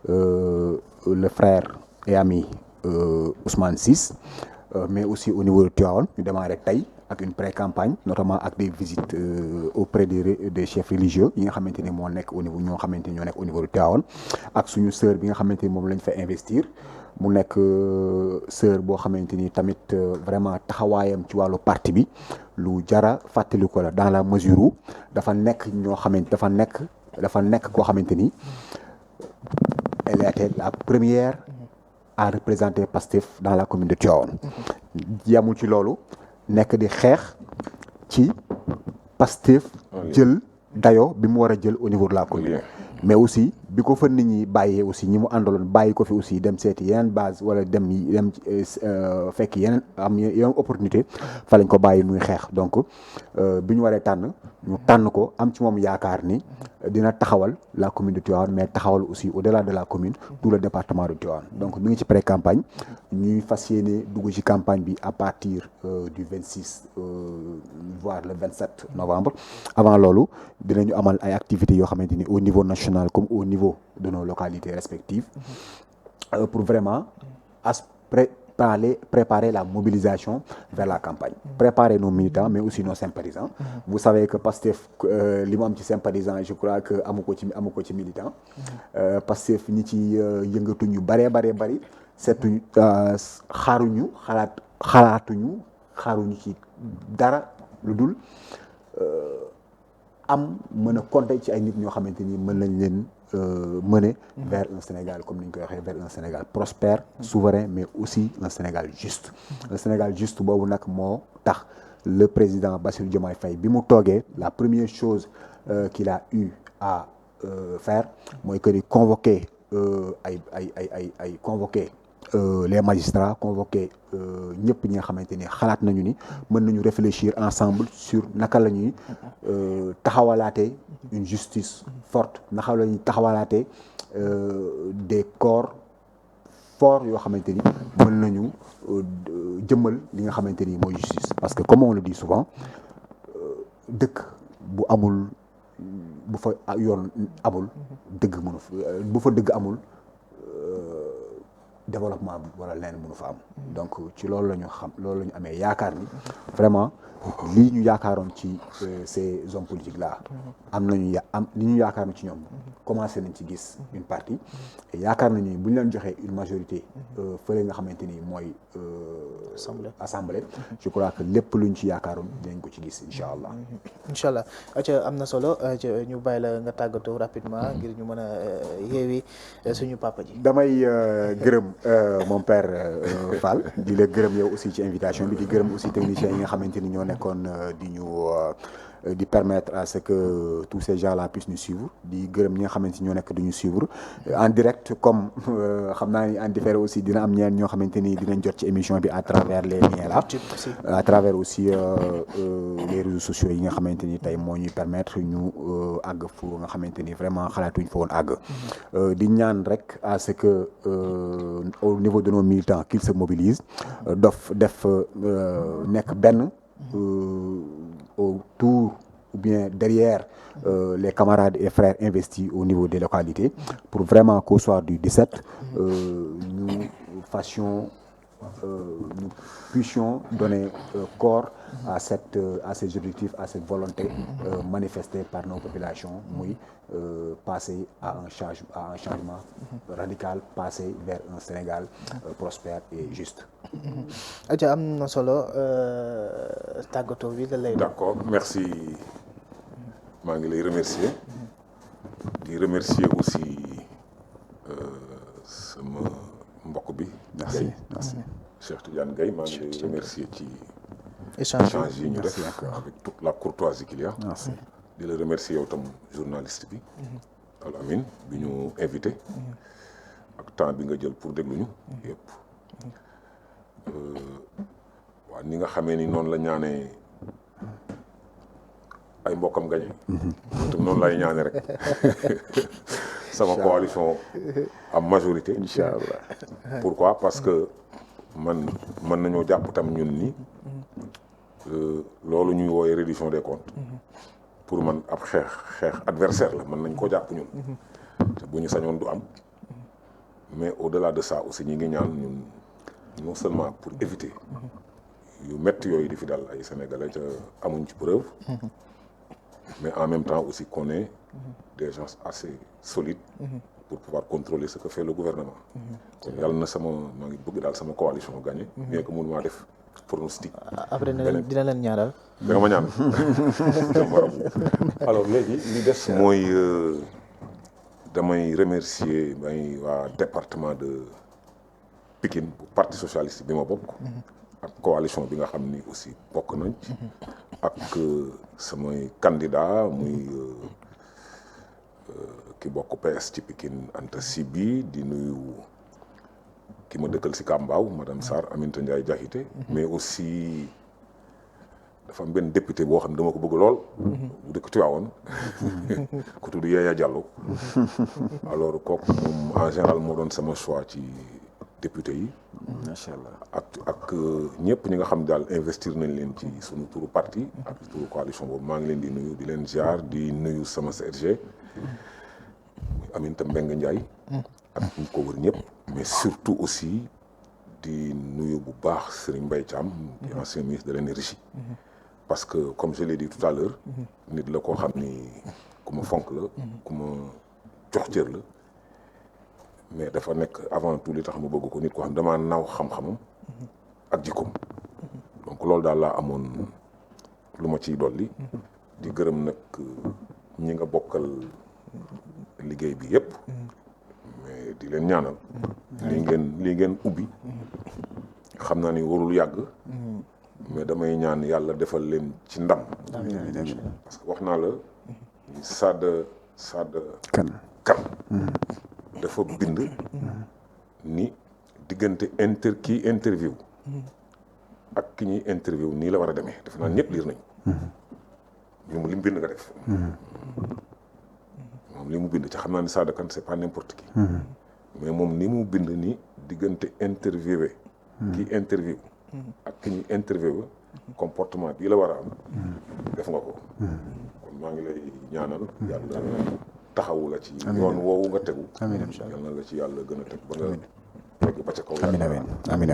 le frère et ami Ousmane Ciss mais aussi au niveau de Tivaouane ñu démarré tey ak une pré-campagne notamment ak des visites auprès des chefs religieux yi nga xamante ni moo nekk au niveau ñoo xamante ni ñoo nekk au niveau de Tivaouane ak suñu sœur bi nga xamante ni moom lañ fa investir mu nekk sœur boo xamante ni tamit vraiment taxawaayam ci wàllu parti bi lu jara fàttali ko la dans la mesure où dafa nekk ñoo xamante dafa nekk koo xamante ni elle était la première à représenter Pastef dans la commune de Tivaouane yamul ci loolu nekk di xeex ci Pastef jël dayo bi mu war a jël au niveau de la commune mais aussi bi ko fa nit ñi bàyyee aussi ñi mu àndaloon bàyyi ko fi aussi dem seeti yeneen base wala dem fekk yeneen opportunité fa lañ ko bàyyi muy xeex donc bi ñu waree tànn ñu tànn ko am ci moom yaakaar ni dina taxawal la commune de Tivaouane mais taxawal aussi au-delà de la commune tout le département de Tivaouane donc mi ngi ci pré-campagne ñuy fas yéene dugg ci campagne bi à partir du 26 voire le 27 novembre avant loolu dinañu amal ay activités yoo xamante ni au niveau national comme au niveau de nos localités respectives pour vraiment préparer la mobilisation vers la campagne préparer nos militants mais aussi nos sympathisants vous savez que Pastef li mu am ci sympathisants je crois que amu ko ci militant Pastef ñi ci yëngatu ñu bari seetuñu xaaruñu ci dara lu dul mën a compter ci ay nit ñoo xamante ni mën nañ leen mener vers un Sénégal comme ni ñu koy waxee vers un Sénégal prospère souverain mais aussi un Sénégal juste un Sénégal juste boobu nag moo tax le président Bassirou Diomaye Faye bi mu toogee la première chose qu'il a eu à faire mooy que di convoquer convoquer les magistrats convoquer ñëpp ñi nga xamante ni xalaat nañu ni mën nañu réfléchir ensemble sur naka la ñuy taxawalaatee une justice forte naka la ñuy taxawalaatee des corps forts yoo xamante ni mën nañu jëmmal li nga xamante ni mooy justice parce que comme on le dit souvent dëkk bu amul bu fa yoon amul dëgg mënu bu fa dëgg amul développement wala leneen mënu fa am donc ci loolu la ñu amee yaakaar ni vraiment lii ñu yaakaaroon ci ces hommes politiques là li ñu yaakaaroon ci ñoom commencé nañ ci gis une partie et yaakaar nañu bu ñu leen joxee une majorité fële nga xamante ni mooy assemblée je crois que lépp luñ ci yaakaaroon dinañ ko ci gis incha allah aca am na solo ñu bàyyi la nga tàggatoo rapidement ngir ñu mën a yeewi suñu papa ji damay gërëm mon père Fall di la gërëm yow aussi ci invitation bi di gërëm aussi techniciens yi nga xamante ni ñoo nekkoon di permettre à ce que tous ces gens là puissent nous suivre di gërëm ñi nga xamante ni ñoo nekk di ñu suivre en direct comme xam naa ni en différé aussi dina am ñeen ñoo xamante ni dinañ jot ci émission bi à travers les liens là à travers aussi les réseaux sociaux yi nga xamante ni tey moo ñuy permettre ñu àgg fu nga xamante ni vraiment xalaatuñ fa woon àgg di ñaan rek à ce que au niveau de nos militants qu'ils se mobilisent def nekk benn autour ou bien derrière les camarades et frères investis au niveau des localités pour vraiment qu'au soir du 17 nous fassions nous puissions donner corps à ces objectifs, à cette volonté manifestée par nos populations, muy passer à un changement radical, passer vers un Sénégal prospère et juste. aja am na solo tàggatoo bi la lay. D'accord, merci. maa ngi lay remercier di remercier aussi sama mbokk bi. Merci. Cheikh Tidiane Gaye maa ngi lay remercier ci échange yi ñu def avec toute la courtoisie qu'il y a. Merci. di la remercier yow tam journaliste bi. Al Amin bi ñu invité. ak temps bi nga jël pour déglu ñu. yëpp waaw ni nga xamee ni noonu la ñaanee ay mbokkam gañe te noonu lay ñaane rek sama coalition am majorité inchallah. Pourquoi? Parce que mën nañoo jàpp tam ñun ni loolu ñuy wooye reddition des comptes pour man ab xeex adversaire la mën nañ koo jàpp ñun te bu ñu sañoon du am, mais au-delà de ça aussi ñi ngi ñaan ñun non seulement pour éviter yu métti yooyu di fi dal ay sénégalais te amuñ ci preuve, mais en même temps aussi qu'on ait des gens assez solides pour pouvoir contrôler ce que fait le gouvernement. kon yàlla na maa ngi bëgg daal sama coalition gagné. bien que mënu maa def pronostic. après dina leen ñaaral. da nga ma ñaan. alors léegi li des mooy damay remercier waa département de Pikine bu parti socialiste bi ma bokk. ak coalition bi nga xam ni aussi bokk nañ ci. ak samay candidat muy ki bokk PS ci Pikine Anta Sibi di nuyu ki ma dëkkal si Kambaaw madame Sarr Aminata Ndiaye Diakité. mais aussi dafa am benn député boo xam ne dama ko bëgg lool. bu dëkk Tivaouane ku tudd Yaya Diallo. alors kooku moom en général moo doon sama choix ci député yi. macha allah ak ñëpp ñi nga xam daal investir nañ leen ci sunu turu parti ak turu coalition boobu maa ngi leen di nuyu di leen ziar di nuyu sama CRG Aminata Mbengue Ndiaye ak ñu ko wër ñëpp, mais surtout aussi di nuyu bu baax Serigne Mbaye Thiam di ancien ministre de l'énergie, parce que comme je l'ai dit tout à l'heure nit la koo xam ni ku ma fonk la ku ma jox cër la, mais dafa nekk avant tout li tax ma bëgg ko nit ko xam damaa naaw xam-xamam ak jikkoom. donc loolu daal laa amoon lu ma ciy dolli. di gërëm nag ñi nga bokkal liggéey bi yépp, mais di leen ñaanal lii ngeen ubbi xam naa ni warul yàgg, mais damay ñaan yàlla defal leen ci ndam. parce que wax naa la Sada Kan dafa bind ni diggante kii interview ak ki ñuy interview nii la war a demee, def naa ñëpp liir nañu ñu li mu bind nga def moom li mu bind ci xam naa ni Sada Kane c'est pas n'importe qui, mais moom ni mu bind ni diggante interviewé kii interview ak ki ñuy interview comportement bii la war a am def nga ko. kon maa ngi lay ñaanal yàlla taxawu la ci yoon woowu nga tegu. yal na la ci yàlla gën a teg ba nga teg ba ca kaw. amiin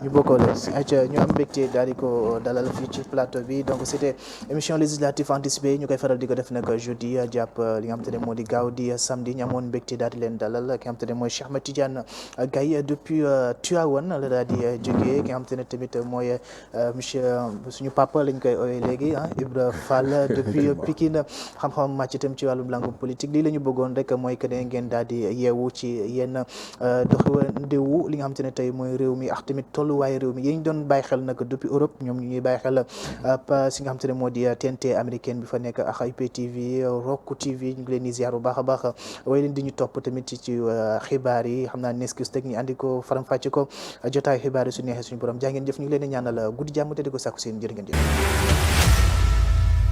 ñu bokkoo leen ayca ñu am mbégte daal di ko dalal fii ci plateau bi. donc c'était émission législative anticipée ñu koy faral di ko def nag jeudi jàpp li nga xam te ne moo di gaaw di samedi ñu amoon mbégte daal di leen dalal ki nga xam te ne mooy Cheikh Ahmed Tidiane Gaye depuis Tivaouane la daal di jógee, ki nga xam te ne tamit mooy monsieur suñu papa lañ koy ooyee léegi Ibra Fall depuis Pikine xam-xam màcc itam ci wàllum langue politique. lii la ñu bëggoon rek mooy que ne ngeen daal di yeewu ci yenn doxalindewu li nga xam te ne tey mooy réew mi ak tamit tolluwaayu réew mi yéen ñu doon bàyyi xel nag depuis Europe ñoom ñu ñuy bàyyi xel si nga xam te ne moo di TNT américaine bi fa nekk ak IPTV Roku TV ñu ngi leen di ziar bu baax a baax, waaye leen di ñu topp tamit ci xibaar yi xam naa neskis teg ñu andi ko faram-fàcce ko jotaay xibaar yi su neexee suñu borom jaa ngeen jëf ñu ngi leen di ñaanal guddi jàmm te di ko sàkku seen jërë ngeen jëf.